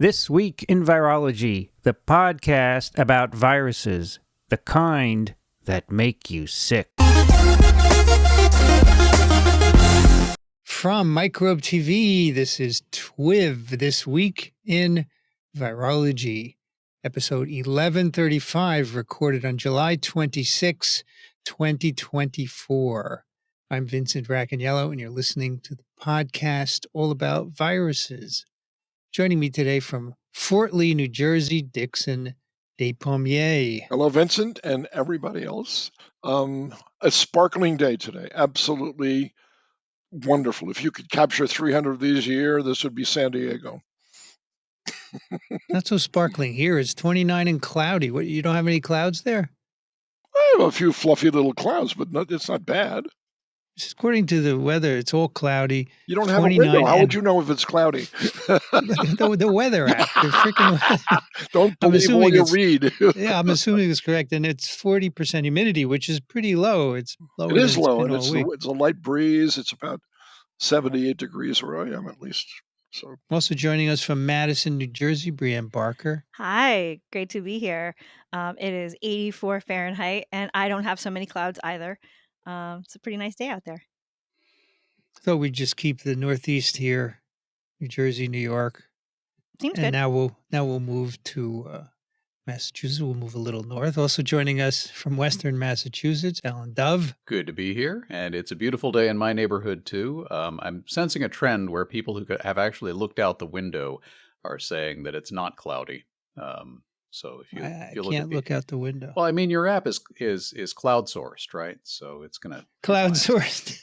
This Week in Virology, the podcast about viruses, the kind that make you sick. From Microbe TV, this is TWiV, This Week in Virology, episode 1135, recorded on July 26, 2024. I'm Vincent Racaniello, and you're listening to the podcast all about viruses. Joining me today from Fort Lee, New Jersey, Dixon Despommier. Hello, Vincent, and everybody else. A sparkling day today. Absolutely wonderful. If you could capture 300 of these a year, this would be San Diego. Not so sparkling here. It's 29 and cloudy. What, you don't have any clouds there? I have a few fluffy little clouds, but it's not bad. According to the weather, it's all cloudy. You don't have a window. How would you know if it's cloudy? the weather app. The freaking Don't believe all you read. Yeah, I'm assuming it's correct. And it's 40% humidity, which is pretty low. It's low. It is low, and it's a light breeze. It's about 78 degrees where I am, at least. So, also joining us from Madison, New Jersey, Brienne Barker. Hi, great to be here. It is 84 Fahrenheit, and I don't have so many clouds either. It's a pretty nice day out there. So we just keep the Northeast here, New Jersey, New York. Seems and good. Now we'll move to Massachusetts. We'll move a little north. Also joining us from Western Massachusetts, Alan Dove. Good to be here, and it's a beautiful day in my neighborhood too. I'm sensing a trend where people who have actually looked out the window are saying that it's not cloudy. So if you I look can't look out the window. Well, I mean, your app is cloud sourced, right? So it's gonna cloud sourced.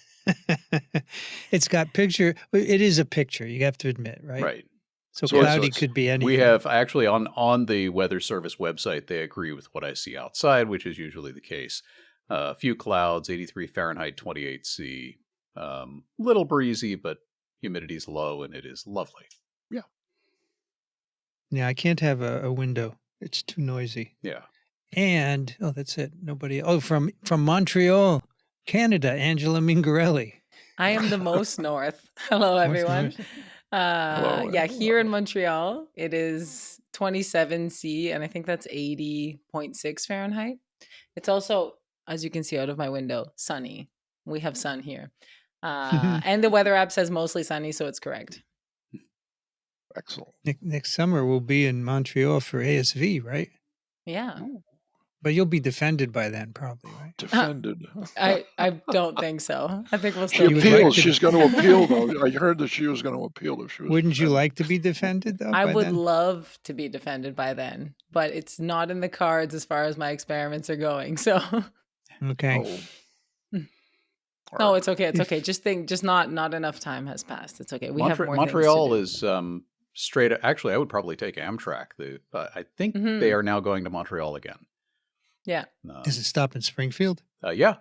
It's got picture. It is a picture. You have to admit, right? Right. So cloudy could be anything. We have actually on the Weather Service website, they agree with what I see outside, which is usually the case. A few clouds, 83 Fahrenheit, 28 C. Little breezy, but humidity's low, and it is lovely. Yeah. Yeah, I can't have a window. It's too noisy. Yeah. And, that's it. Nobody. Oh, from Montreal, Canada, Angela Mingarelli. I am the most north. Hello, everyone. Hello. Yeah, here in Montreal, it is 27 C, and I think that's 80.6 Fahrenheit. It's also, as you can see out of my window, sunny. We have sun here. And the weather app says mostly sunny, so it's correct. Excellent. Next summer, we'll be in Montreal for ASV, right? Yeah. But you'll be defended by then, probably, right? Defended. I don't think so. I think we'll She still be appeals. She's going to appeal, though. I heard that she was going to appeal if she was. Wouldn't you like to be defended, though? I by would then? love to be defended by then, but it's not in the cards as far as my experiments are going. So, Okay. no, it's okay. It's okay. Just not enough time has passed. It's okay. We have more Montreal things to do. is straight. Actually, I would probably take Amtrak. I think they are now going to Montreal again. Yeah. Does it stop in Springfield? Yeah.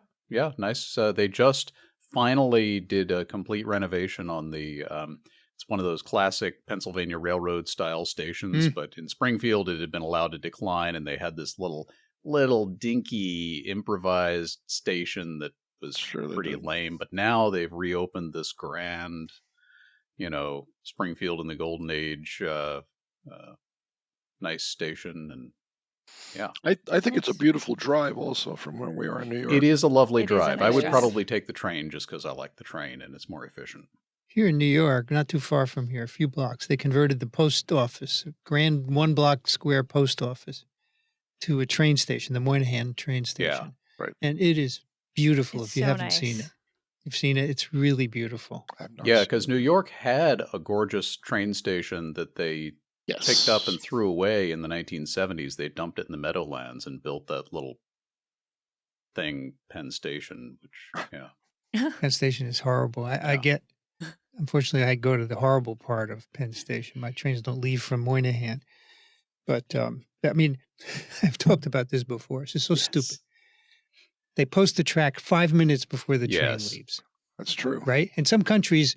Nice. They just finally did a complete renovation on the. It's one of those classic Pennsylvania Railroad style stations, but in Springfield it had been allowed to decline, and they had this little dinky improvised station that was pretty lame. But now they've reopened this grand, Springfield in the Golden Age, nice station, and yeah. I think it's a beautiful drive also from where we are in New York. It is a lovely It is a drive. I nice would drive. probably take the train just because I like the train and it's more efficient. Here in New York, not too far from here, a few blocks, they converted the post office, a grand 1-block square post office, to a train station, the Moynihan train station. Yeah, right. And it is beautiful It's if you so haven't nice. seen it. You've seen it. It's really beautiful. Yeah, because New York had a gorgeous train station that they picked up and threw away in the 1970s. They dumped it in the Meadowlands and built that little thing, Penn Station, which, Penn Station is horrible. Unfortunately, I go to the horrible part of Penn Station. My trains don't leave from Moynihan. But, I mean, I've talked about this before. It's just so stupid. They post the track 5 minutes before the train leaves. That's true. Right? In some countries,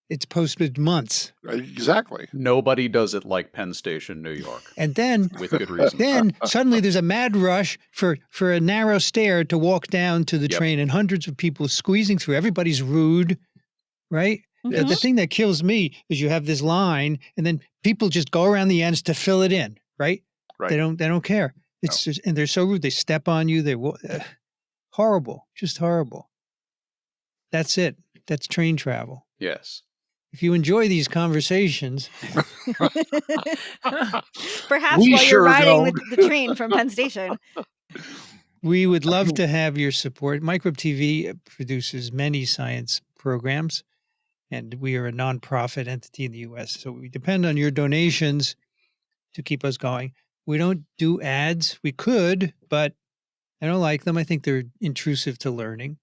it's posted months. Exactly. Nobody does it like Penn Station, New York. And then, with good reason. Then suddenly there's a mad rush for a narrow stair to walk down to the train, and hundreds of people squeezing through. Everybody's rude, right? The It's thing that kills me is you have this line, and then people just go around the ends to fill it in, right? They right. don't care. It's just, and they're so rude. They step on you. Horrible, just horrible. That's it. That's train travel. Yes. If you enjoy these conversations, Perhaps We while you're sure riding don't. the train from Penn Station. we would love to have your support. Microbe TV produces many science programs, and we are a nonprofit entity in the U.S. So we depend on your donations to keep us going. We don't do ads. We could, but I don't like them. I think they're intrusive to learning.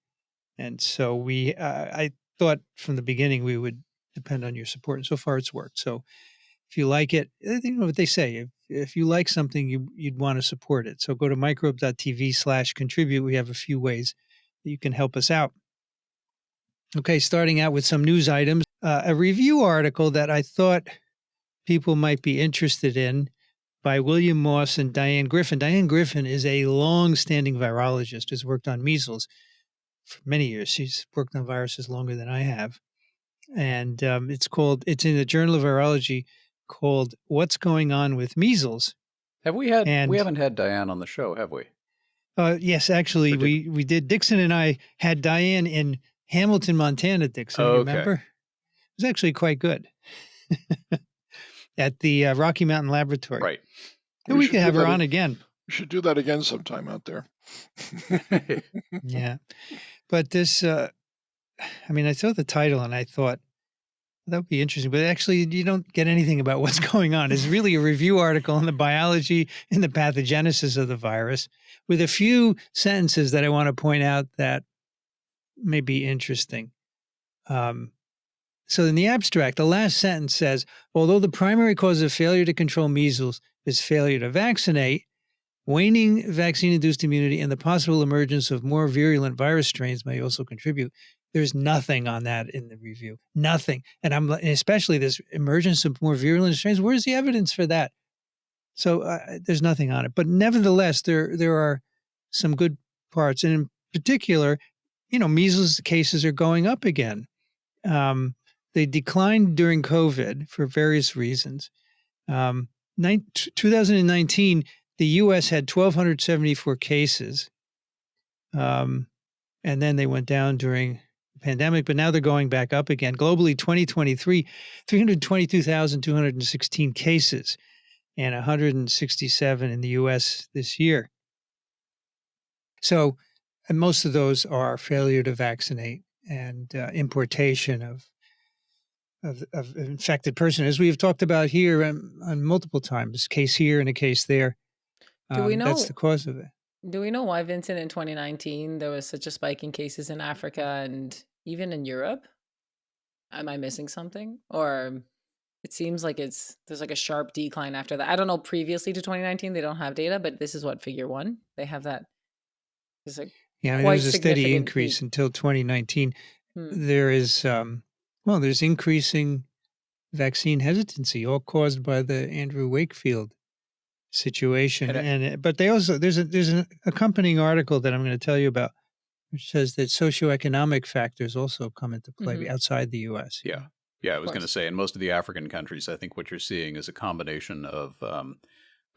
And so I thought from the beginning we would depend on your support. And so far it's worked. So if you like it, you know what they say, if you like something, you'd want to support it. So go to microbe.tv/contribute. We have a few ways that you can help us out. Okay, starting out with some news items. A review article that I thought people might be interested in by William Moss and Diane Griffin. Diane Griffin is a long-standing virologist who's worked on measles for many years. She's worked on viruses longer than I have. And it's in the Journal of Virology called What's Going On with Measles. We haven't had Diane on the show, have we? Yes, actually, Or did we did. Dixon and I had Diane in Hamilton, Montana, Dixon, Okay. remember? It was actually quite good. At the Rocky Mountain Laboratory. Right. And we should could do have her that on again. We should do that again sometime out there. Yeah. But this, I saw the title and I thought, that would be interesting. But actually, you don't get anything about what's going on. It's really a review article on the biology and the pathogenesis of the virus with a few sentences that I want to point out that may be interesting. So in the abstract, the last sentence says, although the primary cause of failure to control measles is failure to vaccinate, waning vaccine-induced immunity and the possible emergence of more virulent virus strains may also contribute. There's nothing on that in the review. Nothing. And especially this emergence of more virulent strains. Where's the evidence for that? So there's nothing on it. But nevertheless, there are some good parts. And in particular, measles cases are going up again. They declined during COVID for various reasons. 2019, the U.S. had 1,274 cases, and then they went down during the pandemic, but now they're going back up again. Globally, 2023, 322,216 cases and 167 in the U.S. this year. So, and most of those are failure to vaccinate and importation of infected person, as we have talked about here on multiple times, case here and a case there. Do we know that's the cause of it? Do we know why, Vincent, in 2019 there was such a spike in cases in Africa and even in Europe? Am I missing something? Or it seems like there's like a sharp decline after that. I don't know, previously to 2019 they don't have data, but this is what, figure 1? They have that. There's a there was a steady increase until 2019. There is there's increasing vaccine hesitancy, all caused by the Andrew Wakefield situation. But there's an accompanying article that I'm going to tell you about, which says that socioeconomic factors also come into play outside the U.S. Yeah. Yeah, I was going to say, in most of the African countries, I think what you're seeing is a combination of the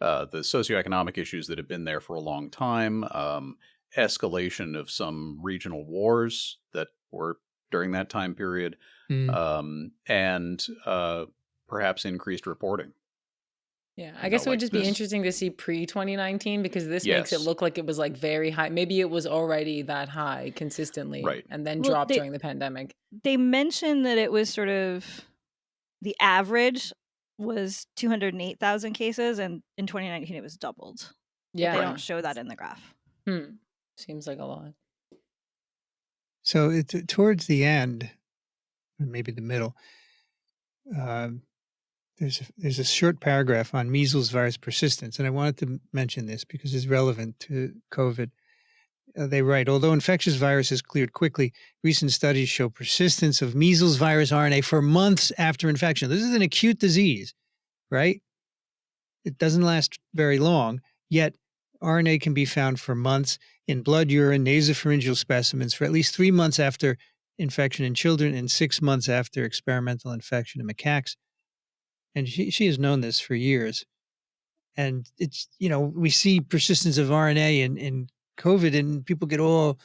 socioeconomic issues that have been there for a long time, escalation of some regional wars that were during that time period, and perhaps increased reporting. Yeah, I guess it would just be interesting to see pre-2019, because this makes it look like it was like very high. Maybe it was already that high consistently, right, and then dropped during the pandemic. They mentioned that it was sort of the average was 208,000 cases, and in 2019 it was doubled. Yeah, but they don't show that in the graph. Seems like a lot. So towards the end, or maybe the middle, there's a short paragraph on measles virus persistence, and I wanted to mention this because it's relevant to COVID. They write, although infectious viruses cleared quickly, recent studies show persistence of measles virus RNA for months after infection. This is an acute disease, right? It doesn't last very long, yet RNA can be found for months in blood, urine, nasopharyngeal specimens for at least 3 months after infection in children and 6 months after experimental infection in macaques. And she has known this for years. And it's, we see persistence of RNA in COVID and people get all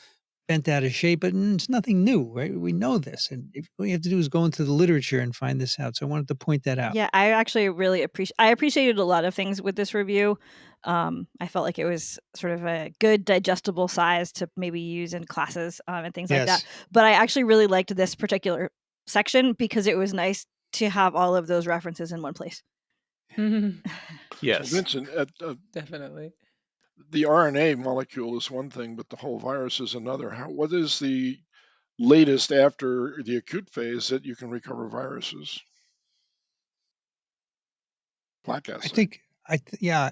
bent out of shape, but it's nothing new, right? We know this. And all you have to do is go into the literature and find this out. So I wanted to point that out. Yeah, I actually really appreciated a lot of things with this review. I felt like it was sort of a good digestible size to maybe use in classes and things like that. Yes. But I actually really liked this particular section because it was nice to have all of those references in one place. Yes. So Vincent, Definitely. the RNA molecule is one thing, but the whole virus is another. What is the latest after the acute phase that you can recover viruses? Plaque acid. Yeah,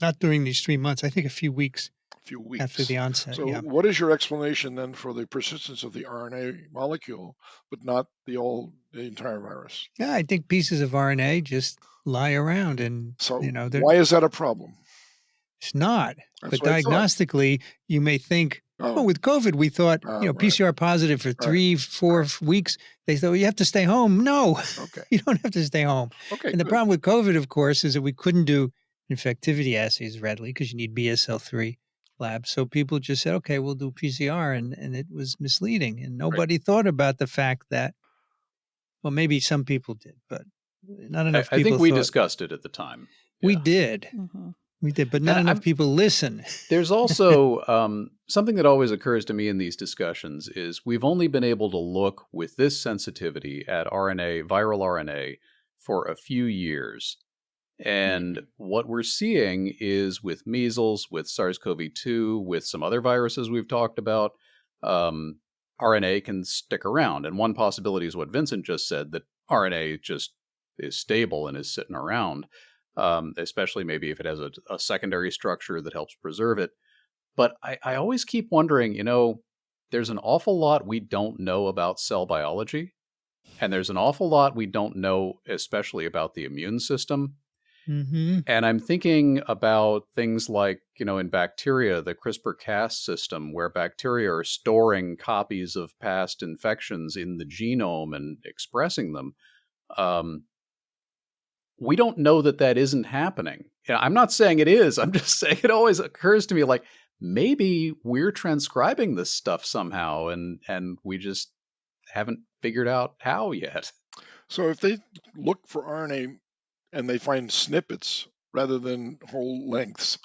not during these 3 months. I think a few weeks A few weeks after the onset. So Yeah. what is your explanation then for the persistence of the RNA molecule, but not the entire virus? Yeah, I think pieces of RNA just lie around, and So why is that a problem? it's not. That's But what I thought. diagnostically, you may think, with COVID, we thought, right. PCR positive for 3-4 weeks. They thought, you have to stay home. No, Okay. you don't have to stay home. Okay. And the problem with COVID, of course, is that we couldn't do infectivity assays readily because you need BSL-3 labs. So people just said, okay, we'll do PCR, and it was misleading. And nobody thought about the fact that, well, maybe some people did, but not enough people I think we thought. discussed it at the time. We Yeah. did. Mm-hmm. We did, but not enough people listen. There's also something that always occurs to me in these discussions is we've only been able to look with this sensitivity at RNA, viral RNA, for a few years. And what we're seeing is with measles, with SARS-CoV-2, with some other viruses we've talked about, RNA can stick around. And one possibility is what Vincent just said, that RNA just is stable and is sitting around. Especially maybe if it has a secondary structure that helps preserve it. But I always keep wondering, there's an awful lot we don't know about cell biology, and there's an awful lot we don't know, especially about the immune system. Mm-hmm. And I'm thinking about things like, in bacteria, the CRISPR-Cas system, where bacteria are storing copies of past infections in the genome and expressing them. We don't know that isn't happening. I'm not saying it is. I'm just saying it always occurs to me like maybe we're transcribing this stuff somehow and we just haven't figured out how yet. So if they look for RNA and they find snippets rather than whole lengths,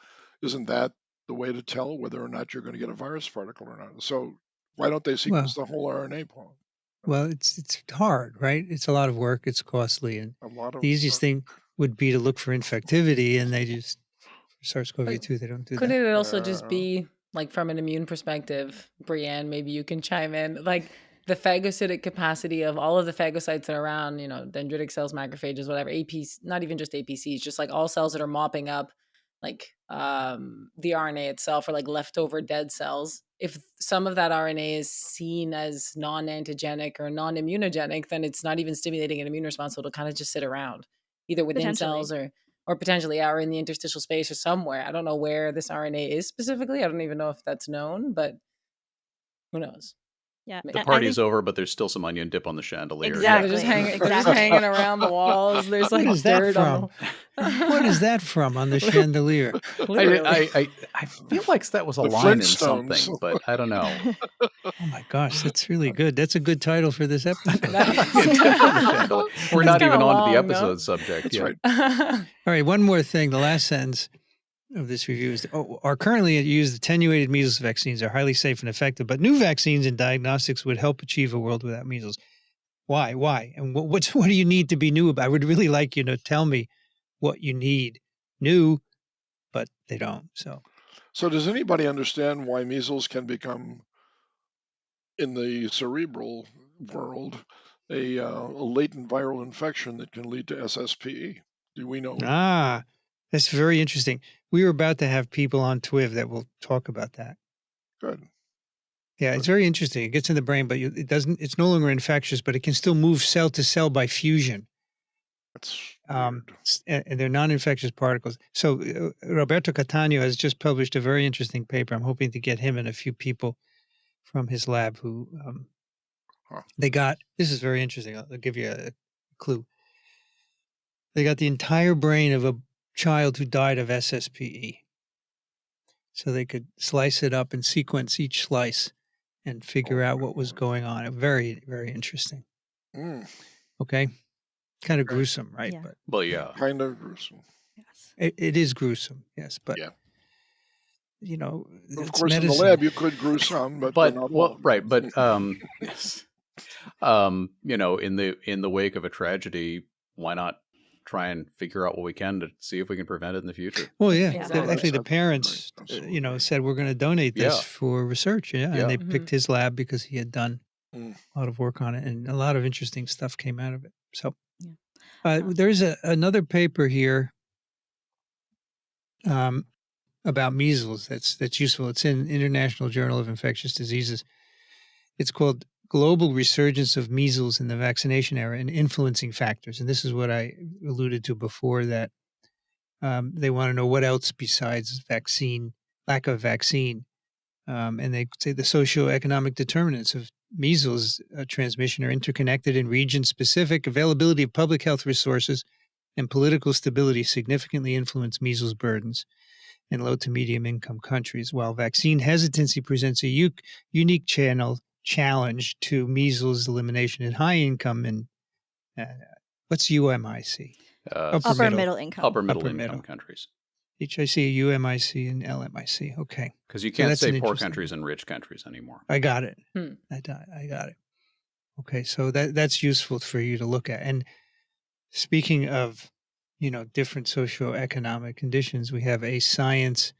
isn't that the way to tell whether or not you're going to get a virus particle or not? So why don't they sequence the whole RNA part? Well, it's hard, right? It's a lot of work. It's costly, and the easiest thing would be to look for infectivity, and they just for SARS-CoV-2 they don't do Couldn't that. it also just be like from an immune perspective, Brianne? Maybe you can chime in. Like the phagocytic capacity of all of the phagocytes that are around, dendritic cells, macrophages, whatever, APs, not even just APCs, just like all cells that are mopping up like the RNA itself or like leftover dead cells. If some of that RNA is seen as non-antigenic or non-immunogenic, then it's not even stimulating an immune response. So it'll kind of just sit around either within cells or potentially in the interstitial space or somewhere. I don't know where this RNA is specifically. I don't even know if that's known, but who knows? Yeah, the party's over, but there's still some onion dip on the chandelier. Exactly. They're just hanging around the walls. There's like dirt on What is that from on the chandelier? I feel like that was a line in something, but I don't know. Oh my gosh, that's really good. That's a good title for this episode. We're not even on to the episode subject yet. Right. All right, one more thing. The last sentence of this review is, are currently used attenuated measles vaccines are highly safe and effective, but new vaccines and diagnostics would help achieve a world without measles. Why? And what do you need to be new about? I would really like you to tell me what you need new, but they don't. So does anybody understand why measles can become, in the cerebral world, a latent viral infection that can lead to SSPE? Do we know? That's very interesting. We were about to have people on TWiV that will talk about that. Good. Yeah, it's very interesting. It gets in the brain, but it's no longer infectious, but it can still move cell to cell by fusion. That's and they're non-infectious particles. So Roberto Cattaneo has just published a very interesting paper. I'm hoping to get him and a few people from his lab who They got, this is very interesting. I'll give you a clue. They got the entire brain of a child who died of SSPE. So they could slice it up and sequence each slice and figure out what was going on. Very, very interesting. Okay. Kind of gruesome, right? Yeah. But Well, yeah. Kind of gruesome. Yes. it is gruesome, yes. But, Yeah. you know, Of it's course, medicine. in the lab, you could grew some, but not all. Right. But, yes. You know, in the wake of a tragedy, why not try and figure out what we can to see if we can prevent it in the future? Well, yeah. Exactly. Actually, the That's parents, right. Absolutely. said we're going to donate this Yeah. for research. Yeah. Yeah. And they picked his lab because he had done Mm. a lot of work on it, and a lot of interesting stuff came out of it. So Yeah. there's another paper here about measles that's useful. It's in International Journal of Infectious Diseases. It's called Global Resurgence of Measles in the Vaccination Era and Influencing Factors. And this is what I alluded to before, that they want to know what else besides lack of vaccine. And they say the socioeconomic determinants of measles transmission are interconnected in region-specific. Availability of public health resources and political stability significantly influence measles burdens in low to medium income countries, while vaccine hesitancy presents a unique challenge to measles elimination in high income and what's UMIC? Upper middle income. Upper middle Upper income middle. countries. HIC, UMIC, and LMIC. Okay. Because you So can't that's say an poor interesting countries and rich countries anymore. I got it. Hmm. I got it. Okay, so that's useful for you to look at. And speaking of, different socioeconomic conditions, we have a Science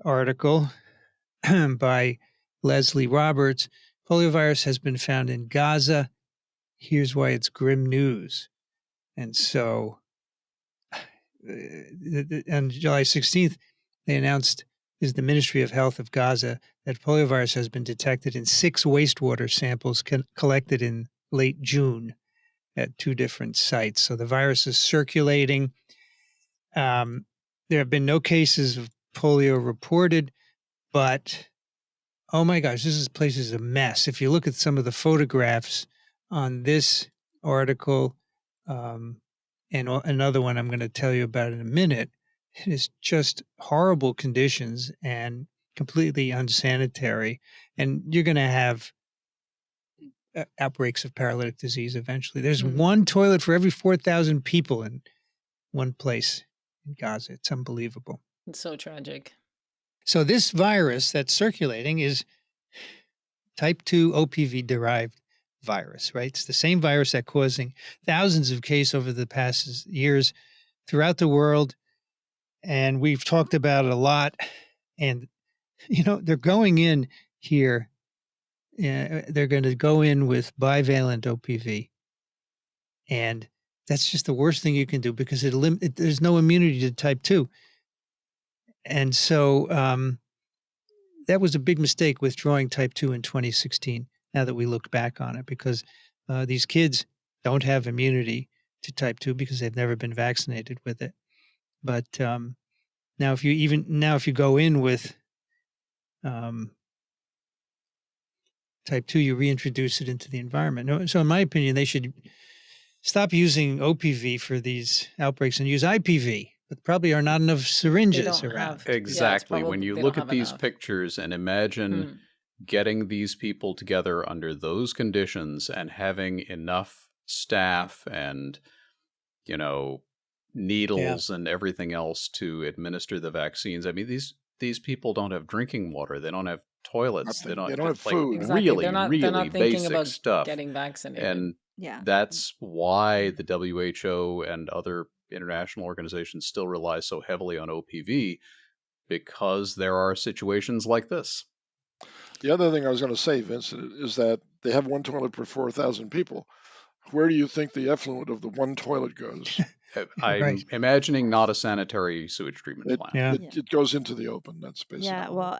article by Leslie Roberts. Poliovirus has been found in Gaza. Here's why it's grim news. And so on July 16th, they announced, is the Ministry of Health of Gaza, that poliovirus has been detected in 6 wastewater samples collected in late June at 2 different sites. So the virus is circulating. There have been no cases of polio reported, but oh my gosh, this place is a mess. If you look at some of the photographs on this article, and another one I'm going to tell you about in a minute, it is just horrible conditions and completely unsanitary. And you're going to have outbreaks of paralytic disease eventually. There's one toilet for every 4,000 people in one place in Gaza. It's unbelievable. It's so tragic. So this virus that's circulating is type 2 OPV-derived virus, right? It's the same virus that's causing thousands of cases over the past years throughout the world. And we've talked about it a lot. And, they're going in here. They're going to go in with bivalent OPV. And that's just the worst thing you can do because there's no immunity to type 2. And so that was a big mistake withdrawing type 2 in 2016, now that we look back on it, because these kids don't have immunity to type 2 because they've never been vaccinated with it. But now if you go in with type 2, you reintroduce it into the environment. So in my opinion, they should stop using OPV for these outbreaks and use IPV. But probably are not enough syringes around. Exactly. When you look at these pictures and imagine getting these people together under those conditions and having enough staff and, needles and everything else to administer the vaccines. I mean, these people don't have drinking water. They don't have toilets. They don't have food. Exactly. Really, they're not really thinking basic about stuff. getting vaccinated. And that's why the WHO and other international organizations still rely so heavily on OPV, because there are situations like this. The other thing I was going to say, Vincent, is that they have one toilet per 4,000 people. Where do you think the effluent of the one toilet goes? I'm imagining not a sanitary sewage treatment plant. It goes into the open. That's basically. Yeah, well,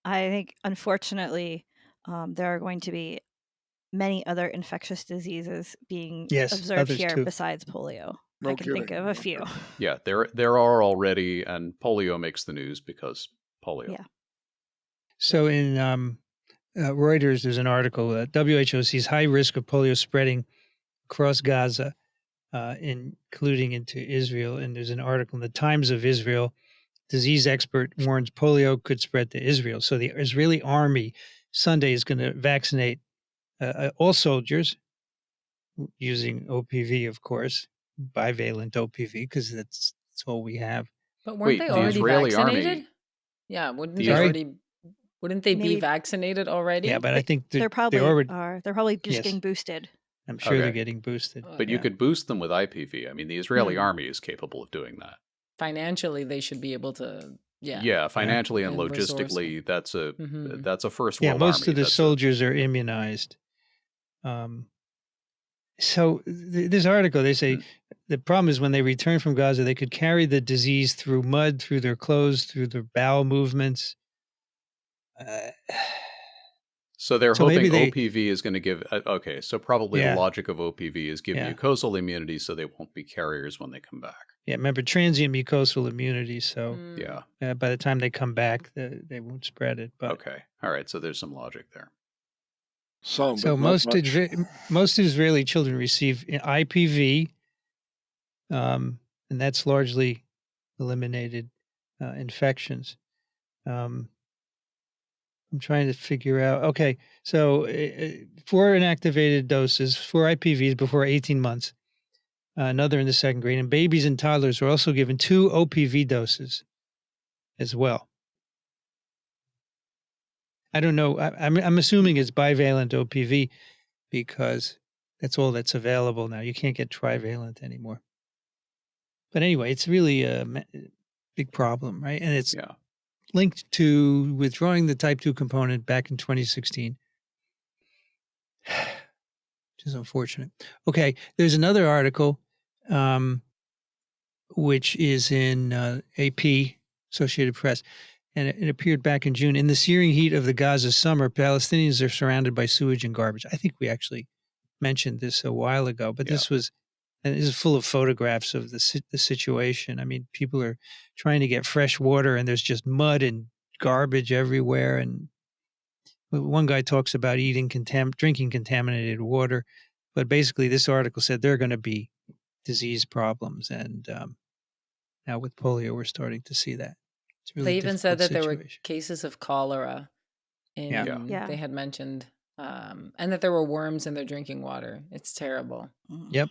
I think, unfortunately, there are going to be many other infectious diseases being observed here besides polio. I can think of a few. Yeah, there are already, and polio makes the news because polio. Yeah. So in Reuters, there's an article, WHO sees high risk of polio spreading across Gaza, including into Israel. And there's an article in the Times of Israel. Disease expert warns polio could spread to Israel. So the Israeli army Sunday is going to vaccinate all soldiers using OPV, of course, bivalent OPV, because that's all we have. But weren't they already Israeli vaccinated? army, Yeah, wouldn't they be Maybe. vaccinated already? Yeah, but I think They're probably already, are. They're probably just Yes. getting boosted. I'm sure they're Okay. getting boosted. but you Yeah. could boost them with IPV. I mean, the Israeli army is capable of doing that. Financially, they should be able to. Yeah. Yeah, financially and And logistically, that's a first Yeah, world most army. of the soldiers are immunized. So this article, they say the problem is when they return from Gaza, they could carry the disease through mud, through their clothes, through their bowel movements. So they're So hoping maybe OPV is going to give. Okay, so probably Yeah. the logic of OPV is give Yeah. mucosal immunity, so they won't be carriers when they come back. Yeah, remember transient mucosal immunity. So Yeah. by the time they come back, they won't spread it. But Okay. All right. So there's some logic there. Some, so but not much. most Israeli children receive IPV, and that's largely eliminated infections. I'm trying to figure out. Okay, so 4 inactivated doses, 4 IPVs before 18 months, another in the second grade, and babies and toddlers were also given 2 OPV doses as well. I don't know. I'm assuming it's bivalent OPV because that's all that's available now. You can't get trivalent anymore. But anyway, it's really a big problem, right? And it's linked to withdrawing the type 2 component back in 2016, which is unfortunate. Okay, there's another article, which is in AP, Associated Press, and it appeared back in June. In the searing heat of the Gaza summer, Palestinians are surrounded by sewage and garbage. I think we actually mentioned this a while ago, but this is full of photographs of the situation. I mean, people are trying to get fresh water, and there's just mud and garbage everywhere. And one guy talks about drinking contaminated water, but basically, this article said there are going to be disease problems, and now with polio, we're starting to see that. It's really they even said that situation. there were cases of cholera. Yeah. They had mentioned, and that there were worms in their drinking water. It's terrible. Yep.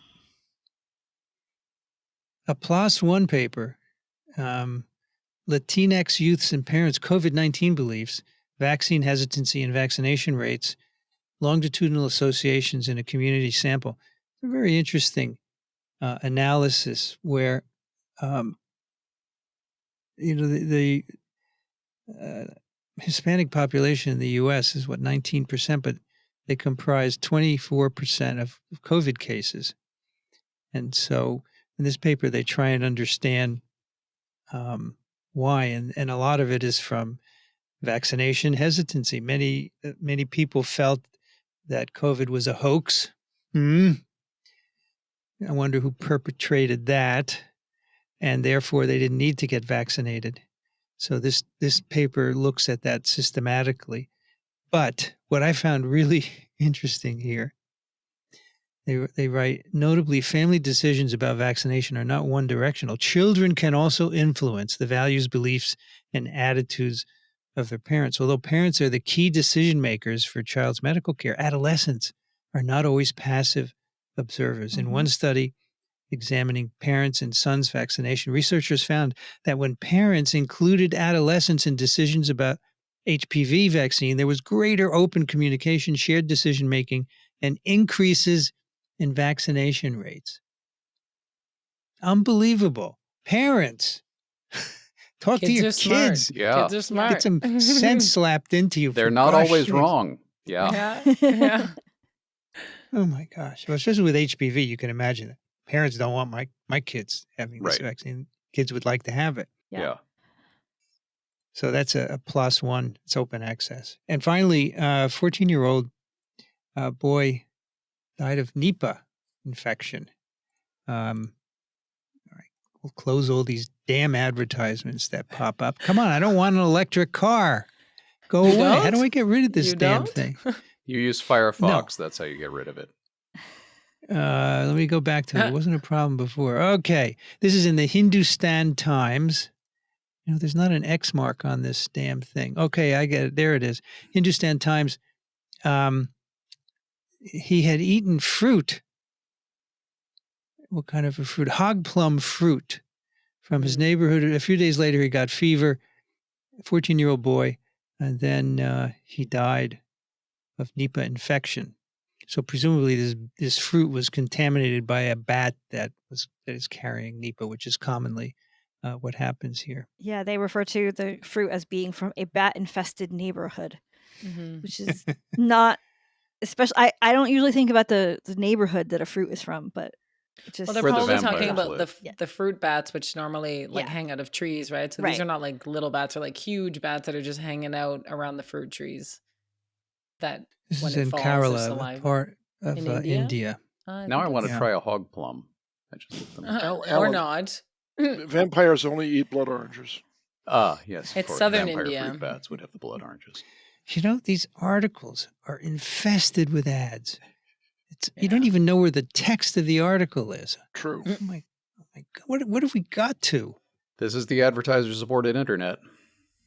A PLOS One paper, Latinx youths and parents' COVID-19 beliefs, vaccine hesitancy and vaccination rates, longitudinal associations in a community sample. It's a very interesting analysis where, the Hispanic population in the U.S. is 19%, but they comprise 24% of COVID cases. And so in this paper, they try and understand why, and a lot of it is from vaccination hesitancy. Many people felt that COVID was a hoax. I wonder who perpetrated that, and therefore they didn't need to get vaccinated. So this paper looks at that systematically. But what I found really interesting here, they write, notably, family decisions about vaccination are not one-directional. Children can also influence the values, beliefs, and attitudes of their parents. Although parents are the key decision makers for child's medical care, adolescents are not always passive observers. In one study examining parents and sons' vaccination, researchers found that when parents included adolescents in decisions about HPV vaccine, there was greater open communication, shared decision-making, and increases in vaccination rates. Unbelievable. Parents, talk to your kids. Smart. Yeah. Kids are smart. Get some sense slapped into you. They're not always wrong. Yeah. Oh my gosh. Well, especially with HPV, you can imagine that. Parents don't want my kids having this vaccine. Kids would like to have it. Yeah. So that's a PLOS One. It's open access. And finally, 14-year-old boy died of Nipah infection. All right, we'll close all these damn advertisements that pop up. Come on, I don't want an electric car. Go You away. don't? How do I get rid of this You damn don't? thing? You use Firefox. That's how you get rid of it. Let me go back to it. It wasn't a problem before. Okay. This is in the Hindustan Times. There's not an X mark on this damn thing. Okay, I get it. There it is. Hindustan Times. He had eaten fruit. What kind of a fruit? Hog plum fruit from his neighborhood. A few days later, he got fever, 14-year-old boy, and then he died of Nipah infection. So presumably this fruit was contaminated by a bat that is carrying Nipah, which is commonly what happens here. Yeah, they refer to the fruit as being from a bat-infested neighborhood, which is not especially. I don't usually think about the neighborhood that a fruit is from, but it's just they're Where the probably talking vampires about the fruit bats, which normally hang out of trees, right? So these are not like little bats, or like huge bats that are just hanging out around the fruit trees. That this when is it in falls, Kerala, part of India. Now I want to try a hog plum. I just looked them up. Or not. Vampires only eat blood oranges. Yes. It's southern vampire India. Fruit bats would have the blood oranges. These articles are infested with ads. You don't even know where the text of the article is. True. Oh my God. What have we got to? This is the advertiser-supported internet.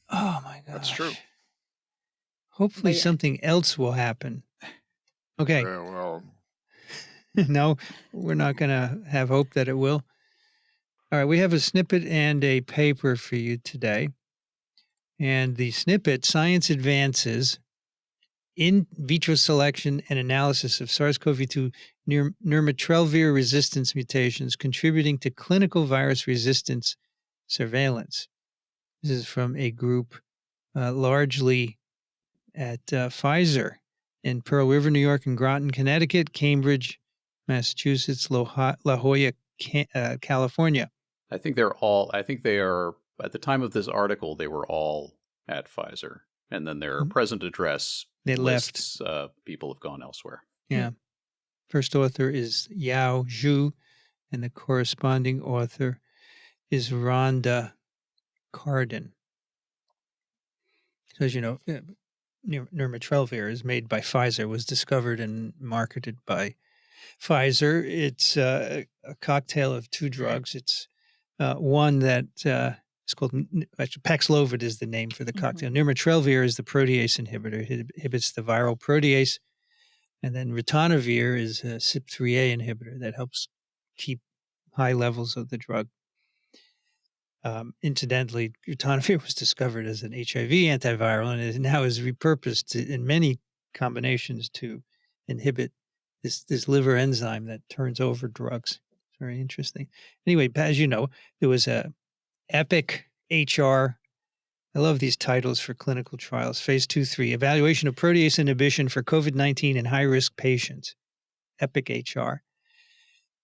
Oh my gosh. That's true. Hopefully something else will happen. Okay. Yeah, well. No, we're not going to have hope that it will. All right, we have a snippet and a paper for you today. And the snippet, Science Advances in Vitro Selection and Analysis of SARS-CoV-2 nirmatrelvir resistance mutations contributing to clinical virus resistance surveillance. This is from a group largely at Pfizer in Pearl River, New York, and Groton, Connecticut, Cambridge, Massachusetts, La Jolla, California. I think they are, at the time of this article, they were all at Pfizer. And then their present address lists people have gone elsewhere. Yeah. First author is Yao Zhu, and the corresponding author is Rhonda Carden. So as you know, nirmatrelvir is made by Pfizer, was discovered and marketed by Pfizer. It's a cocktail of two drugs. It's one that is called Paxlovid is the name for the cocktail. Nirmatrelvir is the protease inhibitor. It inhibits the viral protease. And then ritonavir is a CYP3A inhibitor that helps keep high levels of the drug. Incidentally, ritonavir was discovered as an HIV antiviral and it now is repurposed in many combinations to inhibit this liver enzyme that turns over drugs. It's very interesting. Anyway, as you know, there was a EPIC HR. I love these titles for clinical trials. Phase 2-3, evaluation of protease inhibition for COVID-19 in high-risk patients. EPIC HR,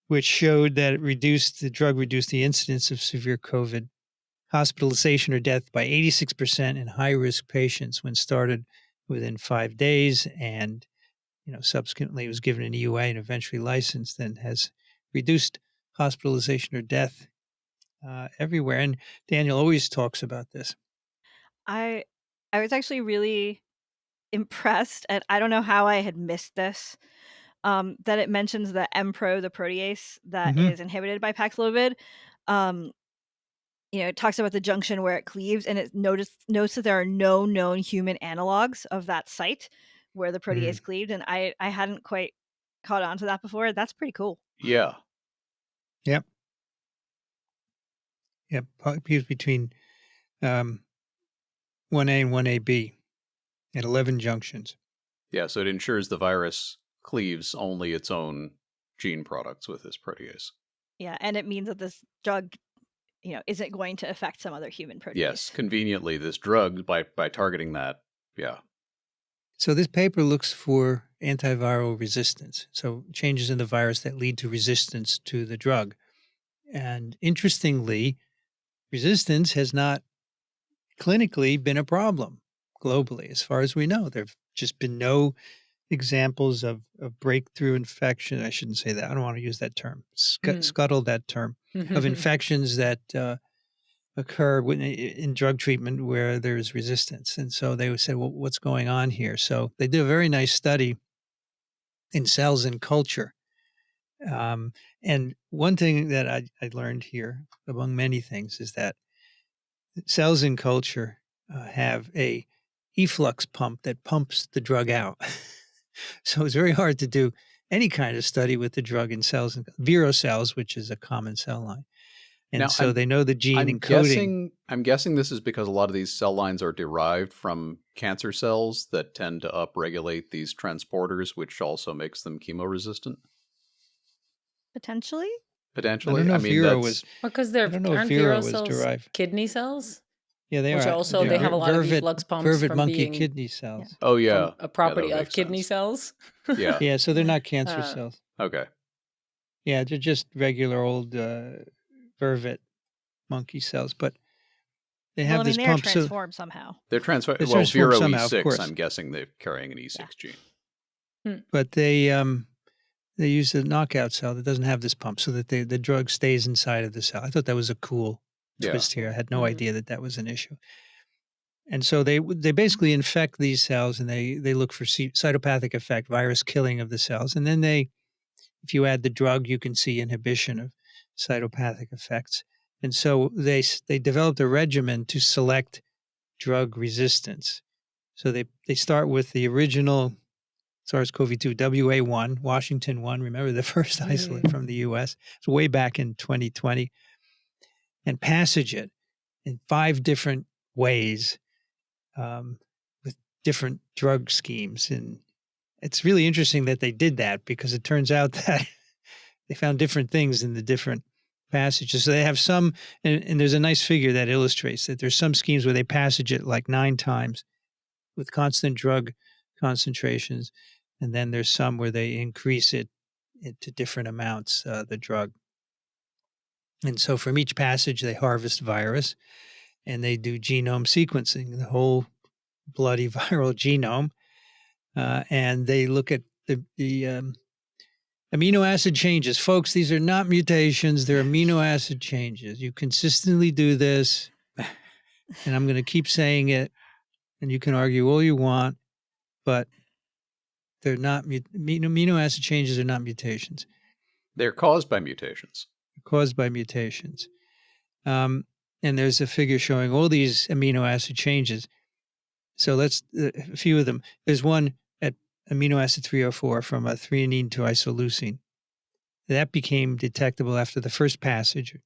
which showed that the drug reduced the incidence of severe COVID hospitalization or death by 86% in high-risk patients when started within 5 days, and subsequently was given an EUA and eventually licensed, and has reduced hospitalization or death everywhere. And Daniel always talks about this. I was actually really impressed, and I don't know how I had missed this, that it mentions the MPRO, the protease that is inhibited by Paxlovid. It talks about the junction where it cleaves, and it notes that there are no known human analogs of that site where the protease cleaved, and I hadn't quite caught on to that before. That's pretty cool. Yeah. Yep. Between 1A and 1AB at 11 junctions. Yeah, so it ensures the virus cleaves only its own gene products with this protease. Yeah, and it means that this drug, isn't going to affect some other human protease. Yes, conveniently, this drug, by targeting that, yeah. So this paper looks for antiviral resistance, so changes in the virus that lead to resistance to the drug. And interestingly, resistance has not clinically been a problem globally, as far as we know. There have just been no examples of breakthrough infection. I shouldn't say that. I don't want to use that term. Scuttle that term of infections that occur in drug treatment where there's resistance. And so they said, well, what's going on here? So they did a very nice study in cells in culture. And one thing that I learned here, among many things, is that cells in culture have a efflux pump that pumps the drug out. So it's very hard to do any kind of study with the drug in cells, Vero cells, which is a common cell line. And Now, so they know the gene I'm encoding. I'm guessing this is because a lot of these cell lines are derived from cancer cells that tend to upregulate these transporters, which also makes them chemoresistant. Potentially. Potentially, I don't know if Vero that's was. Because I don't know if aren't Vero Vero was cells derived. kidney cells? Yeah, they Which are. also they have a lot of efflux pumps vervet from monkey being kidney cells. oh yeah, from a property that would of make kidney sense. cells. Yeah. Yeah, so they're not cancer cells. Okay. Yeah, they're just regular old vervet monkey cells, but they have this they're pump. transformed somehow. They're transformed. They're Well, transformed Vero somehow, of E6, course. I'm guessing they're carrying an E6 gene. But they use a knockout cell that doesn't have this pump, so that the drug stays inside of the cell. I thought that was a cool twist here. I had no idea that was an issue. And so they basically infect these cells, and they look for cytopathic effect, virus killing of the cells, and then if you add the drug, you can see inhibition of cytopathic effects. And so they developed a regimen to select drug resistance. So they start with the original SARS-CoV-2 WA1, Washington 1. Remember the first isolate from the U.S. It's way back in 2020, and passage it in 5 different ways with different drug schemes. And it's really interesting that they did that, because it turns out that they found different things in the different passages. So they have some, and there's a nice figure that illustrates that there's some schemes where they passage it like 9 times with constant drug concentrations. And then there's some where they increase it into different amounts, the drug. And so from each passage, they harvest virus, and they do genome sequencing, the whole bloody viral genome. And they look at the amino acid changes. Folks, these are not mutations. They're amino acid changes. You consistently do this, and I'm going to keep saying it, and you can argue all you want, but they're not amino acid changes are not mutations. They're caused by mutations. Caused by mutations. And there's a figure showing all these amino acid changes. So let's a few of them. There's one at amino acid 304 from a threonine to isoleucine. That became detectable after the first passage,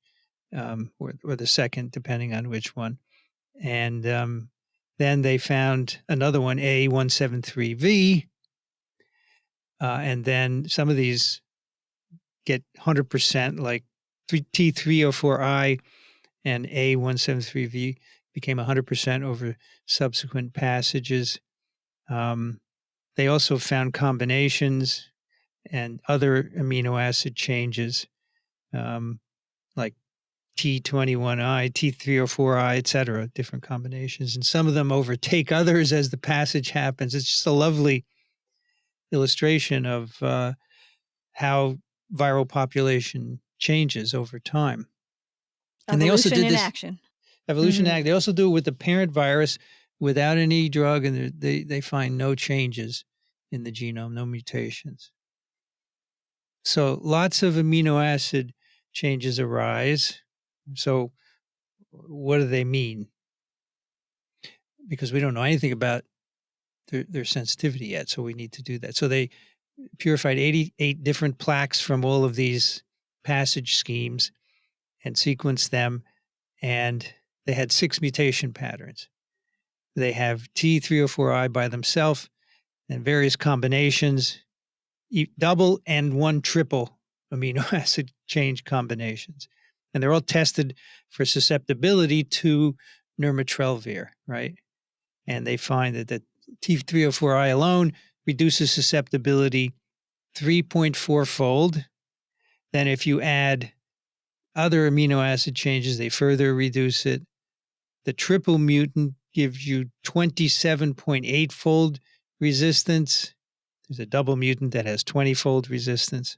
or the second, depending on which one. And then they found another one, A173V. And then some of these get 100%, like T304I and A173V became 100% over subsequent passages. They also found combinations and other amino acid changes, like T21I, T304I, et cetera, different combinations. And some of them overtake others as the passage happens. It's just a lovely illustration of how viral population changes over time. And they also did this action. Evolution act. They also do it with the parent virus without any drug, and they find no changes in the genome, no mutations. So lots of amino acid changes arise. So what do they mean? Because we don't know anything about their sensitivity yet, so we need to do that. So they purified 88 different plaques from all of these passage schemes and sequenced them, and they had 6 mutation patterns. They have T304I by themselves and various combinations, double and 1 triple amino acid change combinations. And they're all tested for susceptibility to nirmatrelvir, right? And they find that T304I alone reduces susceptibility 3.4-fold. Then if you add other amino acid changes, they further reduce it. The triple mutant gives you 27.8-fold resistance. There's a double mutant that has 20-fold resistance.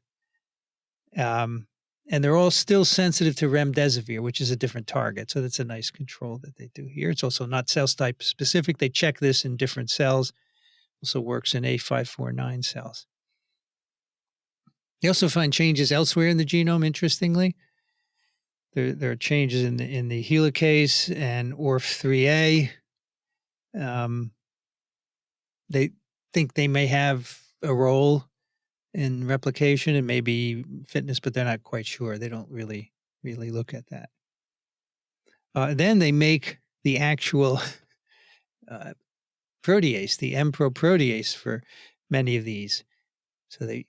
And they're all still sensitive to remdesivir, which is a different target. So that's a nice control that they do here. It's also not cell type specific. They check this in different cells. Also works in A549 cells. They also find changes elsewhere in the genome, interestingly. There are changes in the helicase and ORF3A. They think they may have a role in replication and maybe fitness, but they're not quite sure. They don't really look at that. Then they make the actual protease, the Mpro protease for many of these. So they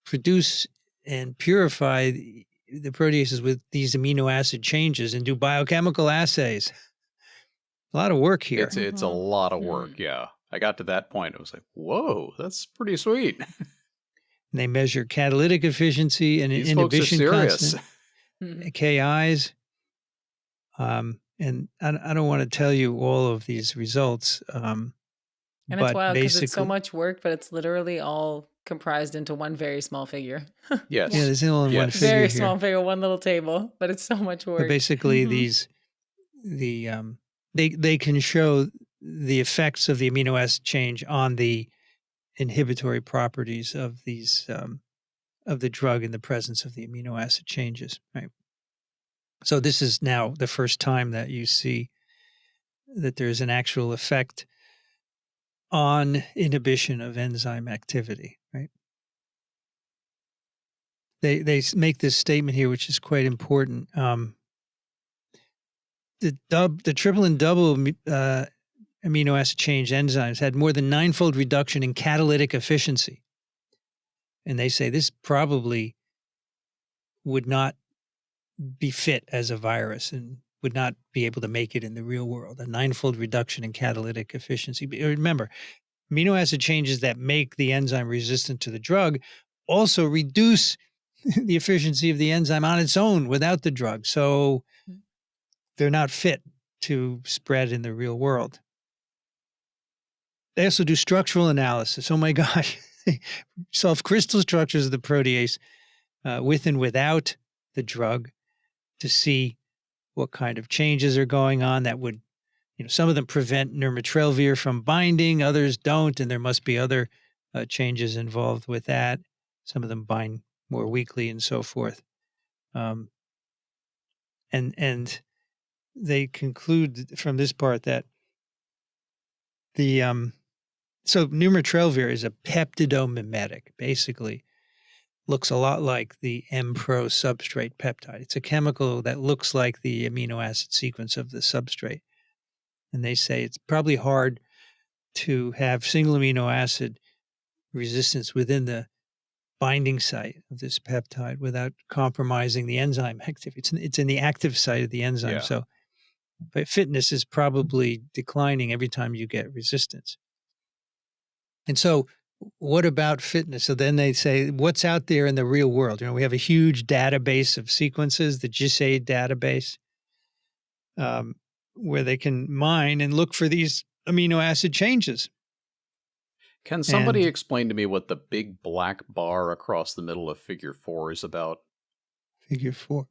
produce and purify the proteases with these amino acid changes and do biochemical assays. A lot of work here. It's a lot of work, yeah. I got to that point. I was like, whoa, that's pretty sweet. And they measure catalytic efficiency and These inhibition folks are serious. constant, KIs. And I don't want to tell you all of these results. And it's wild because it's so much work, but it's literally all comprised into one very small figure. Yes. Yeah, there's only one figure Very here. small figure, one little table, but it's so much work. But basically, they can show the effects of the amino acid change on the inhibitory properties of these of the drug in the presence of the amino acid changes. Right. So this is now the first time that you see that there's an actual effect on inhibition of enzyme activity. Right. They make this statement here, which is quite important. The triple and double amino acid change enzymes had more than 9-fold reduction in catalytic efficiency. And they say this probably would not be fit as a virus and would not be able to make it in the real world. A 9-fold reduction in catalytic efficiency. But remember, amino acid changes that make the enzyme resistant to the drug also reduce the efficiency of the enzyme on its own without the drug. So they're not fit to spread in the real world. They also do structural analysis. Oh my gosh. They solve crystal structures of the protease with and without the drug to see what kind of changes are going on that would, some of them prevent nirmatrelvir from binding, others don't, and there must be other changes involved with that. Some of them bind more weakly and so forth. And they conclude from this part that so nirmatrelvir is a peptidomimetic, basically looks a lot like the Mpro substrate peptide. It's a chemical that looks like the amino acid sequence of the substrate. And they say it's probably hard to have single amino acid resistance within the binding site of this peptide without compromising the enzyme activity. It's in the active site of the enzyme. Yeah. So but fitness is probably declining every time you get resistance. And so what about fitness? So then they say, what's out there in the real world? We have a huge database of sequences, the GISAID database, where they can mine and look for these amino acid changes. Can somebody explain to me what the big black bar across the middle of figure 4 is about? Figure 4.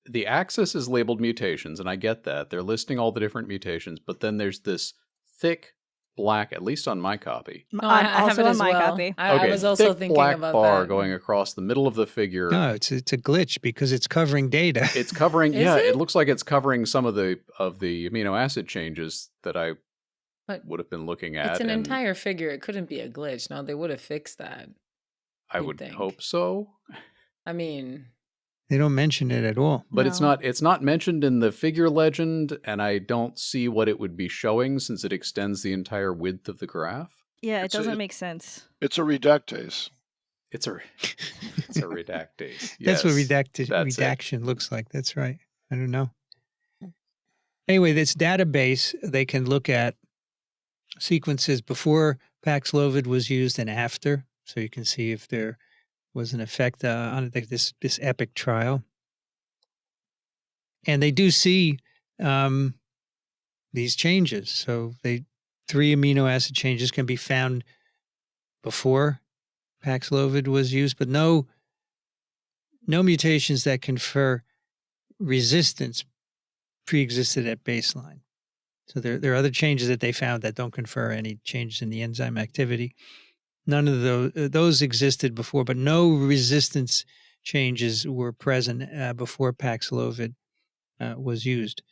The axis is labeled mutations, and I get that. They're listing all the different mutations, but then there's this thick black, at least on my copy. I have it on as my well. copy. I was also thick thinking black about bar that. going across the middle of the figure. No, it's a glitch because it's covering data. It's covering, Is yeah, it? it looks like it's covering some of the amino acid changes that I would have been looking at. It's an and entire figure. It couldn't be a glitch. No, they would have fixed that. I you'd would think. hope so. I mean, They don't mention it at all. But No. it's not mentioned in the figure legend, and I don't see what it would be showing since it extends the entire width of the graph. Yeah, it It's a- doesn't make sense. It's a reductase. It's a reductase. That's what Yes, that's it. redaction looks like. That's right. I don't know. Anyway, this database, they can look at sequences before Paxlovid was used and after. So you can see if there was an effect on it, like this EPIC trial. And they do see these changes. So 3 amino acid changes can be found before Paxlovid was used, but no no mutations that confer resistance pre-existed at baseline. So there are other changes that they found that don't confer any changes in the enzyme activity. None of those existed before, but no resistance changes were present before Paxlovid was used.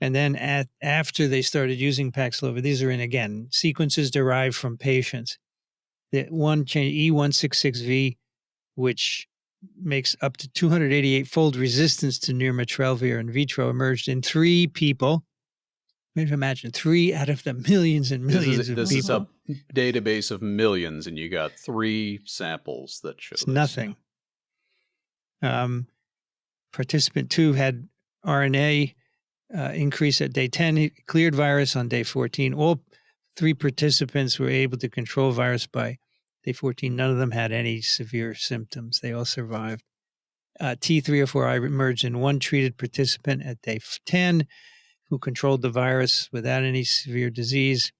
And then after they started using Paxlovid, these are again, sequences derived from patients. The one change, E166V, which makes up to 288-fold resistance to nirmatrelvir in vitro, emerged in 3 people. Maybe imagine 3 out of the millions and millions of people. This is a database of millions, and you got 3 samples that show it's this. Nothing. Participant 2 had RNA increase at day 10. He cleared virus on day 14. All 3 participants were able to control virus by day 14. None of them had any severe symptoms. They all survived. T304I emerged in 1 treated participant at day 10 who controlled the virus without any severe disease.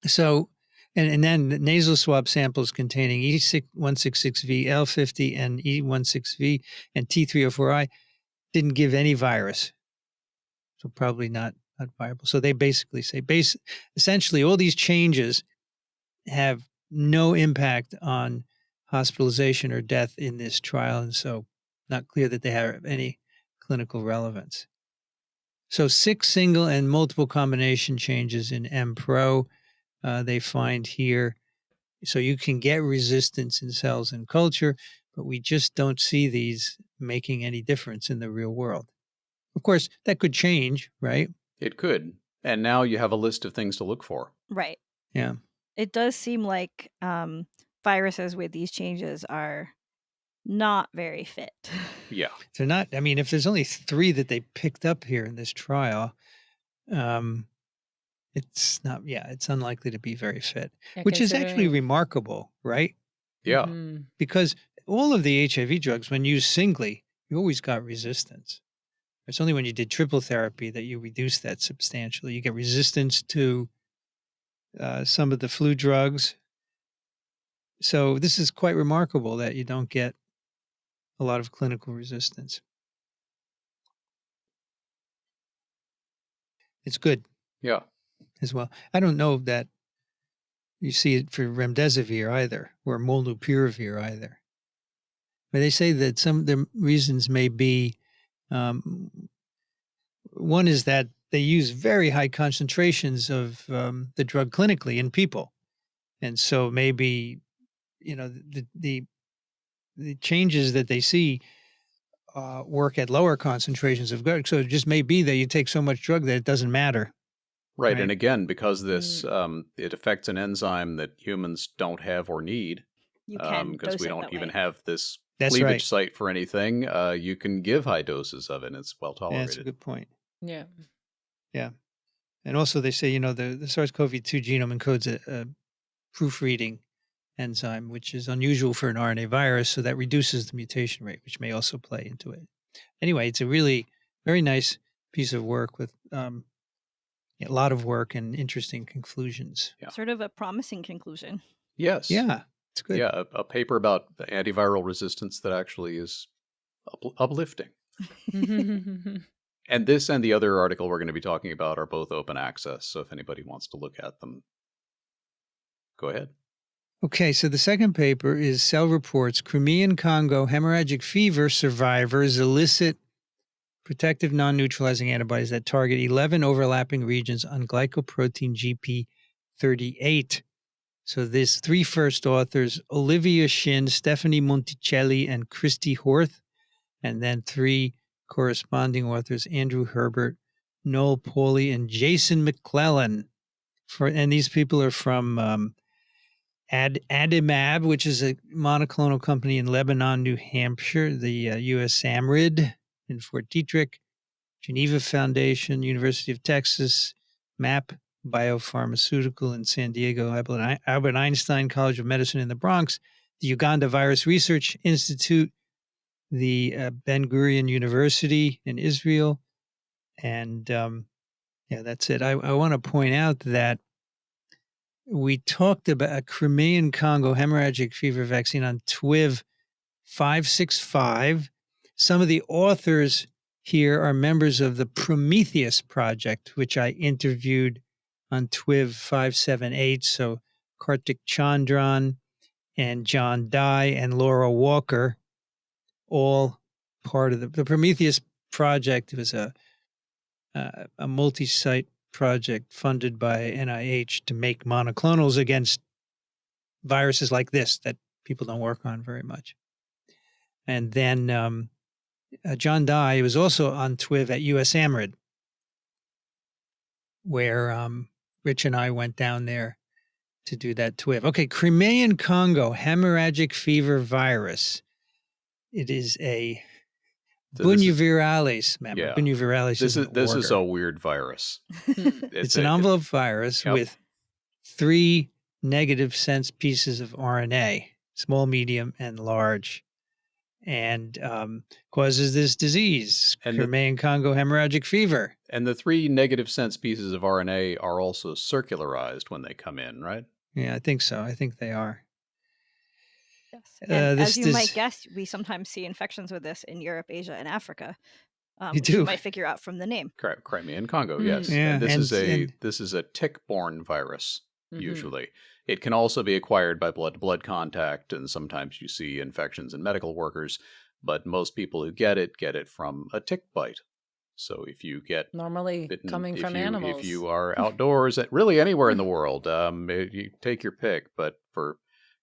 So, and then nasal swab samples containing E166V, L50, and E16V and T304I didn't give any virus. So probably not viable. So they basically say, essentially all these changes have no impact on hospitalization or death in this trial, and so not clear that they have any clinical relevance. So 6 single and multiple combination changes in MPRO they find here. So you can get resistance in cells in culture, but we just don't see these making any difference in the real world. Of course, that could change, right? It could. And now you have a list of things to look for. Right. Yeah. It does seem like viruses with these changes are not very fit. Yeah. They're not, I mean, if there's only 3 that they picked up here in this trial, it's unlikely to be very fit, which is actually remarkable, right? Yeah. Mm-hmm. Because all of the HIV drugs, when used singly, you always got resistance. It's only when you did triple therapy that you reduce that substantially. You get resistance to some of the flu drugs. So this is quite remarkable that you don't get a lot of clinical resistance. It's good. Yeah. As well. I don't know that you see it for remdesivir either, or molnupiravir either. But they say that some of the reasons may be, one is that they use very high concentrations of the drug clinically in people. And so maybe, the changes that they see work at lower concentrations of drug. So it just may be that you take so much drug that it doesn't matter. Right. And again, because this, it affects an enzyme that humans don't have or need, You can because dose we it don't that even way. have this That's cleavage right. site for anything, you can give high doses of it and it's well Yeah, tolerated. that's a good point. Yeah. Yeah. And also they say, the SARS-CoV-2 genome encodes a proofreading enzyme, which is unusual for an RNA virus, so that reduces the mutation rate, which may also play into it. Anyway, it's a really very nice piece of work with a lot of work and interesting conclusions. Yeah. Sort of a promising conclusion. Yes. Yeah, it's good. Yeah, a paper about antiviral resistance that actually is uplifting. And this and the other article we're going to be talking about are both open access, so if anybody wants to look at them, go ahead. Okay, so the second paper is Cell Reports, Crimean-Congo hemorrhagic fever survivors elicit protective non-neutralizing antibodies that target 11 overlapping regions on glycoprotein GP38. So there's 3 first authors, Olivia Shin, Stephanie Monticelli, and Christy Horth, and then 3 corresponding authors, Andrew Herbert, Noel Pauly, and Jason McClellan. And these people are from Adimab, which is a monoclonal company in Lebanon, New Hampshire, the U.S. SAMRID in Fort Detrick, Geneva Foundation, University of Texas, MAP Biopharmaceutical in San Diego, Albert Einstein College of Medicine in the Bronx, the Uganda Virus Research Institute, the Ben Gurion University in Israel, and that's it. I want to point out that we talked about a Crimean-Congo hemorrhagic fever vaccine on TWiV 565. Some of the authors here are members of the Prometheus Project, which I interviewed on TWiV 578. So Kartik Chandran and John Dye and Laura Walker, all part of the Prometheus Project. It was a multi-site project funded by NIH to make monoclonals against viruses like this that people don't work on very much. And then John Dye was also on TWiV at USAMRIID, where Rich and I went down there to do that TWiV. Okay, Crimean-Congo hemorrhagic fever virus. It is a bunyivirales member. Yeah. Bunyivirales This is a weird virus. It's an envelope virus with 3 negative sense pieces of RNA, small, medium, and large, and causes this disease, Crimean-Congo hemorrhagic fever. And the 3 negative sense pieces of RNA are also circularized when they come in, right? Yeah, I think so. I think they are. Yes. And as you might guess, we sometimes see infections with this in Europe, Asia, and Africa. Which you might figure out from the name. Crimean-Congo, yes. Yeah, and this is a tick-borne virus, usually. It can also be acquired by blood-to-blood contact, and sometimes you see infections in medical workers, but most people who get it from a tick bite. So if you get normally bitten, coming from animals, if you are outdoors, really anywhere in the world, you take your pick. But for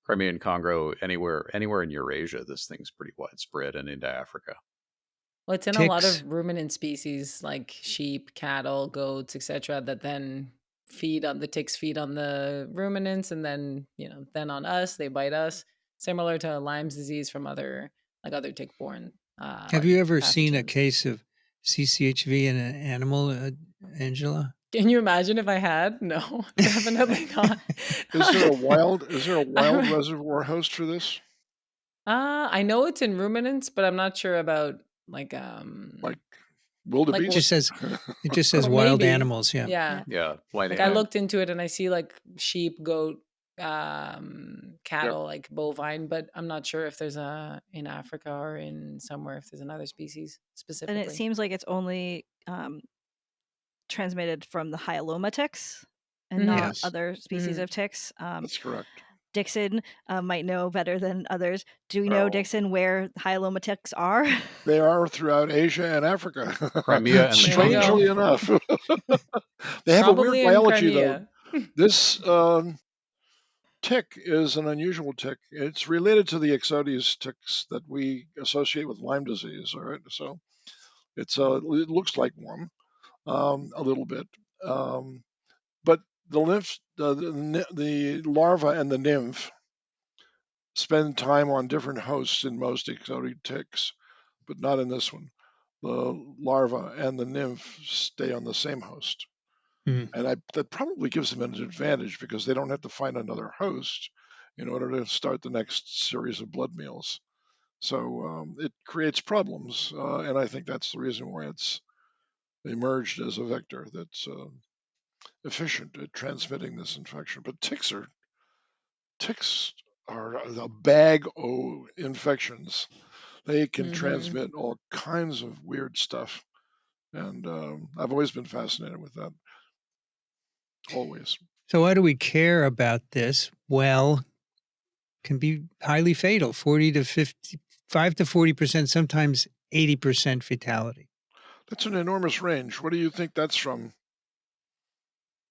Crimean-Congo, anywhere in Eurasia, this thing's pretty widespread, and into Africa. Well, it's in a lot of ruminant species like sheep, cattle, goats, etc. That then the ticks feed on the ruminants, and then then on us, they bite us. Similar to Lyme's disease from other tick-borne. Have you ever seen a case of CCHV in an animal, Angela? Can you imagine if I had? No, definitely not. Is there a wild reservoir host for this? I know it's in ruminants, but I'm not sure about like wildebeest. It just says wild animals. Yeah. I looked into it and I see like sheep, goat, cattle, like bovine, but I'm not sure if there's in Africa or in somewhere if there's another species specifically. And it seems like it's only transmitted from the hyaloma ticks and not other species of ticks. That's correct. Dixon might know better than others. Do we know, Dixon, where hyaloma ticks are? They are throughout Asia and Africa. Crimea and strangely enough. They have probably a weird biology, though. This tick is an unusual tick. It's related to the Ixodes ticks that we associate with Lyme disease. All right, so it looks like one a little bit, but the larva and the nymph spend time on different hosts in most Ixodes ticks, but not in this one. The larva and the nymph stay on the same host. And that probably gives them an advantage because they don't have to find another host in order to start the next series of blood meals. So it creates problems, and I think that's the reason why it's emerged as a vector that's efficient at transmitting this infection. But ticks are a bag of infections. They can transmit all kinds of weird stuff, and I've always been fascinated with that. Always. So why do we care about this? Well, can be highly fatal, 5 to 40%, sometimes 80% fatality. That's an enormous range. What do you think that's from?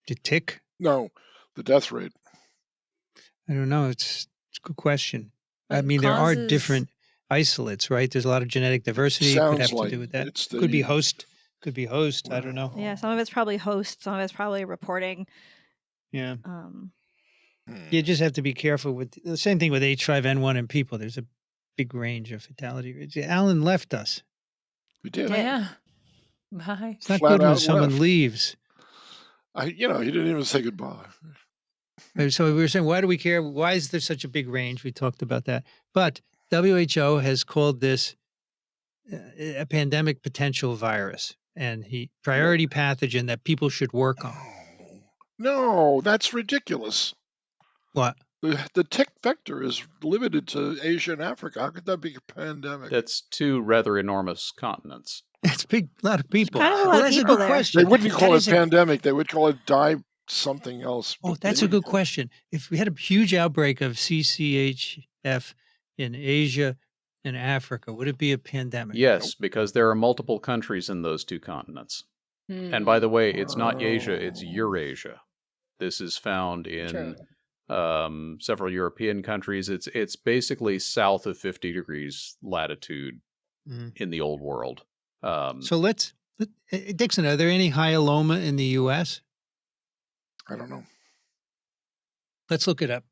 The tick? No, the death rate. I don't know. It's a good question. I mean, there are different isolates, right? There's a lot of genetic diversity. It could have to do with that. Could be host. I don't know. Yeah, some of it's probably host. Some of it's probably reporting. Yeah. You just have to be careful with the same thing with H5N1 in people. There's a big range of fatality rates. Alan left us. We did. Yeah. Bye. It's not good when someone leaves. He didn't even say goodbye. So we were saying, why do we care? Why is there such a big range? We talked about that. But WHO has called this a pandemic potential virus and priority pathogen that people should work on. No, that's ridiculous. What? The tick vector is limited to Asia and Africa. How could that be a pandemic? That's two rather enormous continents. It's a lot of people. Kind of a lot Well, of that's a people good there. They question. wouldn't That call it is a pandemic. They would call it die something else. Oh, but they that's a wouldn't good call question. If we had a huge outbreak of CCHF in Asia and Africa, would it be a pandemic? Yes, because there are multiple countries in those two continents. And by the way, it's not Asia, it's Eurasia. This is found in several European countries. It's basically south of 50 degrees latitude in the old world. So Dixon, are there any hyaloma in the U.S.? I don't know. Let's look it up.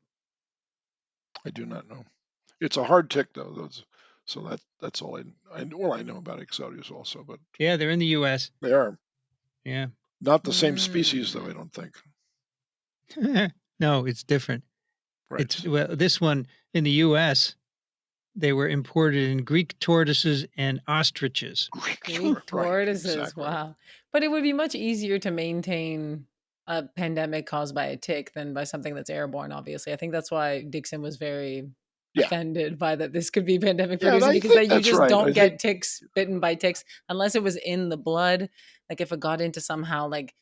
I do not know. It's a hard tick, though. So that's all I know about Exodius also, but Yeah, they're in the U.S. they are Yeah. not the same species, though. I don't think. No, it's different. Right. This one in the U.S., they were imported in Greek tortoises and ostriches. Greek tortoises, exactly. wow. But it would be much easier to maintain a pandemic caused by a tick than by something that's airborne, obviously. I think that's why Dixon was very offended by that this could be pandemic producing, because you just don't get ticks bitten by ticks unless it was in the blood. Like if it got into somehow like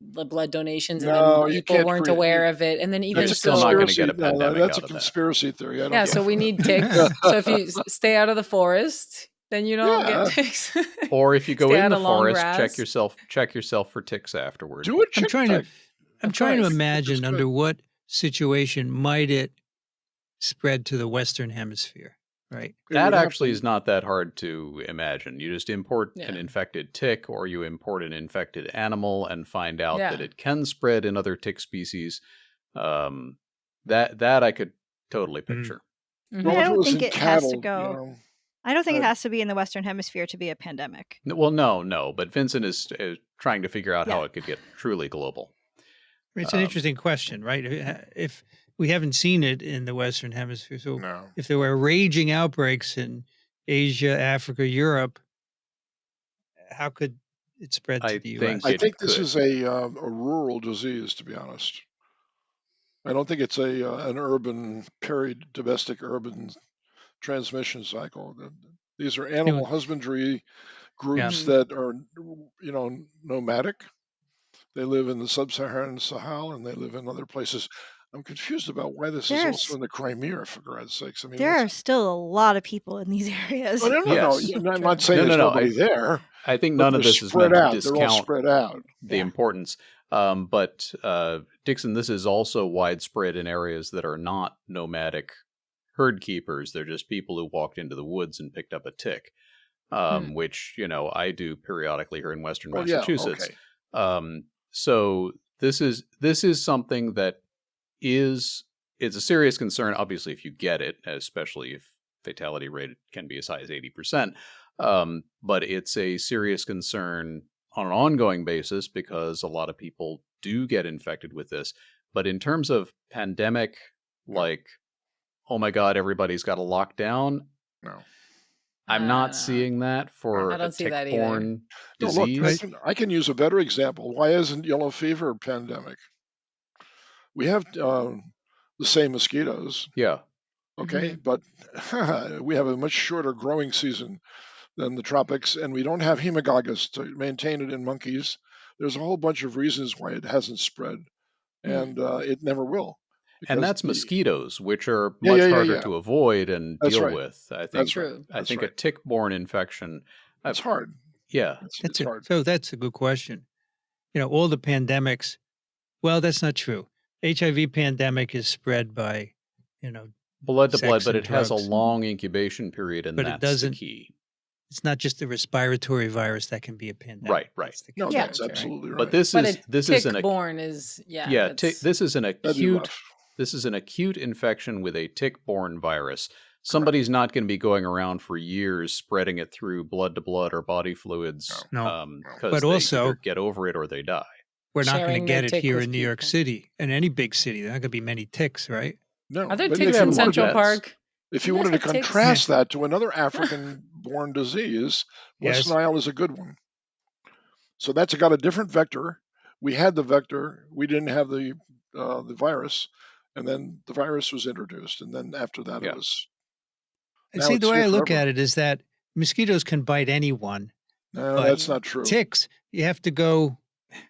the blood donations and then people weren't aware of it. And then even still not going to get a pandemic that's out a of conspiracy theory. Yeah, so we need ticks. So if you stay out of the forest, then you don't get ticks. Or if you go in the forest, check yourself for ticks afterward. Do it. I'm trying to imagine under what situation might it spread to the Western Hemisphere. Right. That actually is not that hard to imagine. You just import an infected tick, or you import an infected animal and find out that it can spread in other tick species. That I could totally picture. Well, I don't think it has to go. I don't think it has to be in the Western Hemisphere to be a pandemic. Well, no. But Vincent is trying to figure out how it could get truly global. It's an interesting question, right? If we haven't seen it in the Western Hemisphere, so if there were raging outbreaks in Asia, Africa, Europe, how could it spread to the U.S.? I think this is a rural disease, to be honest. I don't think it's an urban domestic urban transmission cycle. These are animal husbandry groups that are, nomadic. They live in the sub-Saharan Sahel and they live in other places. I'm confused about why this is also in the Crimea, for God's sakes. I mean, there are still a lot of people in these areas. Oh, no. I'm not saying there's nobody there. I think none of this is meant to discount they're all spread out. The importance. But Dixon, this is also widespread in areas that are not nomadic herd keepers. They're just people who walked into the woods and picked up a tick, which, I do periodically here in Western Massachusetts. Yeah, okay. So this is something that it's a serious concern, obviously, if you get it, especially if fatality rate can be as high as 80%. But it's a serious concern on an ongoing basis because a lot of people do get infected with this. But in terms of pandemic, like, oh my God, everybody's got a lockdown. No. I'm not seeing that for a tick-borne disease. Look, I can use a better example. Why isn't yellow fever a pandemic? We have the same mosquitoes. Yeah. Okay, but we have a much shorter growing season than the tropics, and we don't have hemorrhagic to maintain it in monkeys. There's a whole bunch of reasons why it hasn't spread, and it never will. And that's mosquitoes, which are much harder to avoid and deal with. I think. I think a tick-borne infection. It's hard. Yeah, it's hard. So that's a good question. All the pandemics. Well, that's not true. HIV pandemic is spread by, blood to blood, but it has a long incubation period, and that's the key. It's not just a respiratory virus that can be a pandemic. Right. No, that's absolutely right. But this is tick-borne is this is an acute infection with a tick-borne virus. Somebody's not going to be going around for years spreading it through blood to blood or body fluids. Because they either get over it or they die. We're not going to get it here in New York City, in any big city. There are not going to be many ticks, right? No. Are there ticks in Central Park? If you wanted to contrast that to another African-born disease, West Nile is a good one. So that's got a different vector. We had the vector. We didn't have the virus. and then the virus was introduced, and then after that Yeah. it was. And Now see, it's the way here I look forever. at it is that mosquitoes can bite anyone, No, but that's not true. ticks, you have to go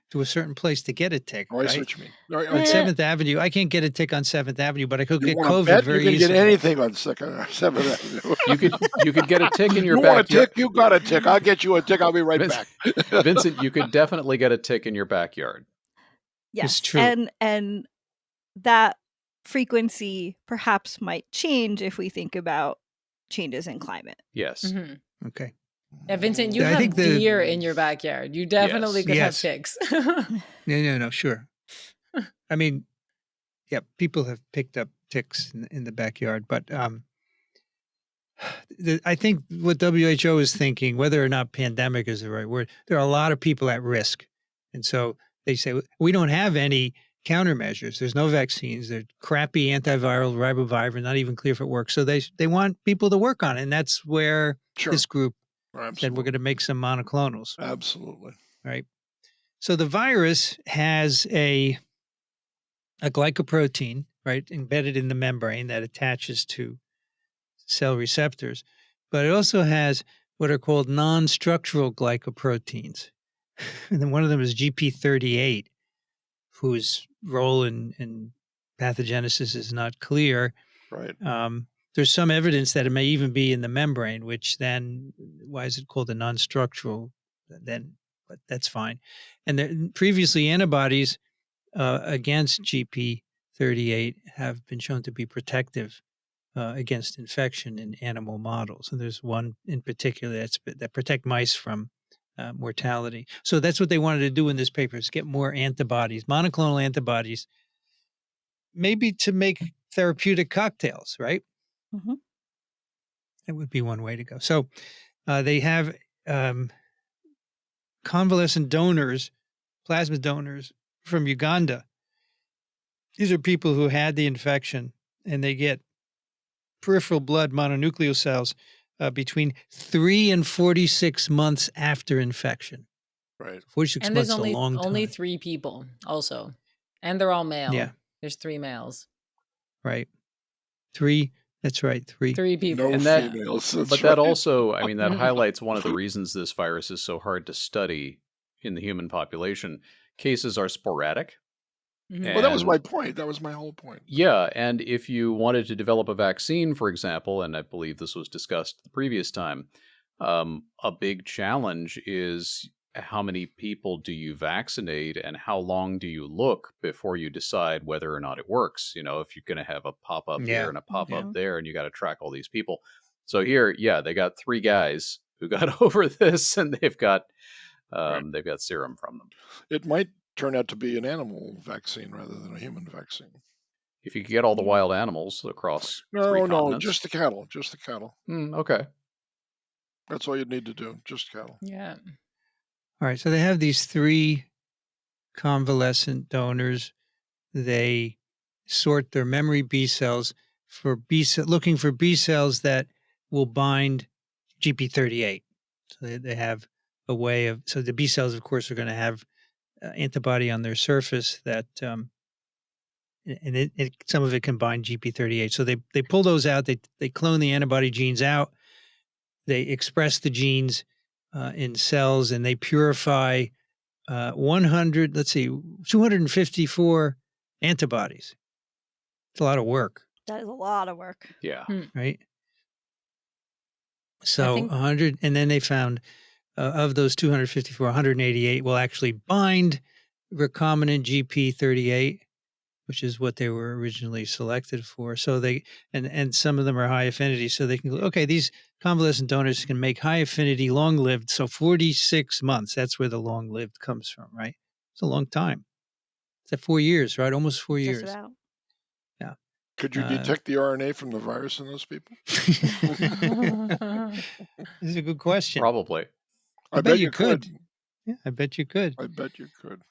to a certain place to get a tick, Oh, I see right? what you mean. All right, On okay. 7th Avenue, I can't get a tick on 7th Avenue, but I could You get want to COVID bet very you can get easily. anything on 7th Avenue. You could get a tick in your You want a backyard. tick? You got a tick. I'll get you a tick. I'll be right back. Vincent, you could definitely get a tick in your backyard. Yes, true. and that frequency perhaps might change if we think about changes in climate. Yes. Okay. Yeah, Vincent, you I have think the- deer in your backyard. You definitely could Yes. have ticks. No, sure. I mean, yeah, people have picked up ticks in the backyard, but I think what WHO is thinking, whether or not pandemic is the right word, there are a lot of people at risk. And so they say, we don't have any countermeasures. There's no vaccines. They're crappy antiviral ribavirin, not even clear if it works. So they want people to work on it. And that's where Sure. this group Absolutely. said we're going to make some monoclonals. Absolutely. Right. So the virus has a glycoprotein, right, embedded in the membrane that attaches to cell receptors, but it also has what are called non-structural glycoproteins. And then one of them is GP38, whose role in pathogenesis is not clear. Right. There's some evidence that it may even be in the membrane, which then, why is it called a non-structural? Then, but that's fine. And previously, antibodies against GP38 have been shown to be protective against infection in animal models. And there's one in particular that protect mice from mortality. So that's what they wanted to do in this paper, is get more antibodies, monoclonal antibodies, maybe to make therapeutic cocktails, right? Mm-hmm. That would be one way to go. So they have convalescent donors, plasma donors from Uganda. These are people who had the infection, and they get peripheral blood mononuclear cells between 3 and 46 months after infection. Right. 46 and months there's is a long time. only 3 people also. And they're all male. Yeah. There's 3 males. Right. 3. That's right. 3. 3 people. No And that- females. That's But right. that also, I mean, that highlights one of the reasons this virus is so hard to study in the human population. Cases are sporadic. Mhm. Well, that was And- my point. That was my whole point. Yeah, and if you wanted to develop a vaccine, for example, and I believe this was discussed the previous time, a big challenge is how many people do you vaccinate and how long do you look before you decide whether or not it works? You know, if you're going to have a pop-up Yeah. here and a pop-up Mhm. there and you got to track all these people. So here, yeah, they got 3 guys who got over this and they've got serum from them. It might turn out to be an animal vaccine rather than a human vaccine. If you could get all the wild animals across 3 No, continents. just the cattle. Just the cattle. Okay. That's all you need to do. Just cattle. Yeah. All right. So they have these 3 convalescent donors. They sort their memory B cells for looking for B cells that will bind GP38. So they have a way of, so the B cells, of course, are going to have antibody on their surface that, and some of it can bind GP38. So they pull those out. They clone the antibody genes out. They express the genes in cells, and they purify 254 antibodies. It's a lot of work, That is a lot of work. Yeah. right? So think- 100, and then they found of those 254, 188 will actually bind recombinant GP38, which is what they were originally selected for. So they, and some of them are high affinity, so they can go, okay, these convalescent donors can make high affinity, long-lived. So 46 months, that's where the long-lived comes from, right? It's a long time. It's at 4 years, right? Almost 4 Just years. about. Could you detect the RNA from the virus in those people? This is a good question. Probably. I bet you could. Yeah, I bet you could. I bet you could.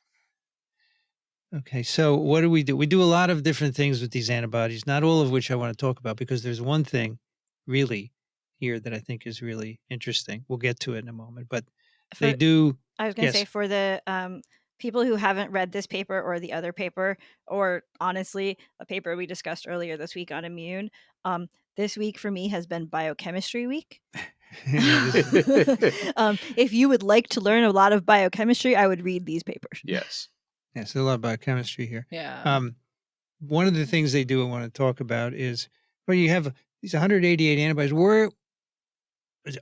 Okay, so what do? We do a lot of different things with these antibodies, not all of which I want to talk about, because there's one thing really here that I think is really interesting. We'll get to it in a moment, but they do. I was going to Yes. say for the people who haven't read this paper or the other paper, or honestly, a paper we discussed earlier this week on immune, this week for me has been biochemistry week. If you would like to learn a lot of biochemistry, I would read these papers. Yes. Yes, there's a lot of biochemistry here. Yeah. One of the things they do I want to talk about is, well, you have these 188 antibodies. Where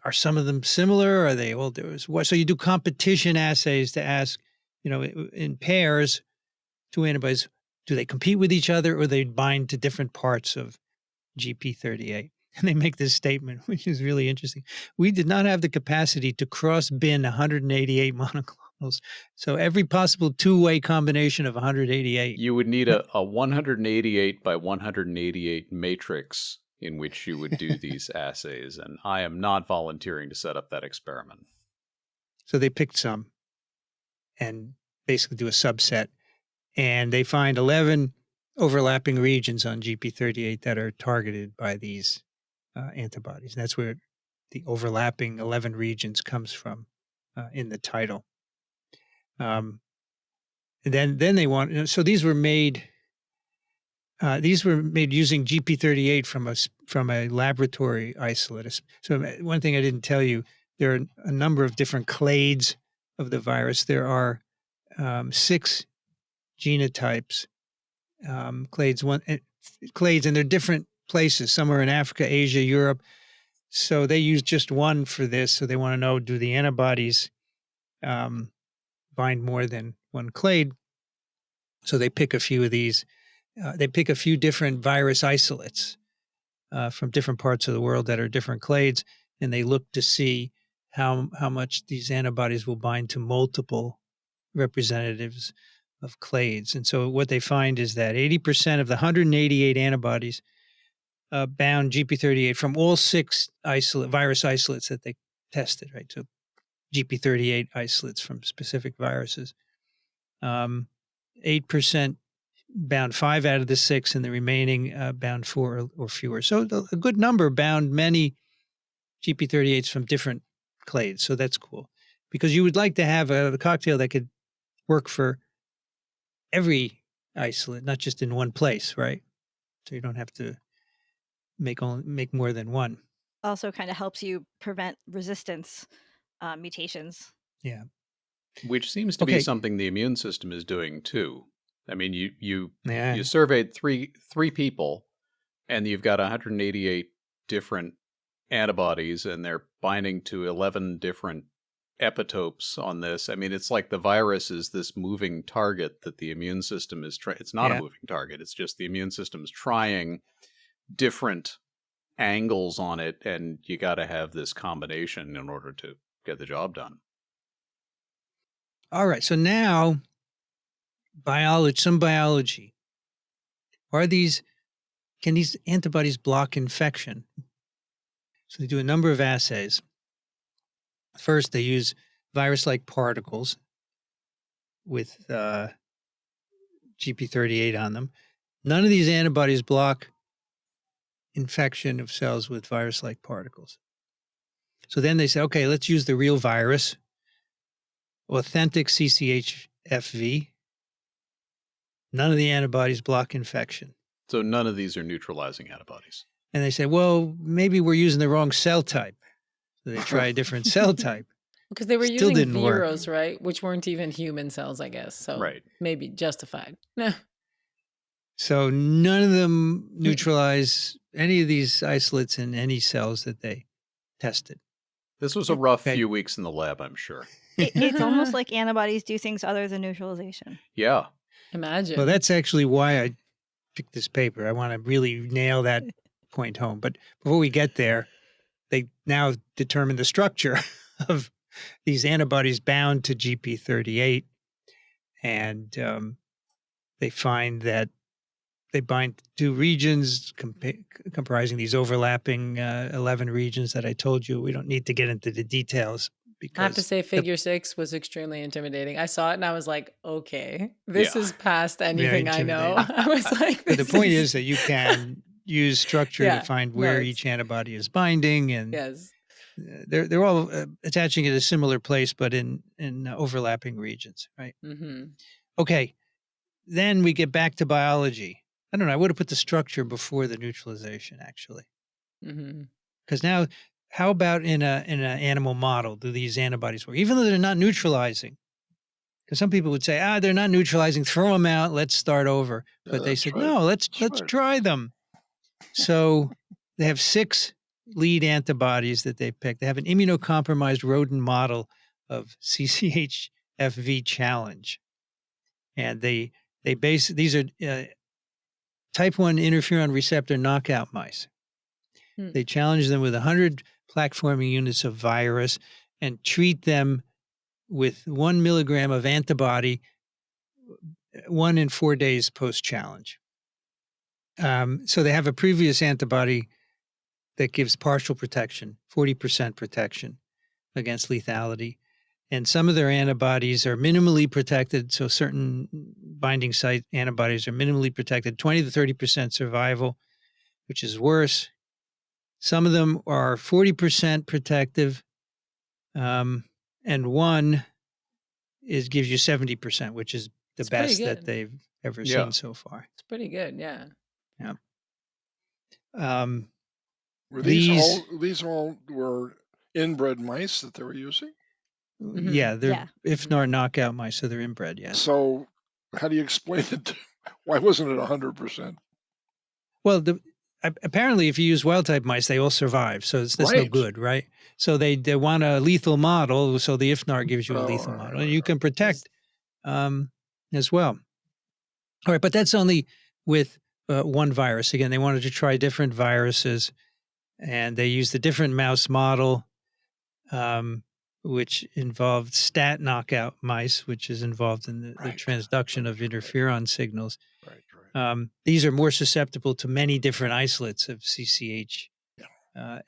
are some of them similar? Are they all different? So you do competition assays to ask, in pairs, two antibodies, do they compete with each other or they bind to different parts of GP38? And they make this statement, which is really interesting. We did not have the capacity to cross-bin 188 monoclonals. So every possible two-way combination of 188. You would need a 188 by 188 matrix in which you would do these assays, and I am not volunteering to set up that experiment. So they picked some and basically do a subset, and they find 11 overlapping regions on GP38 that are targeted by these antibodies. And that's where the overlapping 11 regions comes from in the title. And then they want, so these were made using GP38 from a laboratory isolate. So one thing I didn't tell you, there are a number of different clades of the virus. There are 6 genotypes, clades, and they're different places. Some are in Africa, Asia, Europe. So they use just one for this. So they want to know, do the antibodies bind more than one clade? So they pick a few of these. They pick a few different virus isolates from different parts of the world that are different clades, and they look to see how much these antibodies will bind to multiple representatives of clades. And so what they find is that 80% of the 188 antibodies bound GP38 from all 6 virus isolates that they tested, right? So GP38 isolates from specific viruses. 8% bound 5 out of the 6, and the remaining bound 4 or fewer. So a good number bound many GP38s from different clades. So that's cool, because you would like to have a cocktail that could work for every isolate, not just in one place, right? So you don't have to make more than one. Also kind of helps you prevent resistance mutations. Yeah. Which seems to be something the immune system is doing too. I mean, you surveyed three people, and you've got 188 different antibodies, and they're binding to 11 different epitopes on this. I mean, it's like the virus is this moving target that the immune system is trying. It's not a moving target. It's just the immune system is trying different angles on it, and you got to have this combination in order to get the job done. All right. So now, some biology. Can these antibodies block infection? So they do a number of assays. First, they use virus-like particles with GP38 on them. None of these antibodies block infection of cells with virus-like particles. So then they say, okay, let's use the real virus, authentic CCHFV. None of the antibodies block infection. So none of these are neutralizing antibodies. And they say, well, maybe we're using the wrong cell type. So they try a different cell type. Because they were using viros, right? Which weren't even human cells, I guess. So maybe justified. So none of them neutralize any of these isolates in any cells that they tested. This was a rough few weeks in the lab, I'm sure. It's almost like antibodies do things other than neutralization. Yeah. Imagine. Well, that's actually why I picked this paper. I want to really nail that point home. But before we get there, they now determine the structure of these antibodies bound to GP38. And they find that they bind to regions comprising these overlapping 11 regions that I told you. We don't need to get into the details. I have to say, figure 6 was extremely intimidating. I saw it and I was like, okay, this is past anything I know. I was like, but the point is that you can use structure to find where each antibody is binding. And they're all attaching at a similar place, but in overlapping regions, right? Mm-hmm. Okay, then we get back to biology. I don't know. I would have put the structure before the neutralization, actually, Mm-hmm. because now, how about in an animal model do these antibodies work, even though they're not neutralizing? Because some people would say, they're not neutralizing, throw them out, let's start over. But they That's said, right. no, let's right. try them. So they have 6 lead antibodies that they picked. They have an immunocompromised rodent model of CCHFV challenge. And these are type 1 interferon receptor knockout mice. Hmm. They challenge them with 100 plaque-forming units of virus and treat them with 1 milligram of antibody 1 in 4 days post-challenge. So they have a previous antibody that gives partial protection, 40% protection against lethality. And some of their antibodies are minimally protected. So certain binding site antibodies are minimally protected, 20 to 30% survival, which is worse. Some of them are 40% protective. And one gives you 70%, which is the It's pretty best that good. they've ever Yeah. seen so far. It's pretty good. Yeah. Were These these all were inbred mice that they were using? Yeah, they're Yeah. if not knockout mice, so they're inbred, yes. So how do you explain it? Why wasn't it 100%? Well, apparently, if you use wild type mice, they all survive, so that's no Right. good, right? So they want a lethal model, so the IFNAR gives you a lethal model, and you can protect as well. All right, but that's only with one virus. Again, they wanted to try different viruses, and they used a different mouse model, which involved stat knockout mice, which is involved in the Right. transduction of interferon signals. Right. These are more susceptible to many different isolates of CCH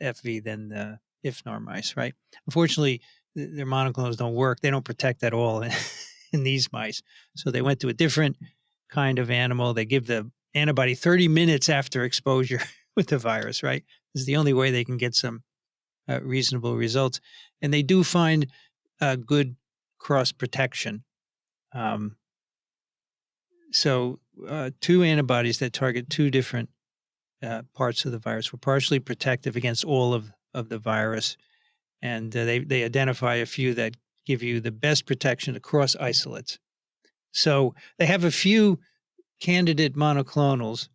FV than the IFNAR mice, right? Unfortunately, their monoclonals don't work. They don't protect at all in these mice. So they went to a different kind of animal. They give the antibody 30 minutes after exposure with the virus, right? This is the only way they can get some reasonable results. And they do find good cross protection. So 2 antibodies that target 2 different parts of the virus were partially protective against all of the virus. And they identify a few that give you the best protection across isolates. So they have a few candidate monoclonals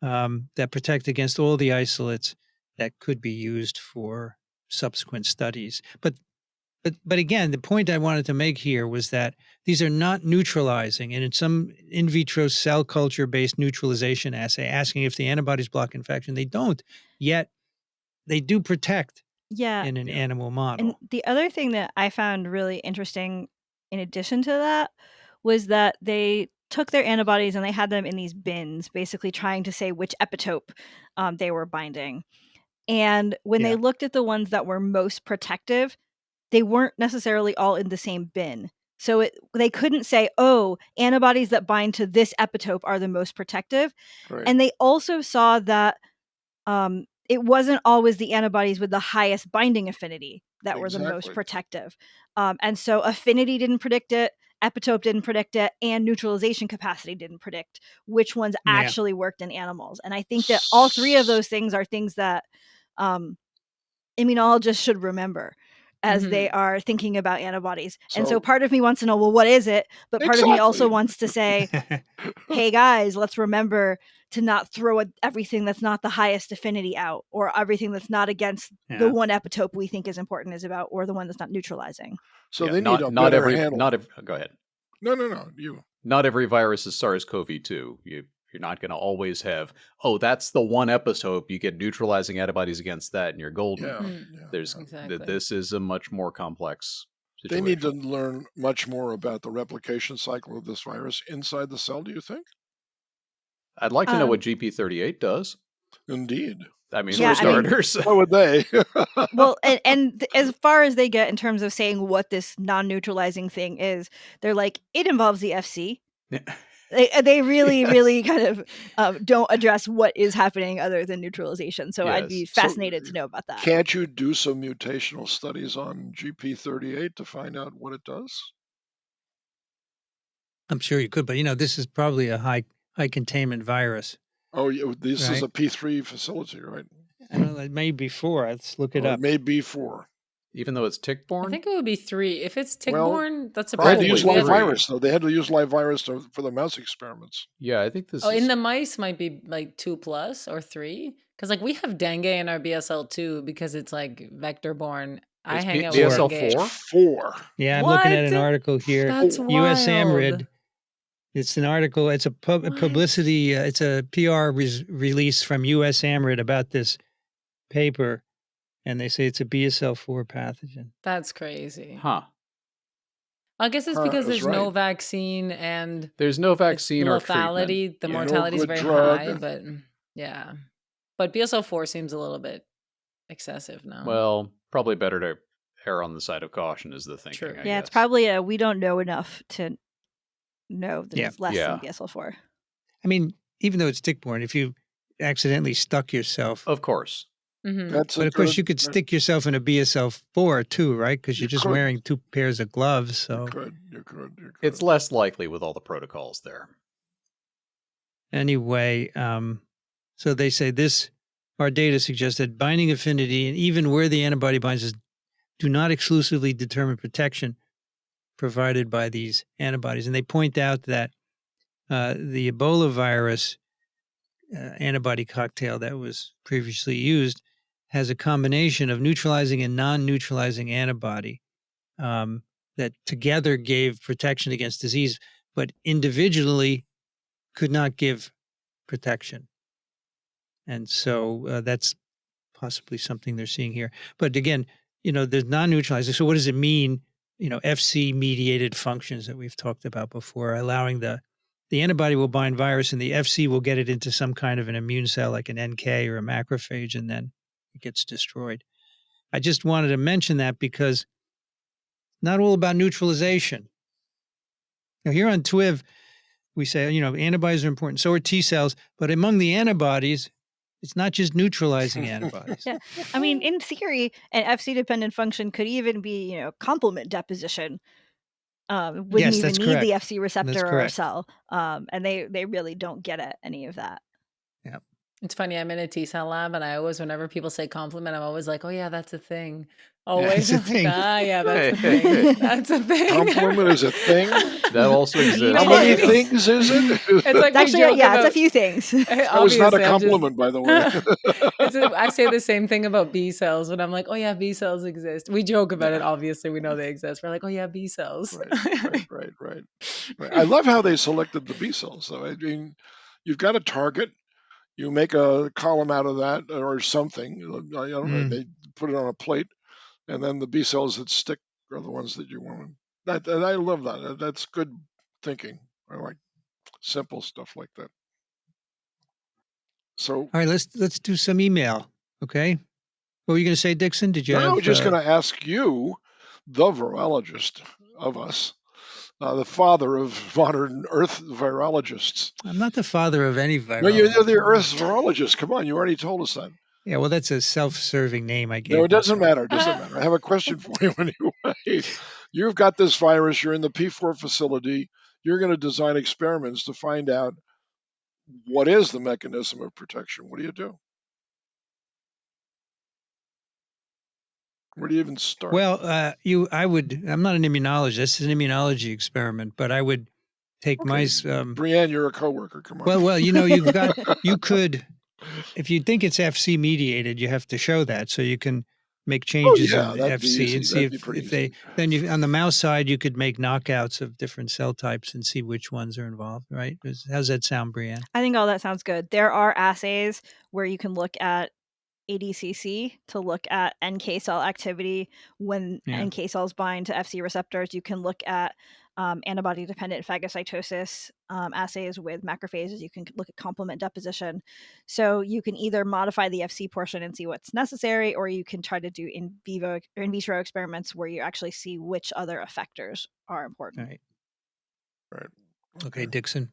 that protect against all the isolates that could be used for subsequent studies. But again, the point I wanted to make here was that these are not neutralizing. And in some in vitro cell culture-based neutralization assay, asking if the antibodies block infection, they don't. Yet they do protect in an animal model. And the other thing that I found really interesting in addition to that was that they took their antibodies and they had them in these bins, basically trying to say which epitope they were binding. And when they looked at the ones that were most protective, they weren't necessarily all in the same bin. So they couldn't say, oh, antibodies that bind to this epitope are the most protective. Right. And they also saw that it wasn't always the antibodies with the highest binding affinity that were the most protective. And so affinity didn't predict it, epitope didn't predict it, and neutralization capacity didn't predict which ones actually worked in animals. And I think that all 3 of those things are things that immunologists should remember as they are thinking about antibodies. And so part of me wants to know, well, what is it? But part of me also wants to say, hey guys, let's remember to not throw everything that's not the highest affinity out, or everything that's not against the one epitope we think is important is about, or the one that's not neutralizing. So they need a better handle. Go ahead. No, you. Not every virus is SARS-CoV-2. You're not going to always have, that's the one epitope, you get neutralizing antibodies against that and you're golden. This is a much more complex situation. They need to learn much more about the replication cycle of this virus inside the cell, do you think? I'd like to know what GP38 does. Indeed. I mean, for starters. What would they? Well, and as far as they get in terms of saying what this non-neutralizing thing is, they're like, it involves the FC. They really kind of don't address what is happening other than neutralization. So I'd be Yes. fascinated to know about that. Can't you do some mutational studies on GP38 to find out what it does? I'm sure you could, but this is probably a high containment virus. Oh, yeah, this is Right. a P3 facility, right? I don't know. It may be 4. Let's look it Or up. it may be 4. Even though it's tick-borne? I think it would be 3. If it's Well, tick-borne, that's a They had to Probably use problem. live 3. virus, though. They had to use live virus for the mouse experiments. Yeah, I think this Oh, is... in the mice might be like 2+ or 3. Because like we have dengue in our BSL-2 because it's like vector-borne. I It's hang out with BSL dengue. 4? 4. Yeah, I'm looking at an What? article here. That's USAMRID. wild. It's an article. It's a What? publicity. It's a PR release from USAMRID about this paper, and they say it's a BSL-4 pathogen. That's crazy. Huh. I guess it's because That's there's no right. vaccine and There's no it's vaccine or treatment. lethality. The Yeah. mortality is good very drug. high, but yeah. But BSL-4 seems a little bit excessive now. Well, probably better to err on the side of caution is the thinking, True. I Yeah, guess. it's probably we don't know enough to know that Yeah. it's less Yeah. than BSL-4. I mean, even though it's tick-borne, if you accidentally stuck yourself, Of course. Mhm. That's but a of course good. you could stick yourself in a BSL-4 too, right? Because You you're just could. wearing 2 pairs of gloves. So You could. It's less likely with all the protocols there. anyway, so they say our data suggests that binding affinity and even where the antibody binds do not exclusively determine protection provided by these antibodies. And they point out that the Ebola virus antibody cocktail that was previously used has a combination of neutralizing and non-neutralizing antibody that together gave protection against disease, but individually could not give protection. And so that's possibly something they're seeing here. But again, there's non-neutralizing. So what does it mean? FC-mediated functions that we've talked about before, allowing the antibody will bind virus and the FC will get it into some kind of an immune cell like an NK or a macrophage, and then it gets destroyed. I just wanted to mention that because not all about neutralization. Now, here on TWiV, we say, antibodies are important. So are T cells. But among the antibodies, it's not just neutralizing antibodies. Yeah. I mean, in theory, an FC-dependent function could even be, complement deposition. Wouldn't Yes, even that's need correct. the FC That's receptor or a correct. cell. And they really don't get at any of that. Yeah. It's funny. I'm in a T cell lab, and I always, whenever people say compliment, I'm always like, "Oh yeah, that's a thing." Always, That's a thing. Yeah, that's a Hey, thing. That's a thing. Compliment is a thing. That also exists. How many Maybe. things is it? It's like we Actually, joke yeah, about, it's a few things. That was not a obviously, I'm just- compliment, by the way. I say the same thing about B cells when I'm like, "Oh yeah, B cells exist." We joke about it. Obviously, we know they exist. We're like, "Oh yeah, B cells." Right. I love how they selected the B cells, though. I mean, you've got a target. You make a column out of that or something. I don't know. They put it on a plate, and then the B cells that stick are the ones that you want. And I love that. That's good thinking. I like simple stuff like that. So, All right, let's do some email. Okay. What were you going to say, Dixon? Did you now have? I'm just going to ask you, the virologist of us, the father of modern Earth virologists. I'm not the father of any virus. No, you're the Earth's virologist. Come on, you already told us that. Yeah, well, that's a self-serving name I gave. No, it doesn't myself. matter. It doesn't matter. I have a question for you anyway. You've got this virus. You're in the P4 facility. You're going to design experiments to find out what is the mechanism of protection. What do you do? Where do you even start? Well, I'm not an immunologist. It's an immunology experiment, but I would take Okay. Brianne, you're a coworker. Come on. Well, you could, if you think it's FC mediated, you have to show that. So you can make changes in the that'd be FC easy. and see That'd be if pretty they, easy. then on the mouse side, you could make knockouts of different cell types and see which ones are involved, right? How's that sound, Brianne? I think all that sounds good. There are assays where you can look at ADCC to look at NK cell activity when NK cells bind to FC receptors. You can look at antibody-dependent phagocytosis assays with macrophages. You can look at complement deposition. So you can either modify the FC portion and see what's necessary, or you can try to do in vivo or in vitro experiments where you actually see which other effectors are important. Right. Okay, Dixon.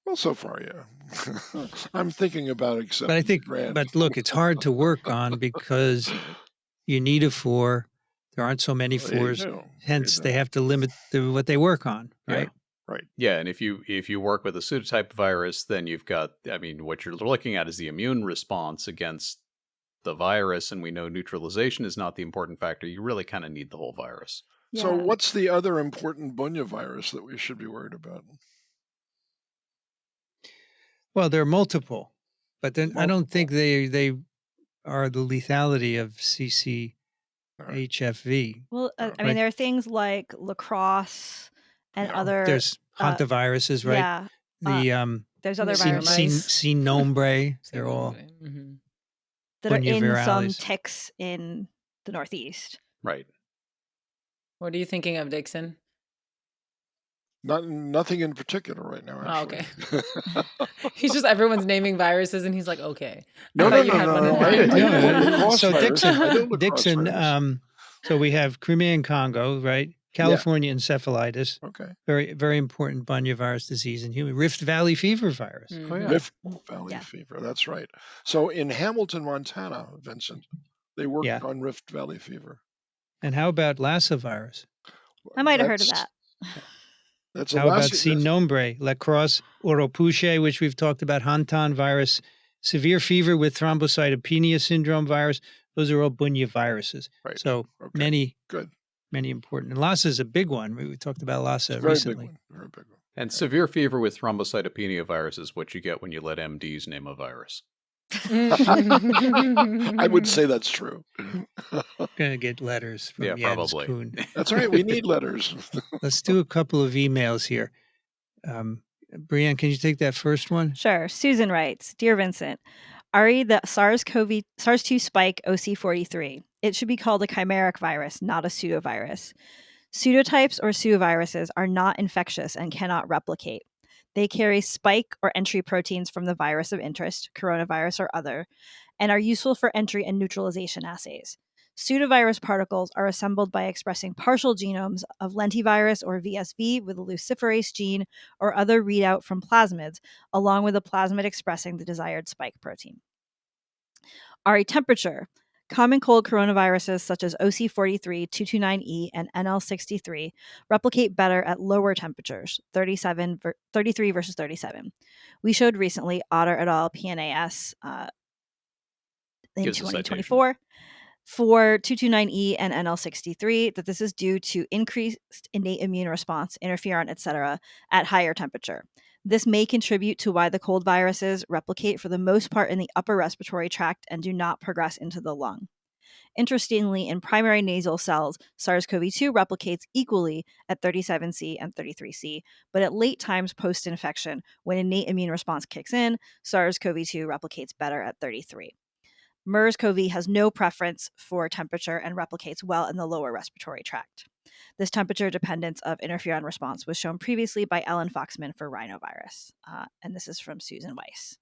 Well, so far, yeah. I'm thinking about But I accepting the think, grant. but look, it's hard to work on because you need a 4. There aren't so many Well, you 4s. do. Hence, You they do. have to limit what they work on, Yeah. right? Right. Yeah, and if you work with a pseudotype virus, then you've got, I mean, what you're looking at is the immune response against the virus, and we know neutralization is not the important factor. You really kind of need the whole virus. So Yeah. what's the other important Bunya virus that we should be worried about? Well, there are multiple, but then I don't think Multiple. they are the lethality of All right. CCHFV. Well, I Okay. mean, Right. there are things like lacrosse and Yeah. other, There's hantaviruses, right? yeah, The there's other Nipah viruses mice. C nombre. They're all Mhm. that are in some Bunya ticks in the Northeast. Right. What are you thinking of, Dixon? Nothing in particular right now, Oh, actually. okay. He's just everyone's naming viruses, and he's like, okay. No, I no, thought you no, had no, one in no. mind. I know lacrosse So virus. I know lacrosse Dixon, virus. so we have Crimean-Congo, right? California encephalitis, Okay. very, very important Bunya virus disease in human. Rift Valley fever virus. Oh, yeah. Rift Valley Yeah. fever. That's right. So in Hamilton, Montana, Vincent, they worked Yeah. on Rift Valley fever. And how about Lassa virus? I might have heard of that. That's a How about Lassa. C nombre, Lacrosse oropouche, which we've talked about, Hantan virus, severe fever with thrombocytopenia syndrome virus. Those are all Bunya viruses. Right. So Okay. many Good. many important. And Lassa is a big one. We talked about Lassa It's a very recently. big one. Very big one. And severe fever with thrombocytopenia virus is what you get when you let MDs name a virus. I would say that's true. Gonna get letters from Yeah, Jens probably. Kuhn. That's right. We need letters. Let's do a couple of emails here. Brianne, can you take that first one? Sure. Susan writes, Dear Vincent, Ari, the SARS-2 spike OC43. It should be called a chimeric virus, not a pseudovirus. Pseudotypes or pseudoviruses are not infectious and cannot replicate. They carry spike or entry proteins from the virus of interest, coronavirus or other, and are useful for entry and neutralization assays. Pseudovirus particles are assembled by expressing partial genomes of lentivirus or VSV with a luciferase gene or other readout from plasmids, along with a plasmid expressing the desired spike protein. Ari, temperature. Common cold coronaviruses such as OC43, 229E, and NL63 replicate better at lower temperatures, 33 versus 37. We showed recently, Otter et al. PNAS in Gives a citation. 2024 for 229E and NL63 that this is due to increased innate immune response, interferon, etc., at higher temperature. This may contribute to why the cold viruses replicate for the most part in the upper respiratory tract and do not progress into the lung. Interestingly, in primary nasal cells, SARS-CoV-2 replicates equally at 37C and 33C, but at late times post-infection, when innate immune response kicks in, SARS-CoV-2 replicates better at 33. MERS-CoV has no preference for temperature and replicates well in the lower respiratory tract. This temperature dependence of interferon response was shown previously by Ellen Foxman for rhinovirus, and this is from Susan Weiss.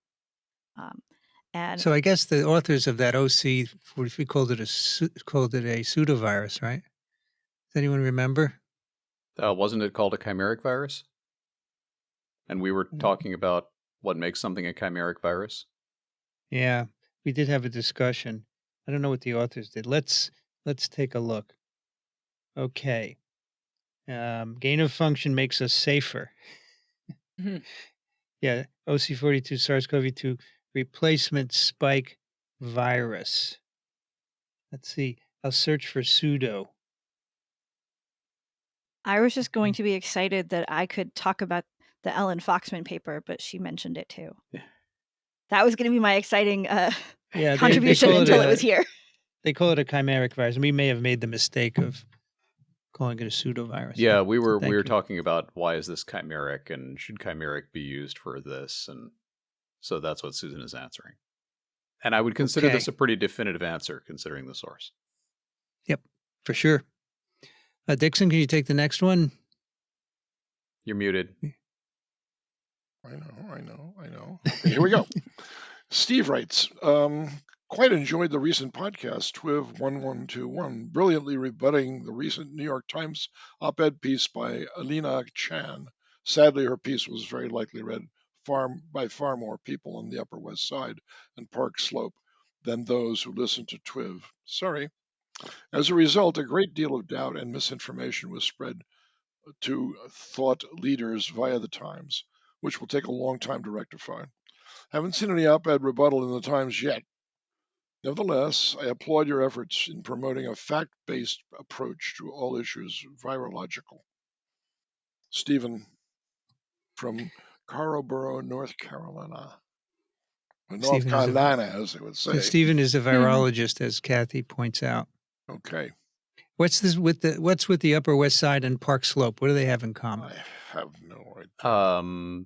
And So I guess the authors of that OC, we called it a pseudovirus, right? Does anyone remember? Wasn't it called a chimeric virus? And we were talking about what makes something a chimeric virus. Yeah, we did have a discussion. I don't know what the authors did. Let's take a look. Okay. Gain of function makes us safer. Yeah, OC42 SARS-CoV-2 replacement spike virus. Let's see. I'll search for pseudo. I was just going to be excited that I could talk about the Ellen Foxman paper, but she mentioned it too. Yeah. That was going to be my exciting Yeah, contribution until it was here. They call it a chimeric virus. We may have made the mistake of calling it a pseudovirus. Yeah, but- we so were thank you. talking about why is this chimeric and should chimeric be used for this, and so that's what Susan is answering. And I would consider this a pretty definitive answer considering the source. Yep, for sure. Dixon, can you take the next one? You're muted. I know. Okay, here we go. Steve writes, quite enjoyed the recent podcast, TWiV 1121, brilliantly rebutting the recent New York Times op-ed piece by Alina Chan, Sadly, her piece was very likely read by far more people on the Upper West Side and Park Slope than those who listened to TWiV. Sorry. As a result, a great deal of doubt and misinformation was spread to thought leaders via the Times, which will take a long time to rectify. Haven't seen any op-ed rebuttal in the Times yet. Nevertheless, I applaud your efforts in promoting a fact-based approach to all issues virological. Stephen from Carrboro, North Carolina. North Carolina, as they would say. Stephen is a virologist, as Kathy points out. Okay. What's with the Upper West Side and Park Slope? What do they have in common? I have no idea.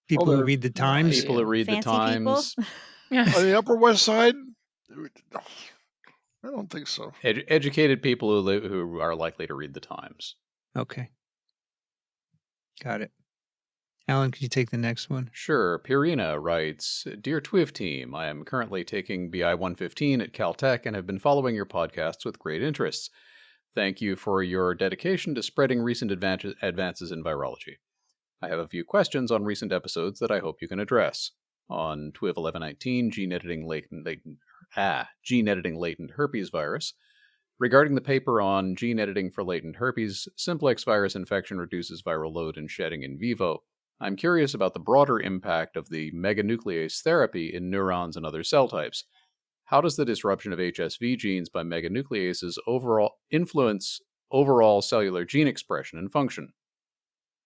People who read the Times? People who read Fancy the Times. On the Upper West Side? I don't think so. Educated people who are likely to read the Times. Okay. Got it. Alan, could you take the next one? Sure. Purina writes, Dear TWiV team, I am currently taking BI 115 at Caltech and have been following your podcasts with great interest. Thank you for your dedication to spreading recent advances in virology. I have a few questions on recent episodes that I hope you can address. On TWiV 1119, gene editing latent herpes virus. Regarding the paper on gene editing for latent herpes, simplex virus infection reduces viral load and shedding in vivo. I'm curious about the broader impact of the meganuclease therapy in neurons and other cell types. How does the disruption of HSV genes by meganucleases influence overall cellular gene expression and function?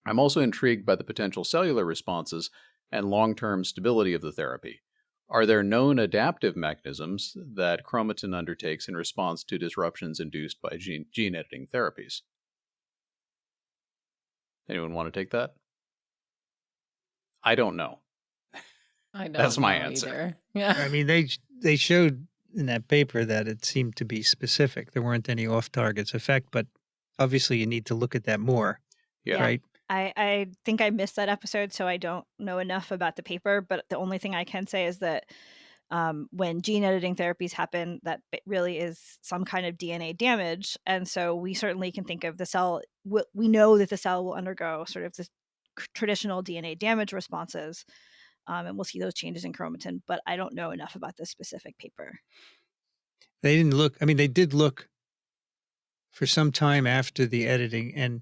I'm also intrigued by the potential cellular responses and long-term stability of the therapy. Are there known adaptive mechanisms that chromatin undertakes in response to disruptions induced by gene editing therapies? Anyone want to take that? I don't know. I don't That's my know answer. either. Yeah. I mean, they showed in that paper that it seemed to be specific. There weren't any off-targets effect, but obviously you need to look at that more, Yeah. right? I think I missed that episode, so I don't know enough about the paper, but the only thing I can say is that when gene editing therapies happen, that really is some kind of DNA damage. And so we certainly can think of the cell, we know that the cell will undergo sort of this traditional DNA damage responses, and we'll see those changes in chromatin, but I don't know enough about this specific paper. They didn't look, I mean, they did look for some time after the editing, and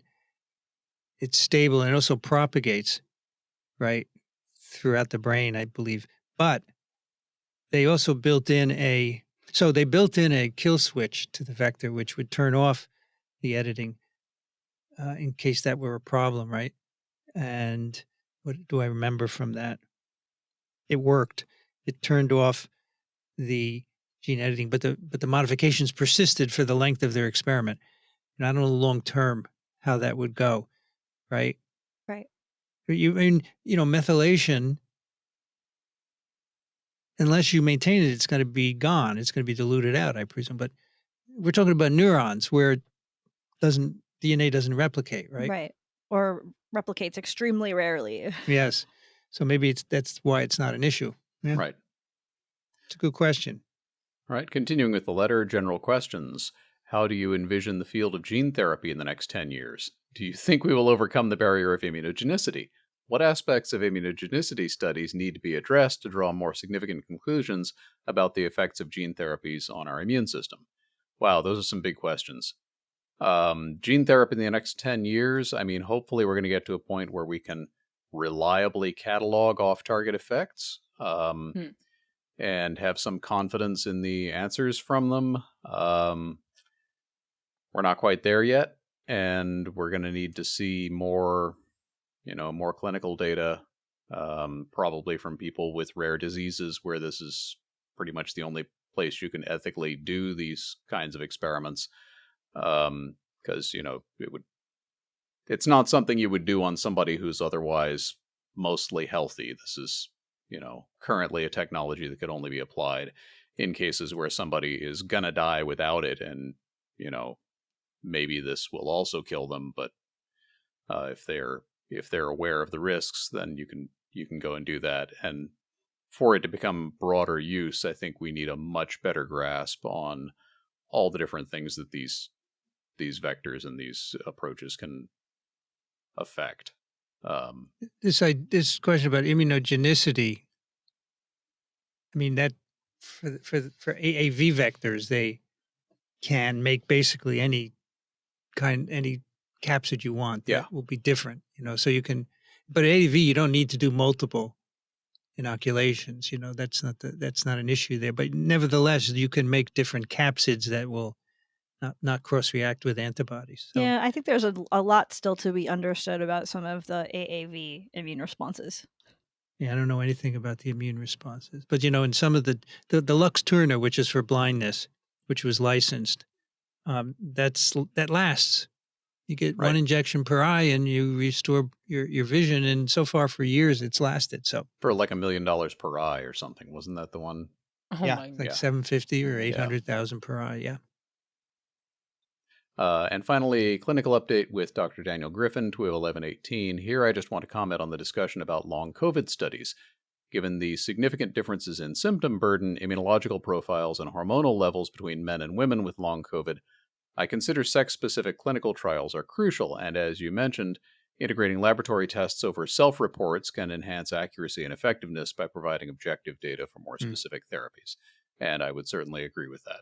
it's stable and it also propagates, right, throughout the brain, I believe. But they also built in a kill switch to the vector, which would turn off the editing in case that were a problem, right? And what do I remember from that? It worked. It turned off the gene editing, but the modifications persisted for the length of their experiment. And I don't know long term how that would go, right? Right. Methylation, unless you maintain it, it's going to be gone. It's going to be diluted out, I presume. But we're talking about neurons where DNA doesn't replicate, right? Right. Or replicates extremely rarely. Yes. So maybe that's why it's not an issue. Yeah. Right. It's a good question. All right, continuing with the letter, general questions. How do you envision the field of gene therapy in the next 10 years? Do you think we will overcome the barrier of immunogenicity? What aspects of immunogenicity studies need to be addressed to draw more significant conclusions about the effects of gene therapies on our immune system? Wow, those are some big questions. Gene therapy in the next 10 years, I mean, hopefully we're going to get to a point where we can reliably catalog off-target effects and have some confidence in the answers from them. We're not quite there yet, and we're going to need to see more clinical data, probably from people with rare diseases where this is pretty much the only place you can ethically do these kinds of experiments. Because, it's not something you would do on somebody who's otherwise mostly healthy. This is, currently a technology that could only be applied in cases where somebody is gonna die without it, and, maybe this will also kill them, but if they're aware of the risks, then you can go and do that. And for it to become broader use, I think we need a much better grasp on all the different things that these vectors and these approaches can affect. This question about immunogenicity, I mean, that for AAV vectors, they can make basically any capsid you want that will be different, so you can, but AAV, you don't need to do multiple inoculations, that's not an issue there, but nevertheless, you can make different capsids that will not cross-react with antibodies. So. Yeah, I think there's a lot still to be understood about some of the AAV immune responses. Yeah, I don't know anything about the immune responses, but in some of the Luxturna, which is for blindness, which was licensed, that lasts. You get one injection per eye, and you restore your vision. And so far, for years, it's lasted. So for like $1 million per eye or something, wasn't that the one? Oh yeah, my God. like 750 or 800,000 per eye. Yeah. And finally, clinical update with Dr. Daniel Griffin, TWiV 1118. Here, I just want to comment on the discussion about long COVID studies. Given the significant differences in symptom burden, immunological profiles, and hormonal levels between men and women with long COVID, I consider sex-specific clinical trials are crucial, and as you mentioned, integrating laboratory tests over self-reports can enhance accuracy and effectiveness by providing objective data for more specific therapies. And I would certainly agree with that.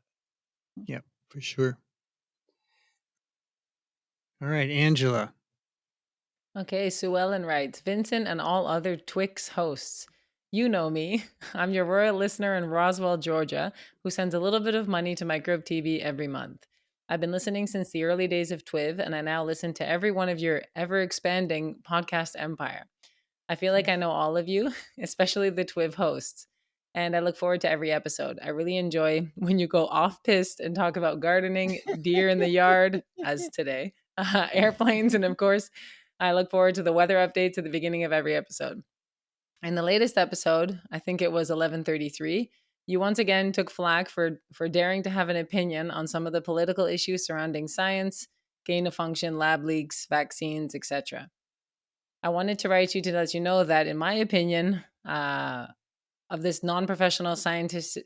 Yeah, for sure. All right, Angela. Okay, Sue Ellen writes, Vincent and all other Twix hosts. You know me. I'm your royal listener in Roswell, Georgia, who sends a little bit of money to Microbe TV every month. I've been listening since the early days of TWiV, and I now listen to every one of your ever-expanding podcast empire. I feel like I know all of you, especially the TWiV hosts, and I look forward to every episode. I really enjoy when you go off-piste and talk about gardening, deer in the yard, as today, airplanes, and of course, I look forward to the weather updates at the beginning of every episode. In the latest episode, I think it was 1133, you once again took flack for daring to have an opinion on some of the political issues surrounding science, gain of function, lab leaks, vaccines, etc. I wanted to write you to let you know that, in my opinion, of this non-professional scientist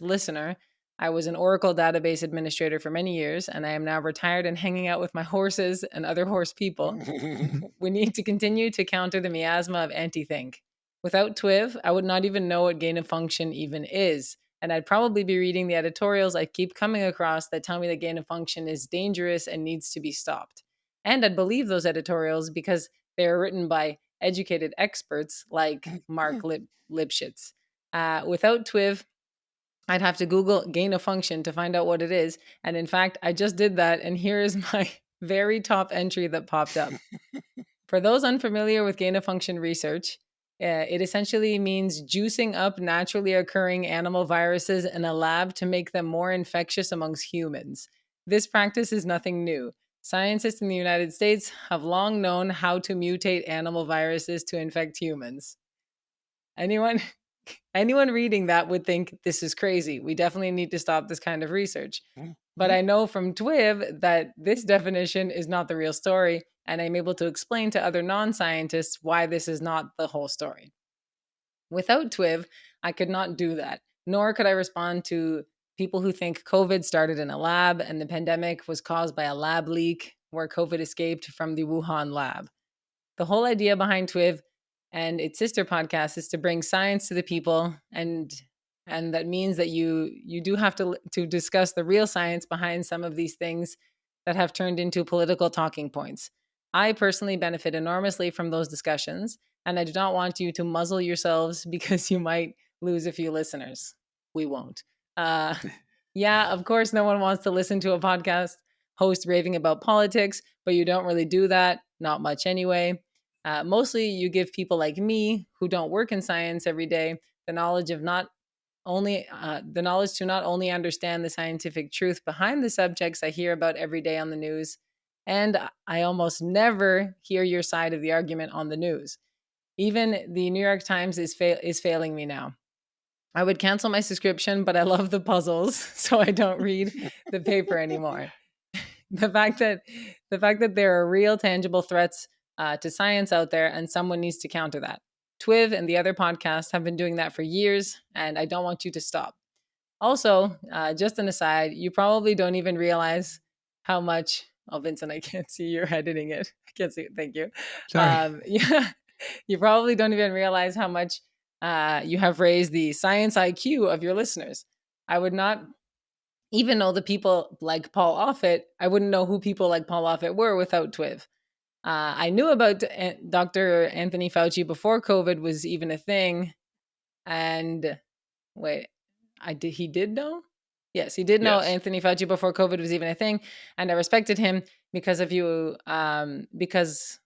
listener, I was an Oracle database administrator for many years, and I am now retired and hanging out with my horses and other horse people. We need to continue to counter the miasma of anti-think. Without TWiV, I would not even know what gain of function even is, and I'd probably be reading the editorials I keep coming across that tell me that gain of function is dangerous and needs to be stopped. And I'd believe those editorials because they are written by educated experts like Mark Lipschitz. Without TWiV, I'd have to Google gain of function to find out what it is. And in fact, I just did that, and here is my very top entry that popped up. For those unfamiliar with gain of function research, it essentially means juicing up naturally occurring animal viruses in a lab to make them more infectious amongst humans. This practice is nothing new. Scientists in the United States have long known how to mutate animal viruses to infect humans. Anyone reading that would think this is crazy. We definitely need to stop this kind of research. But I know from TWiV that this definition is not the real story, and I'm able to explain to other non-scientists why this is not the whole story. Without TWiV, I could not do that, nor could I respond to people who think COVID started in a lab and the pandemic was caused by a lab leak where COVID escaped from the Wuhan lab. The whole idea behind TWiV and its sister podcast is to bring science to the people, and that means that you do have to discuss the real science behind some of these things that have turned into political talking points. I personally benefit enormously from those discussions, and I do not want you to muzzle yourselves because you might lose a few listeners. We won't. Yeah, of course, no one wants to listen to a podcast host raving about politics, but you don't really do that, not much anyway. Mostly you give people like me who don't work in science every day the knowledge to not only understand the scientific truth behind the subjects I hear about every day on the news, and I almost never hear your side of the argument on the news. Even the New York Times is failing me now. I would cancel my subscription, but I love the puzzles, so I don't read the paper anymore. The fact that there are real tangible threats to science out there, and someone needs to counter that. TWiV and the other podcasts have been doing that for years, and I don't want you to stop. Also, just an aside, you probably don't even realize how much Oh, Vincent, I can't see you're editing it. I can't see it. Thank you. Sorry. Yeah, you probably don't even realize how much you have raised the science IQ of your listeners. I would not even know the people like Paul Offit. I wouldn't know who people like Paul Offit were without TWiV. I knew about Dr. Anthony Fauci before COVID was even a thing. And wait, he did know? Yes, he did know Yes. Anthony Fauci before COVID was even a thing. And I respected him because of you, because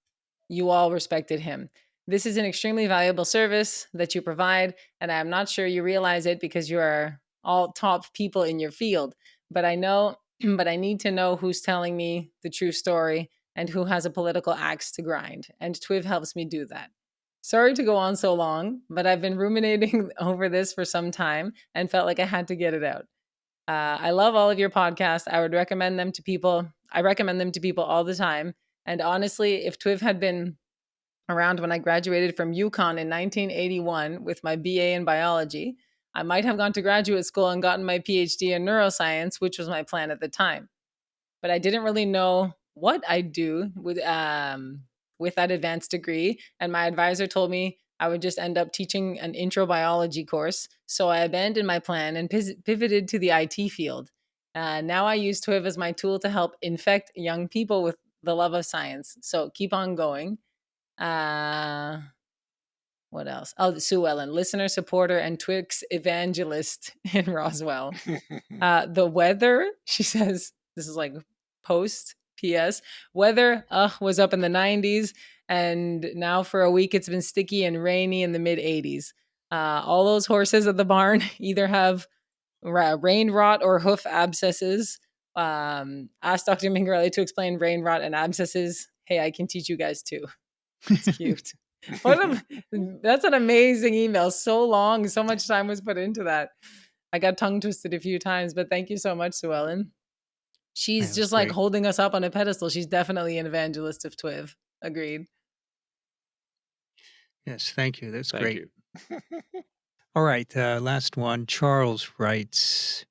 you all respected him. This is an extremely valuable service that you provide. And I'm not sure you realize it because you are all top people in your field. But I know, but I need to know who's telling me the true story and who has a political axe to grind. And TWiV helps me do that. Sorry to go on so long, but I've been ruminating over this for some time and felt like I had to get it out. I love all of your podcasts. I would recommend them to people. I recommend them to people all the time. And honestly, if TWiV had been around when I graduated from UConn in 1981 with my BA in biology, I might have gone to graduate school and gotten my PhD in neuroscience, which was my plan at the time. But I didn't really know what I'd do with that advanced degree. And my advisor told me I would just end up teaching an intro biology course. So I abandoned my plan and pivoted to the IT field. Now I use TWiV as my tool to help infect young people with the love of science. So keep on going. What else? Oh, Sue Ellen, listener, supporter, and Twix evangelist in Roswell. The weather, she says, this is like post PS. Weather was up in the 90s, and now for a week it's been sticky and rainy in the mid 80s. All those horses at the barn either have rain rot or hoof abscesses. Ask Dr. Mingarelli to explain rain rot and abscesses. Hey, I can teach you guys too. It's cute. That's an amazing email. So long, so much time was put into that. I got tongue twisted a few times, but thank you so much, Sue Ellen. She's just like holding us up on a pedestal. She's definitely an evangelist of TWiV. Agreed. Yes, thank you. That's Thank great. you. All right, last one. Charles writes,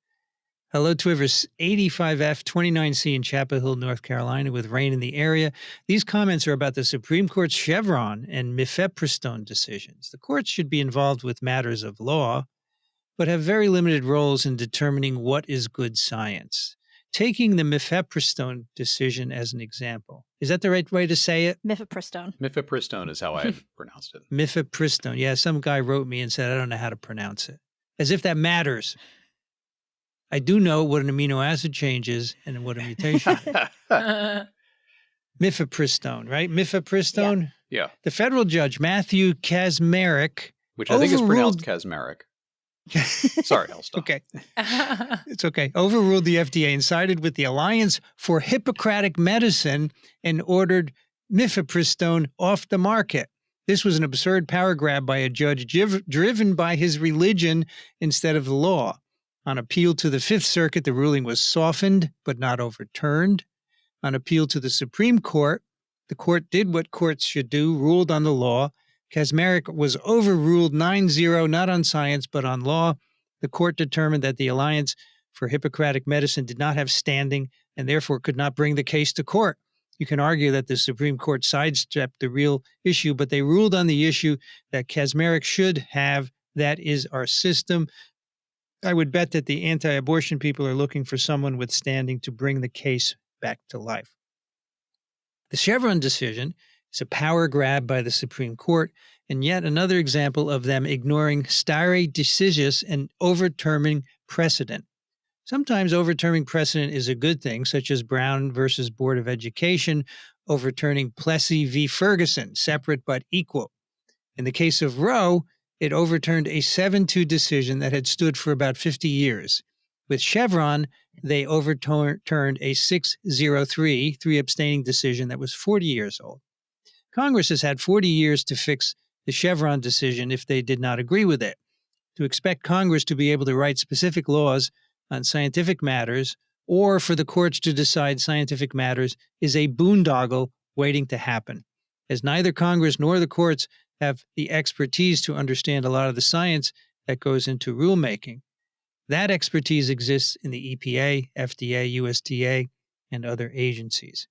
hello, TWiVers 85F 29C in Chapel Hill, North Carolina, with rain in the area. These comments are about the Supreme Court's Chevron and mifepristone decisions. The courts should be involved with matters of law, but have very limited roles in determining what is good science. Taking the mifepristone decision as an example. Is that the right way to say it? Mifepristone. Mifepristone is how I pronounced it. Mifepristone. Yeah, some guy wrote me and said, I don't know how to pronounce it. As if that matters. I do know what an amino acid change is and what a mutation is. Mifepristone, right? Mifepristone? Yeah. The federal judge, Matthew Kaczmarek, Which I think is pronounced Kaczmarek. Sorry, I'll stop. Okay. It's okay. Overruled the FDA and sided with the Alliance for Hippocratic Medicine and ordered mifepristone off the market. This was an absurd power grab by a judge driven by his religion instead of the law. On appeal to the Fifth Circuit, the ruling was softened but not overturned. On appeal to the Supreme Court, the court did what courts should do, ruled on the law. Kaczmarek was overruled 9-0, not on science, but on law. The court determined that the Alliance for Hippocratic Medicine did not have standing and therefore could not bring the case to court. You can argue that the Supreme Court sidestepped the real issue, but they ruled on the issue that Kaczmarek should have. That is our system. I would bet that the anti-abortion people are looking for someone with standing to bring the case back to life. The Chevron decision is a power grab by the Supreme Court, and yet another example of them ignoring stare decisis and overturning precedent. Sometimes overturning precedent is a good thing, such as Brown versus Board of Education, overturning Plessy v. Ferguson, separate but equal. In the case of Roe, it overturned a 7-2 decision that had stood for about 50 years. With Chevron, they overturned a 6-0-3, 3 abstaining decision that was 40 years old. Congress has had 40 years to fix the Chevron decision if they did not agree with it. To expect Congress to be able to write specific laws on scientific matters or for the courts to decide scientific matters is a boondoggle waiting to happen. As neither Congress nor the courts have the expertise to understand a lot of the science that goes into rulemaking, that expertise exists in the EPA, FDA, USDA, and other agencies.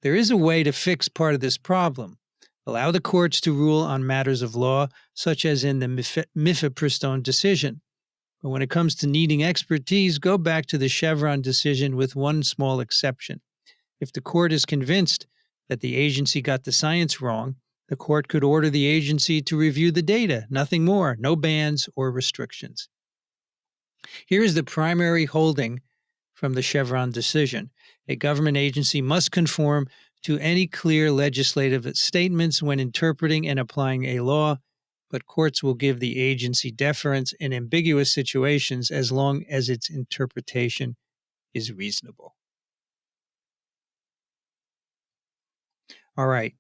There is a way to fix part of this problem. Allow the courts to rule on matters of law, such as in the mifepristone decision. But when it comes to needing expertise, go back to the Chevron decision with one small exception. If the court is convinced that the agency got the science wrong, the court could order the agency to review the data, nothing more, no bans or restrictions. Here is the primary holding from the Chevron decision. A government agency must conform to any clear legislative statements when interpreting and applying a law, but courts will give the agency deference in ambiguous situations as long as its interpretation is reasonable. All right.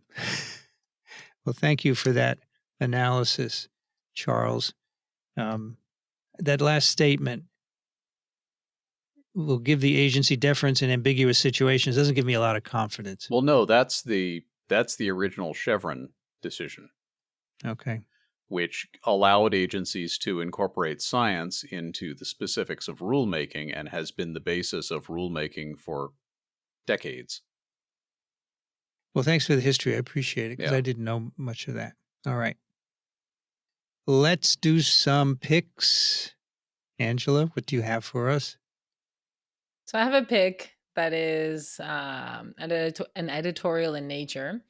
Well, thank you for that analysis, Charles. That last statement, will give the agency deference in ambiguous situations, doesn't give me a lot of confidence. Well, no, that's the original Chevron decision. Okay. Which allowed agencies to incorporate science into the specifics of rulemaking and has been the basis of rulemaking for decades. Well, thanks for the history. I appreciate it because I didn't know much of that. All right. Let's do some picks. Angela, what do you have for us? So I have a pick that is an editorial in Nature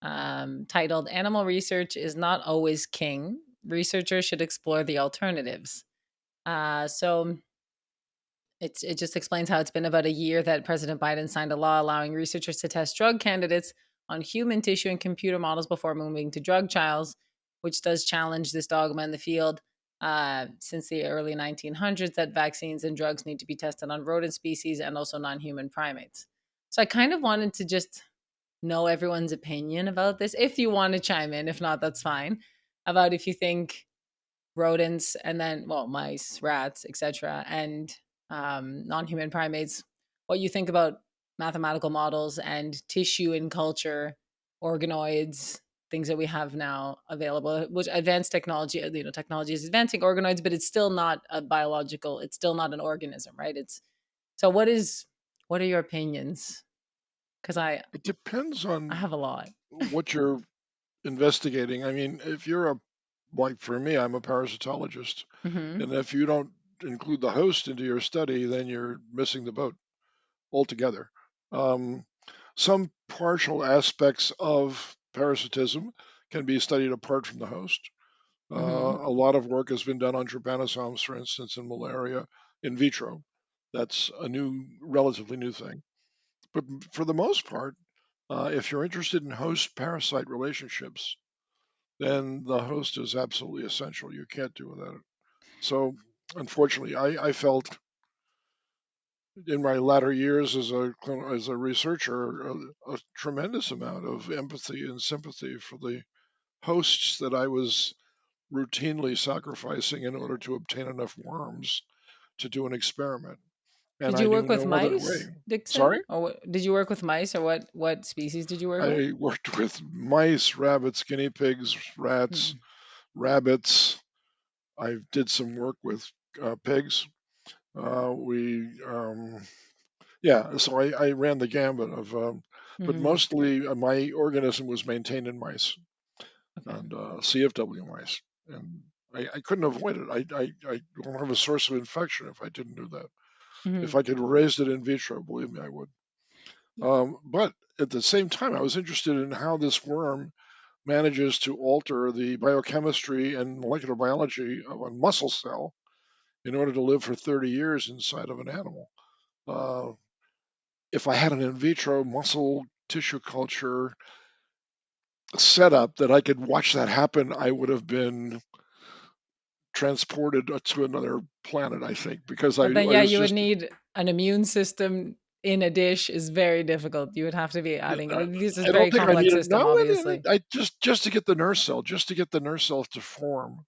titled "Animal Research is Not Always King. Researchers Should Explore the Alternatives." So it just explains how it's been about a year that President Biden signed a law allowing researchers to test drug candidates on human tissue and computer models before moving to drug trials, which does challenge this dogma in the field since the early 1900s that vaccines and drugs need to be tested on rodent species and also non-human primates. So I kind of wanted to just know everyone's opinion about this. If you want to chime in, if not, that's fine. About if you think rodents and then, well, mice, rats, etc., and non-human primates, what you think about mathematical models and tissue and culture, organoids, things that we have now available, which advanced technology, technology is advancing organoids, but it's still not a biological, it's still not an organism, right? So what are your opinions? Because it depends on I have a lot. what you're investigating. I mean, if you're like for me, I'm a parasitologist, and if you don't include the host into your study, then you're missing the boat altogether. Some partial aspects of parasitism can be studied apart from the host. A lot of work has been done on trypanosomes, for instance, in malaria in vitro. That's a relatively new thing. But for the most part, if you're interested in host-parasite relationships, then the host is absolutely essential. You can't do without it. So, unfortunately, I felt in my latter years as a researcher a tremendous amount of empathy and sympathy for the hosts that I was routinely sacrificing in order to obtain enough worms to do an experiment. And Did I you knew work with no other way. mice, Dixon? Sorry? Or did you work with mice, or what species did you work with? I worked with mice, rabbits, guinea pigs, rats, rabbits. I did some work with pigs. So I ran the gambit of, but mostly my organism was maintained in mice and CFW mice, and I couldn't avoid it. I don't have a source of infection if I didn't do that. If I could have raised it in vitro, believe me, I would. But at the same time, I was interested in how this worm manages to alter the biochemistry and molecular biology of a muscle cell in order to live for 30 years inside of an animal. If I had an in vitro muscle tissue culture setup that I could watch that happen, I would have been transported to another planet, I think, because I But then, was you would just. need an immune system in a dish is very difficult. You would have to be adding this is I very don't think I complex needed. system, No, obviously. I just to get the nurse cell, to form.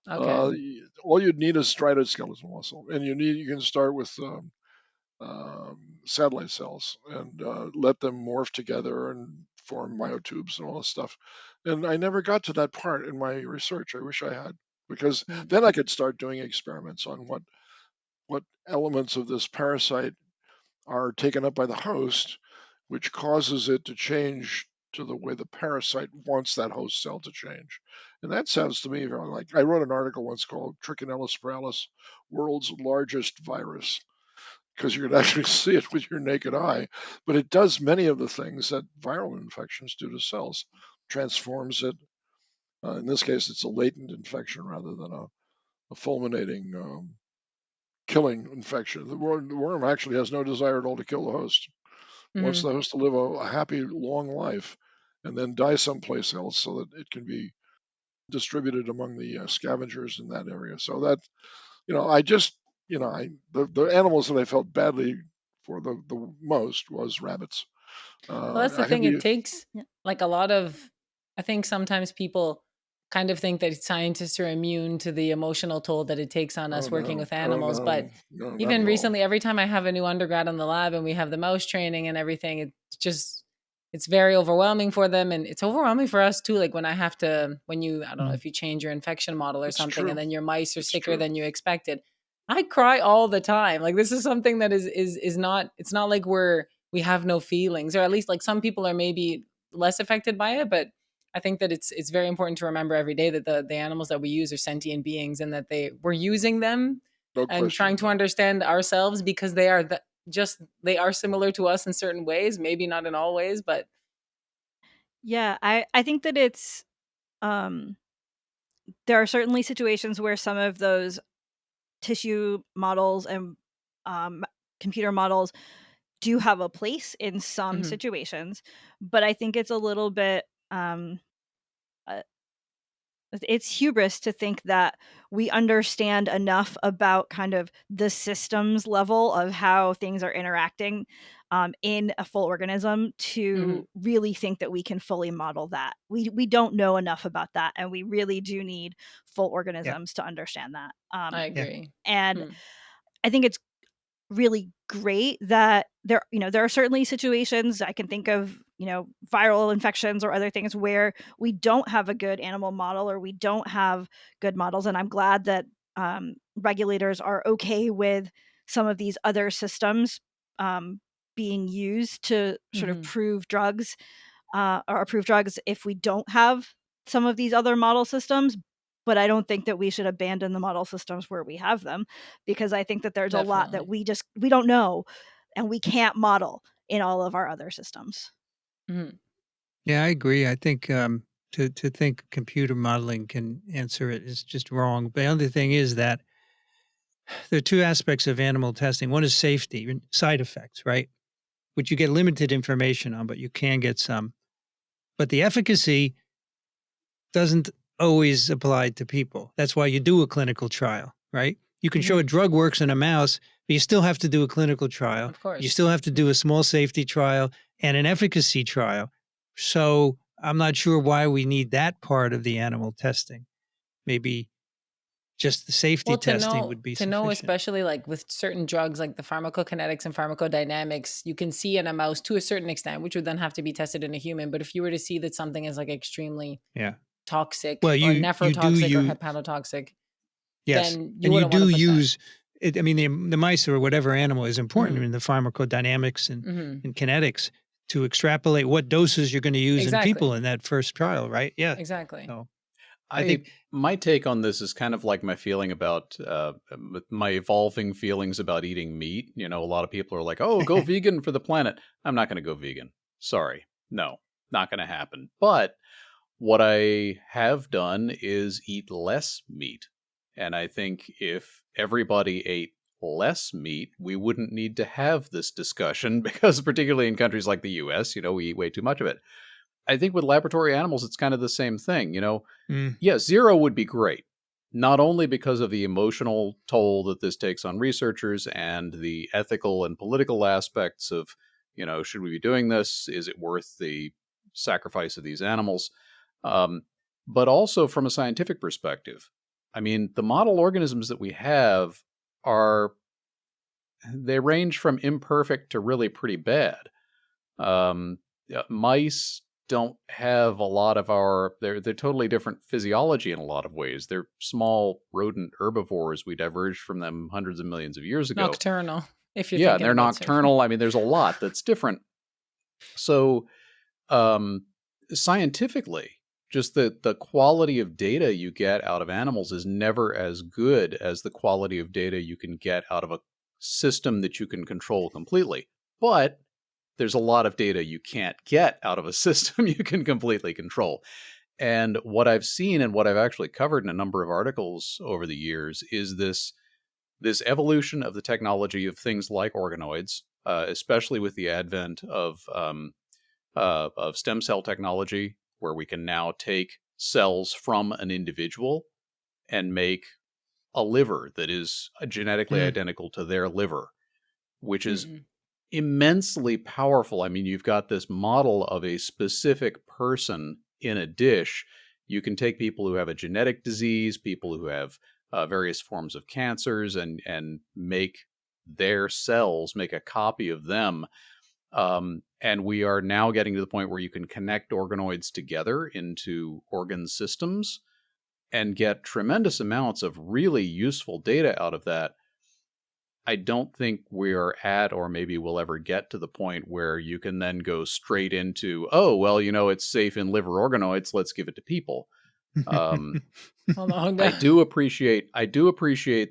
Okay. All you'd need is striated skeletal muscle, and you can start with satellite cells and let them morph together and form myotubes and all this stuff. And I never got to that part in my research. I wish I had, because then I could start doing experiments on what elements of this parasite are taken up by the host, which causes it to change to the way the parasite wants that host cell to change. And that sounds to me very like, I wrote an article once called Trichinella spiralis, world's largest virus, because you can actually see it with your naked eye. But it does many of the things that viral infections do to cells, transforms it. In this case, it's a latent infection rather than a fulminating, killing infection. The worm actually has no desire at all to kill the host. Wants the host to live a happy, long life and then die someplace else so that it can be distributed among the scavengers in that area. So that, I just, the animals that I felt badly for the most was rabbits. Well, that's the I had thing. It the, takes like a lot of, I think sometimes people kind of think that scientists are immune to the emotional toll that it takes on us working with animals. But no, not even at all. recently, every time I have a new undergrad in the lab and we have the mouse training and everything, it's very overwhelming for them. And it's overwhelming for us too. Like when I have to, I don't know if you change your infection model or It's something true. and then your mice are It's sicker true. than you expected. I cry all the time. Like this is something that is not, it's not like we have no feelings, or at least like some people are maybe less affected by it. But I think that it's very important to remember every day that the animals that we use are sentient beings and that we're using them No and question. trying to understand ourselves because they are they are similar to us in certain ways, maybe not in all ways, but Yeah, I think that it's there are certainly situations where some of those tissue models and computer models do have a place in some situations, but I think it's a little bit uh, it's hubris to think that we understand enough about kind of the systems level of how things are interacting in a full organism to really think that we can fully model that. We don't know enough about that, and we really do need full organisms to understand that. I agree. And I think it's really great that there are certainly situations I can think of, viral infections or other things where we don't have a good animal model or we don't have good models, and I'm glad that regulators are okay with some of these other systems being used to sort of prove drugs or approve drugs if we don't have some of these other model systems. But I don't think that we should abandon the model systems where we have them, because I think that there's a lot that we don't know and we can't model in all of our other systems. Yeah, I agree. I think to think computer modeling can answer it is just wrong. But the other thing is that there are two aspects of animal testing. One is safety, side effects, right? Which you get limited information on, but you can get some. But the efficacy doesn't always apply to people. That's why you do a clinical trial, right? You can show a drug works in a mouse, but you still have to do a clinical trial. Of course. You still have to do a small safety trial and an efficacy trial. So I'm not sure why we need that part of the animal testing. Maybe just the safety testing would be sufficient. To know, especially like with certain drugs, like the pharmacokinetics and pharmacodynamics, you can see in a mouse to a certain extent, which would then have to be tested in a human. But if you were to see that something is like extremely toxic or nephrotoxic or hepatotoxic, then you wouldn't want to put use it. I mean, the mice or whatever animal is important in the pharmacodynamics and kinetics to extrapolate what doses you're going to use in people in that first trial, right? Yeah, exactly. So, I think my take on this is kind of like my feeling about my evolving feelings about eating meat. A lot of people are like, "Oh, go vegan for the planet." I'm not going to go vegan. Sorry, no, not going to happen. But what I have done is eat less meat. And I think if everybody ate less meat, we wouldn't need to have this discussion, because particularly in countries like the US, we eat way too much of it. I think with laboratory animals, it's kind of the same thing. Yeah, zero would be great. Not only because of the emotional toll that this takes on researchers and the ethical and political aspects of, should we be doing this? Is it worth the sacrifice of these animals? But also from a scientific perspective. I mean, the model organisms that we have they range from imperfect to really pretty bad. Mice don't have a lot of they're totally different physiology in a lot of ways. They're small rodent herbivores. We diverged from them hundreds of millions of years ago. Nocturnal. If you're Yeah, thinking they're about surfing. nocturnal. I mean, there's a lot that's different. So, scientifically, just the quality of data you get out of animals is never as good as the quality of data you can get out of a system that you can control completely. But there's a lot of data you can't get out of a system you can completely control. And what I've seen and what I've actually covered in a number of articles over the years is this evolution of the technology of things like organoids, especially with the advent of stem cell technology, where we can now take cells from an individual and make a liver that is genetically identical to their liver, which is immensely powerful. I mean, you've got this model of a specific person in a dish. You can take people who have a genetic disease, people who have various forms of cancers, and make their cells, make a copy of them. And we are now getting to the point where you can connect organoids together into organ systems and get tremendous amounts of really useful data out of that. I don't think we're at, or maybe we'll ever get to the point where you can then go straight into, oh, well, it's safe in liver organoids, let's give it to people. Hold on. I do appreciate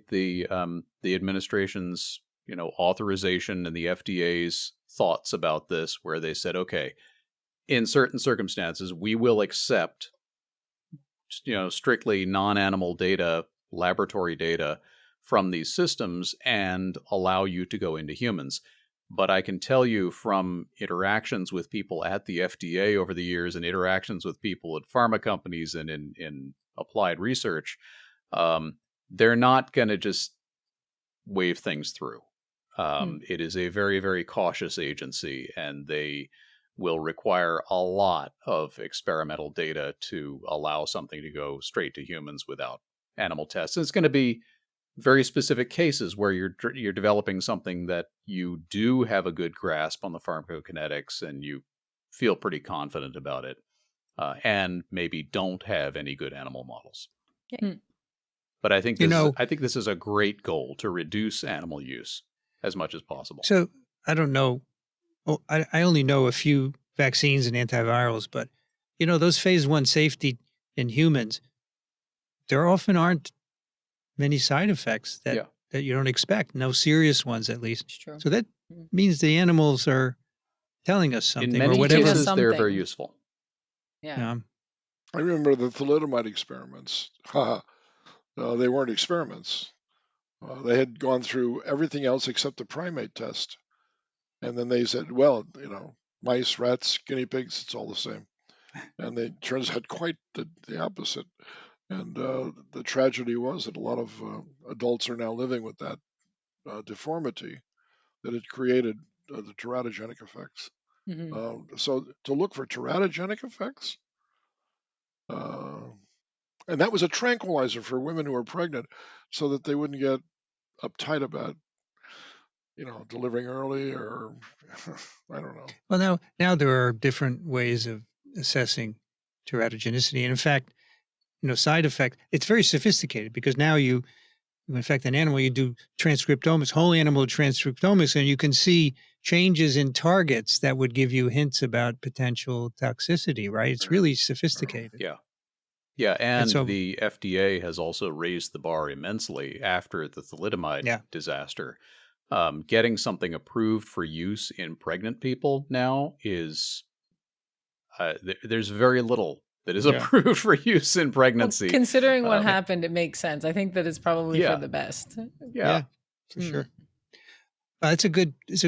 the administration's, authorization and the FDA's thoughts about this, where they said, okay, in certain circumstances, we will accept, strictly non-animal data, laboratory data from these systems and allow you to go into humans. But I can tell you from interactions with people at the FDA over the years and interactions with people at pharma companies and in applied research, they're not going to just wave things through. It is a very, very cautious agency, and they will require a lot of experimental data to allow something to go straight to humans without animal tests. And it's going to be very specific cases where you're developing something that you do have a good grasp on the pharmacokinetics and you feel pretty confident about it, and maybe don't have any good animal models. Yeah. But I think this is a great goal, to reduce animal use as much as possible. So I don't know. Oh, I only know a few vaccines and antivirals, but those phase 1 safety in humans, there often aren't many side effects that you don't expect. No serious ones, at least. It's true. So that means the animals are telling us something. In many or whatever. cases, they're very useful. Yeah. I remember the thalidomide experiments. They weren't experiments. They had gone through everything else except the primate test. And then they said, well, mice, rats, guinea pigs, it's all the same. And it turns out quite the opposite. And the tragedy was that a lot of adults are now living with that deformity that it created, the teratogenic effects. So to look for teratogenic effects, and that was a tranquilizer for women who were pregnant so that they wouldn't get uptight about, delivering early, or I don't know. Well, now there are different ways of assessing teratogenicity. And in fact, side effect, it's very sophisticated, because now you infect an animal, you do transcriptomics, whole animal transcriptomics, and you can see changes in targets that would give you hints about potential toxicity, right? It's really sophisticated. Yeah, and so, the FDA has also raised the bar immensely after the thalidomide disaster. Getting something approved for use in pregnant people now is, there's very little that is approved for use in pregnancy. Well, considering what happened, it makes sense. I think that it's probably for the best. Yeah, for sure. It's a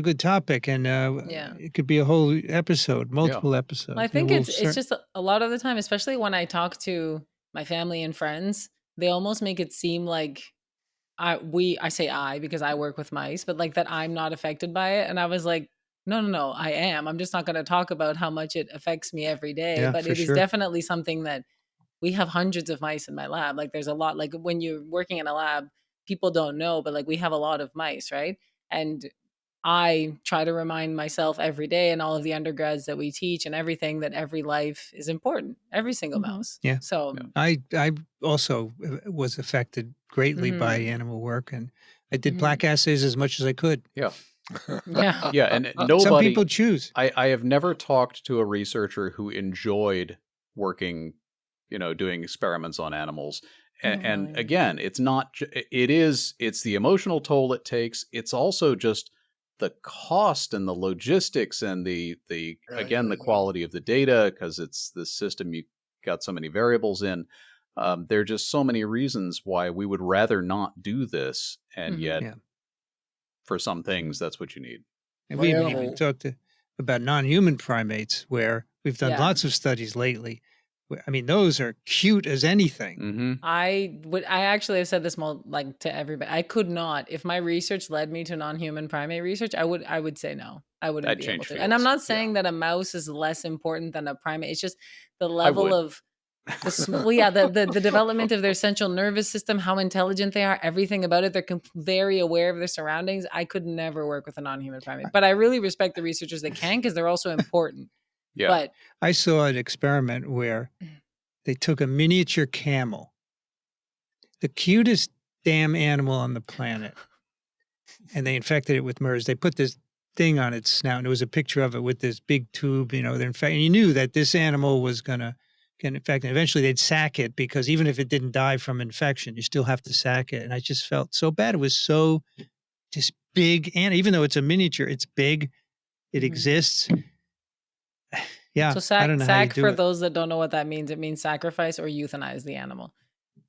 good topic, and it could be a whole episode, multiple episodes. I think it's just a lot of the time, especially when I talk to my family and friends, they almost make it seem like I say I because I work with mice, but like that I'm not affected by it. And I was like, no, I am. I'm just not going to talk about how much it affects me every day. But it is definitely something that we have hundreds of mice in my lab. Like there's a lot, like when you're working in a lab, people don't know, but like we have a lot of mice, right? And I try to remind myself every day and all of the undergrads that we teach and everything that every life is important, every single mouse. Yeah. So I also was affected greatly by animal work, and I did plaque assays as much as I could. Yeah. Yeah. Yeah. And Some nobody, people choose. I have never talked to a researcher who enjoyed working, doing experiments on animals. And Really. again, it's not, it's the emotional toll it takes. It's also just the cost and the logistics and the quality of the data, because it's the system you got so many variables in. There are just so many reasons why we would rather not do this. And yet, for some things, that's what you need. And My we even animal- talked about non-human primates, where we've done lots of studies lately. I mean, those are cute as anything. Mm-hmm. I actually have said this more like to everybody. I could not, if my research led me to non-human primate research, I would say no. I wouldn't I'd be able change to. And I'm fields. not saying that a mouse is less important than a primate. It's just the level of the development of their central nervous system, how intelligent they are, everything about it. They're very aware of their surroundings. I could never work with a non-human primate, but I really respect the researchers that can, because they're also important. Yeah. But I saw an experiment where they took a miniature camel, the cutest damn animal on the planet, and they infected it with MERS. They put this thing on its snout, and there was a picture of it with this big tube, and you knew that this animal was going to get infected. Eventually, they'd sack it, because even if it didn't die from infection, you still have to sack it. And I just felt so bad. It was so just big, and even though it's a miniature, it's big. It exists. Yeah, so I don't know how you sack do for it. those that don't know what that means, it means sacrifice or euthanize the animal.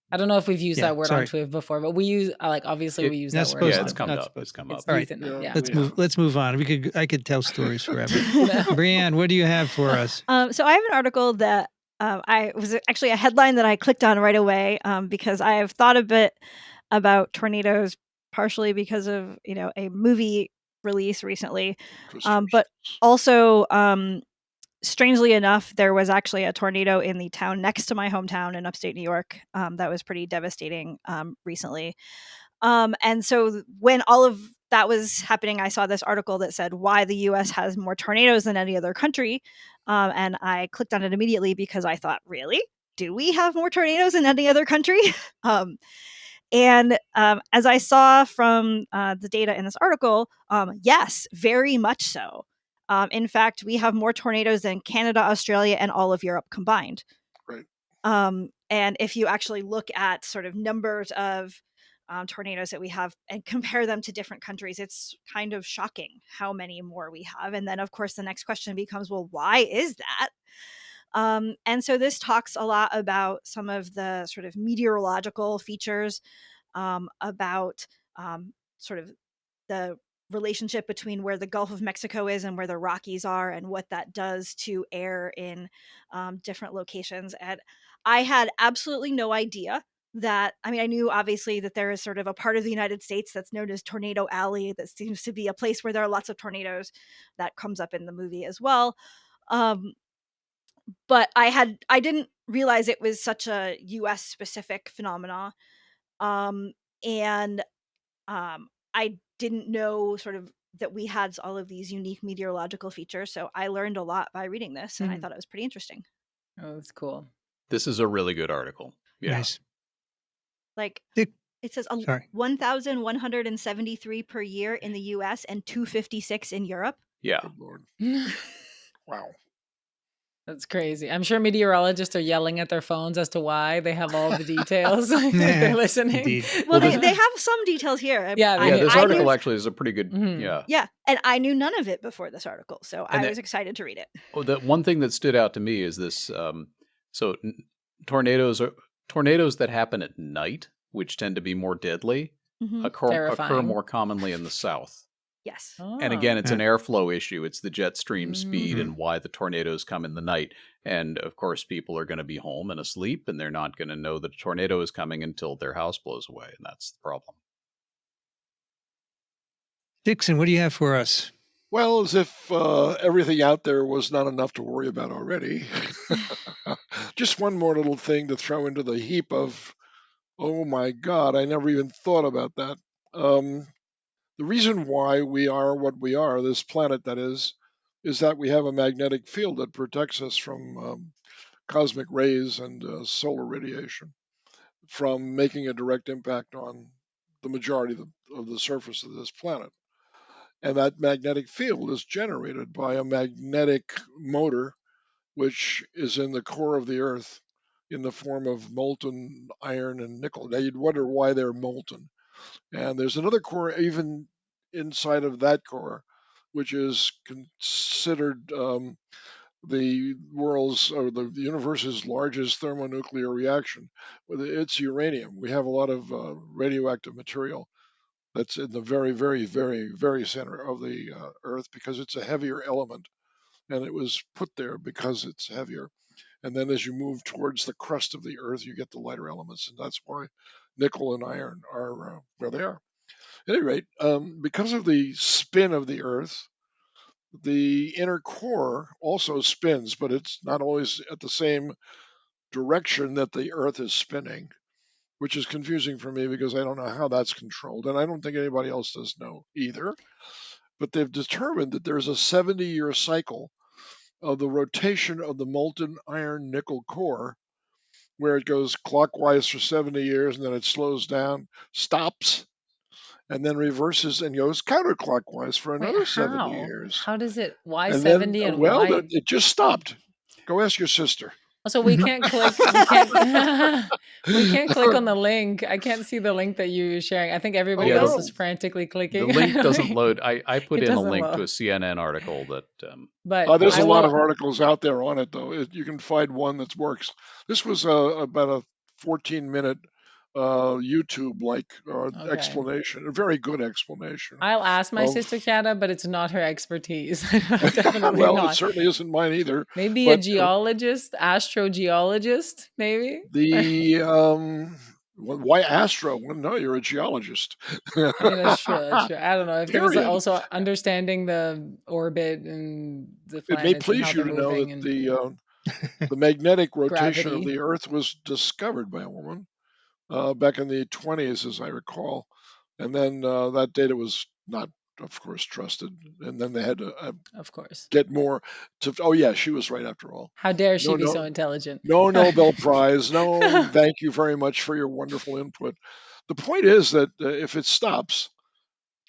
I don't know if we've used that word on TWiV before, but we use obviously we use that word. Yeah, it's come up. It's come up. All right, let's move on. I could tell stories forever. Brianne, what do you have for us? So I have an article that I was actually a headline that I clicked on right away because I have thought a bit about tornadoes, partially because of a movie release recently, but also strangely enough, there was actually a tornado in the town next to my hometown in upstate New York that was pretty devastating recently. And so when all of that was happening, I saw this article that said why the U.S. has more tornadoes than any other country. And I clicked on it immediately because I thought, really? Do we have more tornadoes than any other country? And as I saw from the data in this article, yes, very much so. In fact, we have more tornadoes than Canada, Australia, and all of Europe combined. Right. And if you actually look at sort of numbers of tornadoes that we have and compare them to different countries, it's kind of shocking how many more we have. And then, of course, the next question becomes, well, why is that? And so this talks a lot about some of the sort of meteorological features, about sort of the relationship between where the Gulf of Mexico is and where the Rockies are, and what that does to air in different locations. And I had absolutely no idea that, I mean, I knew obviously that there is sort of a part of the United States that's known as Tornado Alley, that seems to be a place where there are lots of tornadoes. That comes up in the movie as well. But I didn't realize it was such a US specific phenomena. And I didn't know sort of that we had all of these unique meteorological features. So I learned a lot by reading this, and I thought it was pretty interesting. Oh, that's cool. This is a really good article. Yeah. Nice. Like, it says 1,173 per year in the US and 256 in Europe. Yeah. Good Lord. Wow. That's crazy. I'm sure meteorologists are yelling at their phones as to why they have all the details if they're listening. Indeed. Well, they have some details here. This article actually is a pretty good, Yeah, and I knew none of it before this article, so I was excited to read it. Oh, the one thing that stood out to me is this, tornadoes that happen at night, which tend to be more deadly, occur more commonly in the south. Yes. And again, it's an airflow issue. It's the jet stream speed and why the tornadoes come in the night. And of course, people are going to be home and asleep, and they're not going to know that a tornado is coming until their house blows away. And that's the problem. Dixon, what do you have for us? Well, as if everything out there was not enough to worry about already. Just one more little thing to throw into the heap of, oh my God, I never even thought about that. The reason why we are what we are, this planet that is that we have a magnetic field that protects us from cosmic rays and solar radiation from making a direct impact on the majority of the surface of this planet. And that magnetic field is generated by a magnetic motor, which is in the core of the Earth in the form of molten iron and nickel. Now, you'd wonder why they're molten. And there's another core even inside of that core, which is considered the world's or the universe's largest thermonuclear reaction. It's uranium. We have a lot of radioactive material that's in the very, very, very, very center of the Earth because it's a heavier element, and it was put there because it's heavier. And then as you move towards the crust of the Earth, you get the lighter elements, and that's why nickel and iron are where they are. At any rate, because of the spin of the Earth, the inner core also spins, but it's not always at the same direction that the Earth is spinning, which is confusing for me because I don't know how that's controlled, and I don't think anybody else does know either. But they've determined that there's a 70-year cycle of the rotation of the molten iron nickel core, where it goes clockwise for 70 years and then it slows down, stops, and then reverses and goes counterclockwise for Wait, another 70 how? years. How does it? Why And 70 then, and well, why? it just stopped. Go ask your sister. So we can't click. We can't. We can't click on the link. I can't see the link that you're sharing. I think everybody Oh, Yeah, else no. is frantically The clicking. link doesn't load. I put It in a doesn't link to a load. CNN article that But There's I a lot of will. articles out there on it, though. You can find one that works. This was about a 14-minute YouTube-like Okay. explanation, a very good explanation. I'll ask my of sister Kiana, but it's not her expertise. Definitely well, it not. certainly isn't mine either. Maybe a But geologist, astrogeologist, maybe. the why Astro? Well, no, you're a geologist. I mean, that's true. That's true. I don't know if there was Period. also understanding the orbit and the It may planets and how please you they're to know moving that and the magnetic rotation of gravity. the Earth was discovered by a woman back in the 20s, as I recall, and then that data was not, of course, trusted, and then they had to Of course. get more. Oh yeah, she was right after all. How dare she No, be no, so intelligent? no Nobel Prize. No, thank you very much for your wonderful input. The point is that if it stops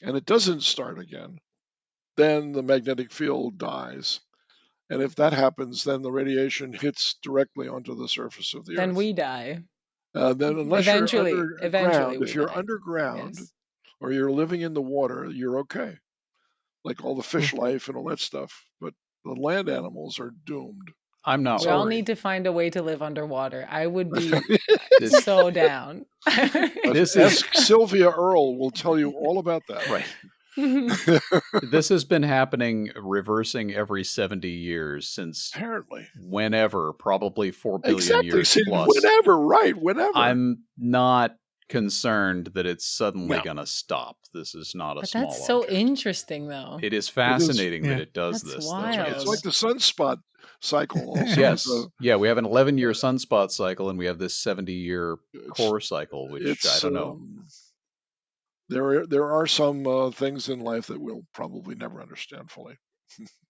and it doesn't start again, then the magnetic field dies. And if that happens, then the radiation hits directly onto the surface of the Then Earth. we die. Then, unless you're Eventually underground, we if you're die. underground Yes. or you're living in the water, you're okay, like all the fish life and all that stuff. But the land animals are doomed. I'm not We all worried. need to find a way to live underwater. I would be This so down. this is Ask Sylvia Earle will tell you all about that. right. This has been happening, reversing every 70 years since Apparently. whenever, probably 4 billion Exactly. years See, plus. whenever, right? Whenever. I'm not concerned that it's suddenly No. going to stop. This is not a But small that's so object. interesting, though. It is fascinating Yeah. that it does That's this. wild. Though. It's like the sunspot cycle also. Yes. Yeah, we have an 11-year sunspot cycle, and we have this 70-year core cycle, which I don't know. There are some things in life that we'll probably never understand fully.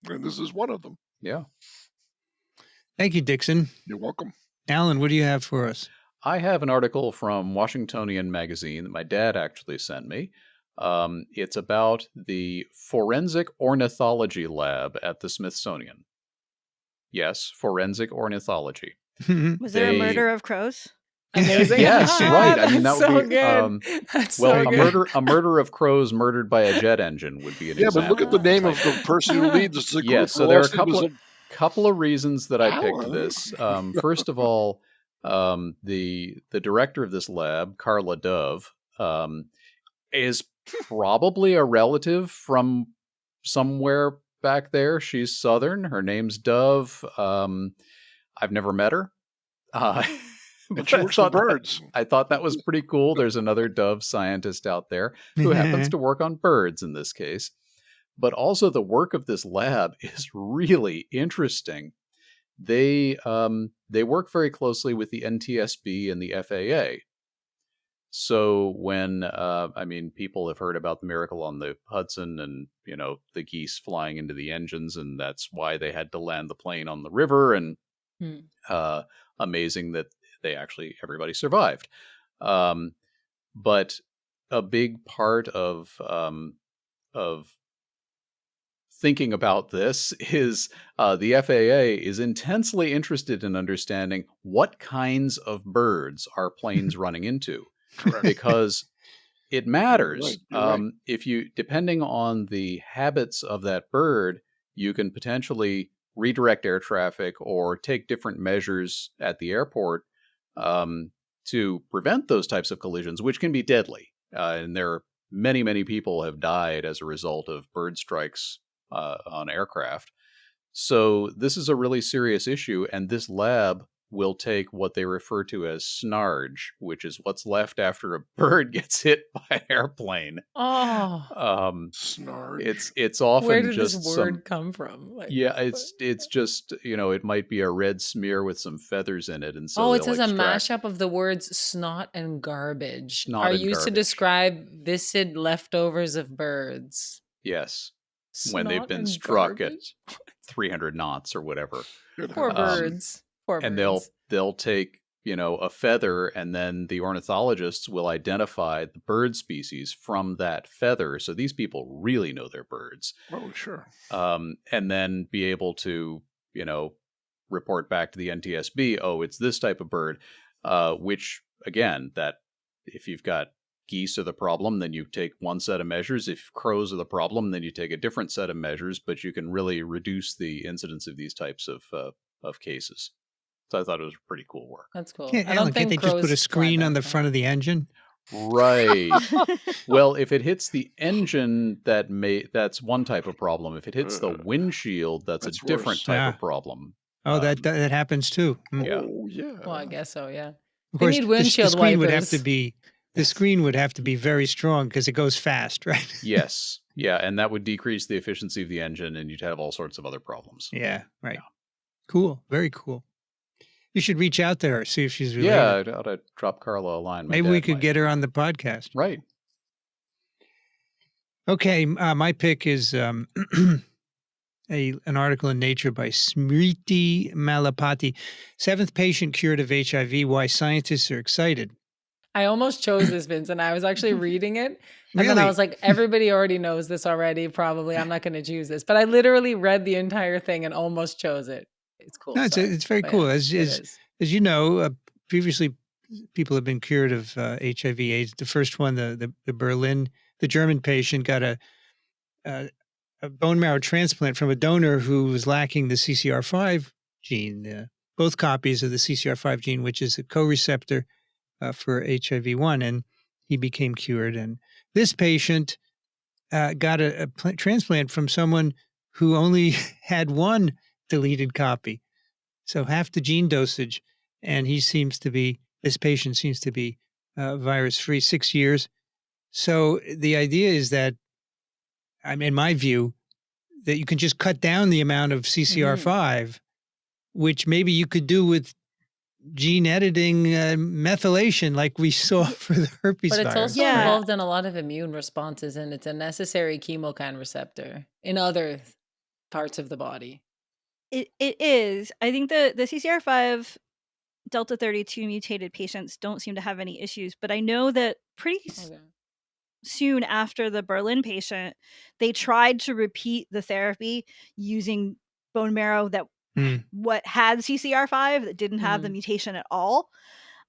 And this is one of them. Yeah. Thank you, Dixon. You're welcome. Alan, what do you have for us? I have an article from Washingtonian Magazine that my dad actually sent me. It's about the Forensic Ornithology Lab at the Smithsonian. Yes, forensic ornithology. Was there a murder of crows? Amazing. Yes, right. I mean, that That's would so be good. That's well, so good. a murder of crows murdered by a jet engine would be an Yeah, example. but look at the of name the of type. the person who leads the group. Yes, so The there are a last name was couple of reasons that I picked Alan. this. First of all, the director of this lab, Carla Dove, is probably a relative from somewhere back there. She's Southern. Her name's Dove. I've never met her. And she works with birds. I thought that was pretty cool. There's another Dove scientist out there who happens to work on birds in this case. But also the work of this lab is really interesting. They work very closely with the NTSB and the FAA. So when people have heard about the miracle on the Hudson and the geese flying into the engines, and that's why they had to land the plane on the river, and amazing that everybody survived. But a big part of thinking about this is the FAA is intensely interested in understanding what kinds of birds are planes running into, Correct. because it matters. You're right. If you, depending on the habits of that bird, you can potentially redirect air traffic or take different measures at the airport to prevent those types of collisions, which can be deadly. And there are many people have died as a result of bird strikes on aircraft. So this is a really serious issue, and this lab will take what they refer to as snarge, which is what's left after a bird gets hit by an airplane. Oh, Snarge. It's often where did just this word come from? Like, yeah, it's just, it might be a red smear with some feathers in it, and so it they'll says a extract mashup of the words snot and garbage Snot are and used to garbage. describe viscid leftovers of birds. Yes, when they've Snot been and struck garbage? at 300 knots or whatever. Poor birds. Poor And birds. they'll take, a feather, and then the ornithologists will identify the bird species from that feather. So these people really know their birds. Oh, sure. And then be able to, report back to the NTSB, oh, it's this type of bird, which, again, that if you've got geese are the problem, then you take one set of measures. If crows are the problem, then you take a different set of measures, but you can really reduce the incidence of these types of cases. So I thought it was pretty cool work. That's cool. Can't they just put a screen on the front of the engine? Right. Well, if it hits the engine, that's one type of problem. If it hits the windshield, that's a different worse. type of problem. Oh, that happens too. Yeah. Oh, yeah. Well, I guess so, yeah. Of They course, need the windshield screen would have wipers. to be the screen would have to be very strong because it goes fast, right? Yes. Yeah, and that would decrease the efficiency of the engine, and you'd have all sorts of other problems. Yeah, right. Cool. Very cool. You should reach out to her, see if she's related. Yeah, I ought to drop Carla a line. Maybe we could get her on the podcast. Right. Okay, my pick is an article in Nature by Smriti Malapati. 7th patient cured of HIV, why scientists are excited. I almost chose this, Vincent. I was actually reading it. And then I Really? was like, everybody already knows this already. Probably I'm not going to choose this. But I literally read the entire thing and almost chose it. It's cool. No, it's very But cool. yeah, As you know, previously people have been cured of HIV/AIDS. The first one, the German patient got a bone marrow transplant from a donor who was lacking the CCR5 gene, both copies of the CCR5 gene, which is a co-receptor for HIV-1, and he became cured. And this patient got a transplant from someone who only had one deleted copy, so half the gene dosage, and this patient seems to be virus-free, 6 years. So the idea is that, in my view, that you can just cut down the amount of CCR5, which maybe you could do with gene editing methylation like we saw for the herpes But it's virus. also Yeah. involved in a lot of immune responses, and it's a necessary chemokine receptor in other parts of the body. It is. I think the CCR5 Delta 32 mutated patients don't seem to have any issues, but I know that pretty soon after the Berlin patient, they tried to repeat the therapy using bone marrow that what had CCR5 that didn't have the mutation at all,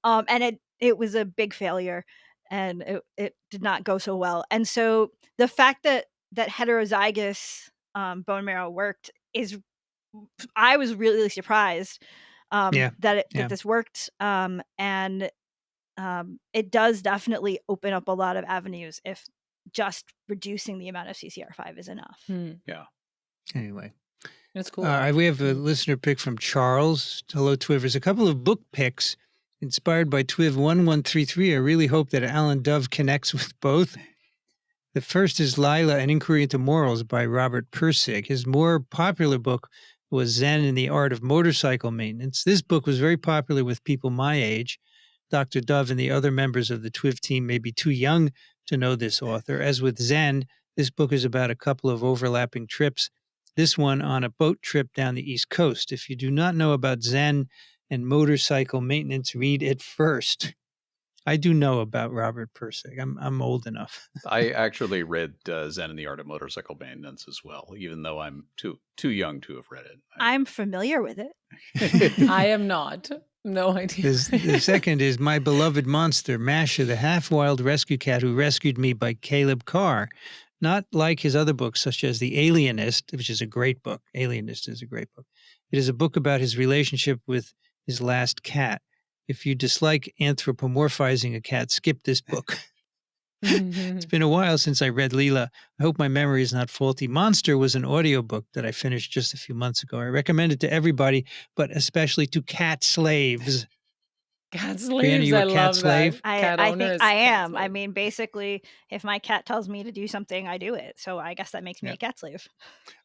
and it was a big failure, and it did not go so well. And so the fact that heterozygous bone marrow worked is, I was really surprised that this worked, and it does definitely open up a lot of avenues if just reducing the amount of CCR5 is enough. Yeah. Anyway. That's cool. We have a listener pick from Charles. Hello, TWiVers. A couple of book picks inspired by TWiV 1133. I really hope that Alan Dove connects with both. The first is Lila, An Inquiry into Morals by Robert Pirsig. His more popular book was Zen and the Art of Motorcycle Maintenance. This book was very popular with people my age. Dr. Dove and the other members of the TWiV team may be too young to know this author. As with Zen, this book is about a couple of overlapping trips, this one on a boat trip down the East Coast. If you do not know about Zen and motorcycle maintenance, read it first. I do know about Robert Pirsig. I'm old enough. I actually read Zen and the Art of Motorcycle Maintenance as well, even though I'm too young to have read it. I'm familiar with it. I am not. No idea. The second is My Beloved Monster, Masha, the half-wild rescue cat who rescued me, by Caleb Carr. Not like his other books, such as The Alienist, which is a great book. Alienist is a great book. It is a book about his relationship with his last cat. If you dislike anthropomorphizing a cat, skip this book. It's been a while since I read Leela. I hope my memory is not faulty. Monster was an audiobook that I finished just a few months ago. I recommend it to everybody, but especially to cat slaves. Cat Brianna, slaves, you a I cat love slave? that. Cat I owner think is I cat am. I slave. mean, basically, if my cat tells me to do something, I do it. So I guess that makes me Yeah. a cat slave.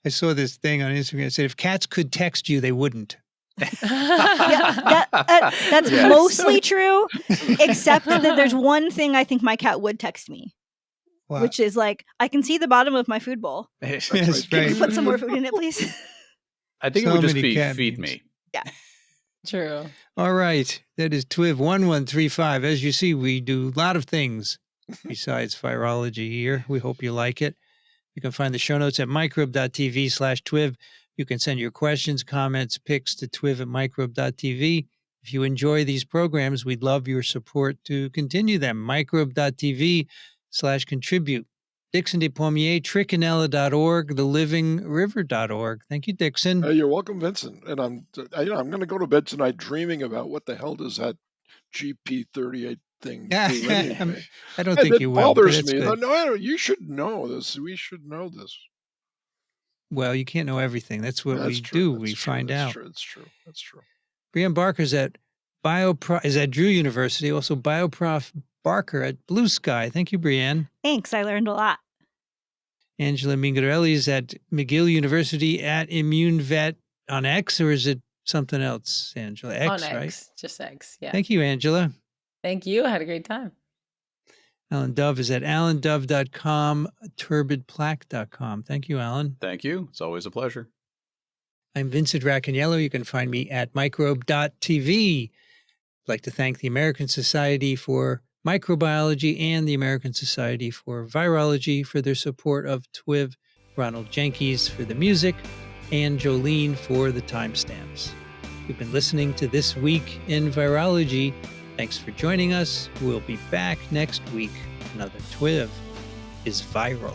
I saw this thing on Instagram that said if cats could text you, they wouldn't. Yeah, that's Yes. mostly true, except that there's one thing I think my cat would text me, Wow. which is like, I can see the bottom of my food bowl. Yes, right. Can you right. put some more food in it, please? I think So it would just many be cat feed memes. me. True. All right. That is TWiV 1135. As you see, we do a lot of things besides virology here. We hope you like it. You can find the show notes at microbe.tv/TWiV. You can send your questions, comments, pics to twiv@microbe.tv. If you enjoy these programs, we'd love your support to continue them. Microbe.tv/contribute. Dixon Despommier, trichinella.org, thelivingriver.org. Thank you, Dixon. You're welcome, Vincent. And I'm going to go to bed tonight dreaming about what the hell does that GP38 thing do anyway. I don't And think it you will, but bothers it's me. good. No, you should know this. We should know this. Well, you can't know everything. That's what That's we true. do. That's We true. find That's out. True. That's true. That's true. Brianne Barker's at is at Drew University, also BioProf Barker at Blue Sky. Thank you, Brianne. Thanks, I learned a lot. Angela Mingarelli is at McGill University at ImmuneVet on X, or is it something else, Angela? X, On X, right? just X. Yeah. Thank you, Angela. Thank you. I had a great time. Alan Dove is at alandove.com, turbidplaque.com. Thank you, Alan. Thank you. It's always a pleasure. I'm Vincent Racaniello. You can find me at microbe.tv. I'd like to thank the American Society for Microbiology and the American Society for Virology for their support of TWiV, Ronald Jenkins for the music, and Jolene for the timestamps. You've been listening to This Week in Virology. Thanks for joining us. We'll be back next week. Another TWiV is viral.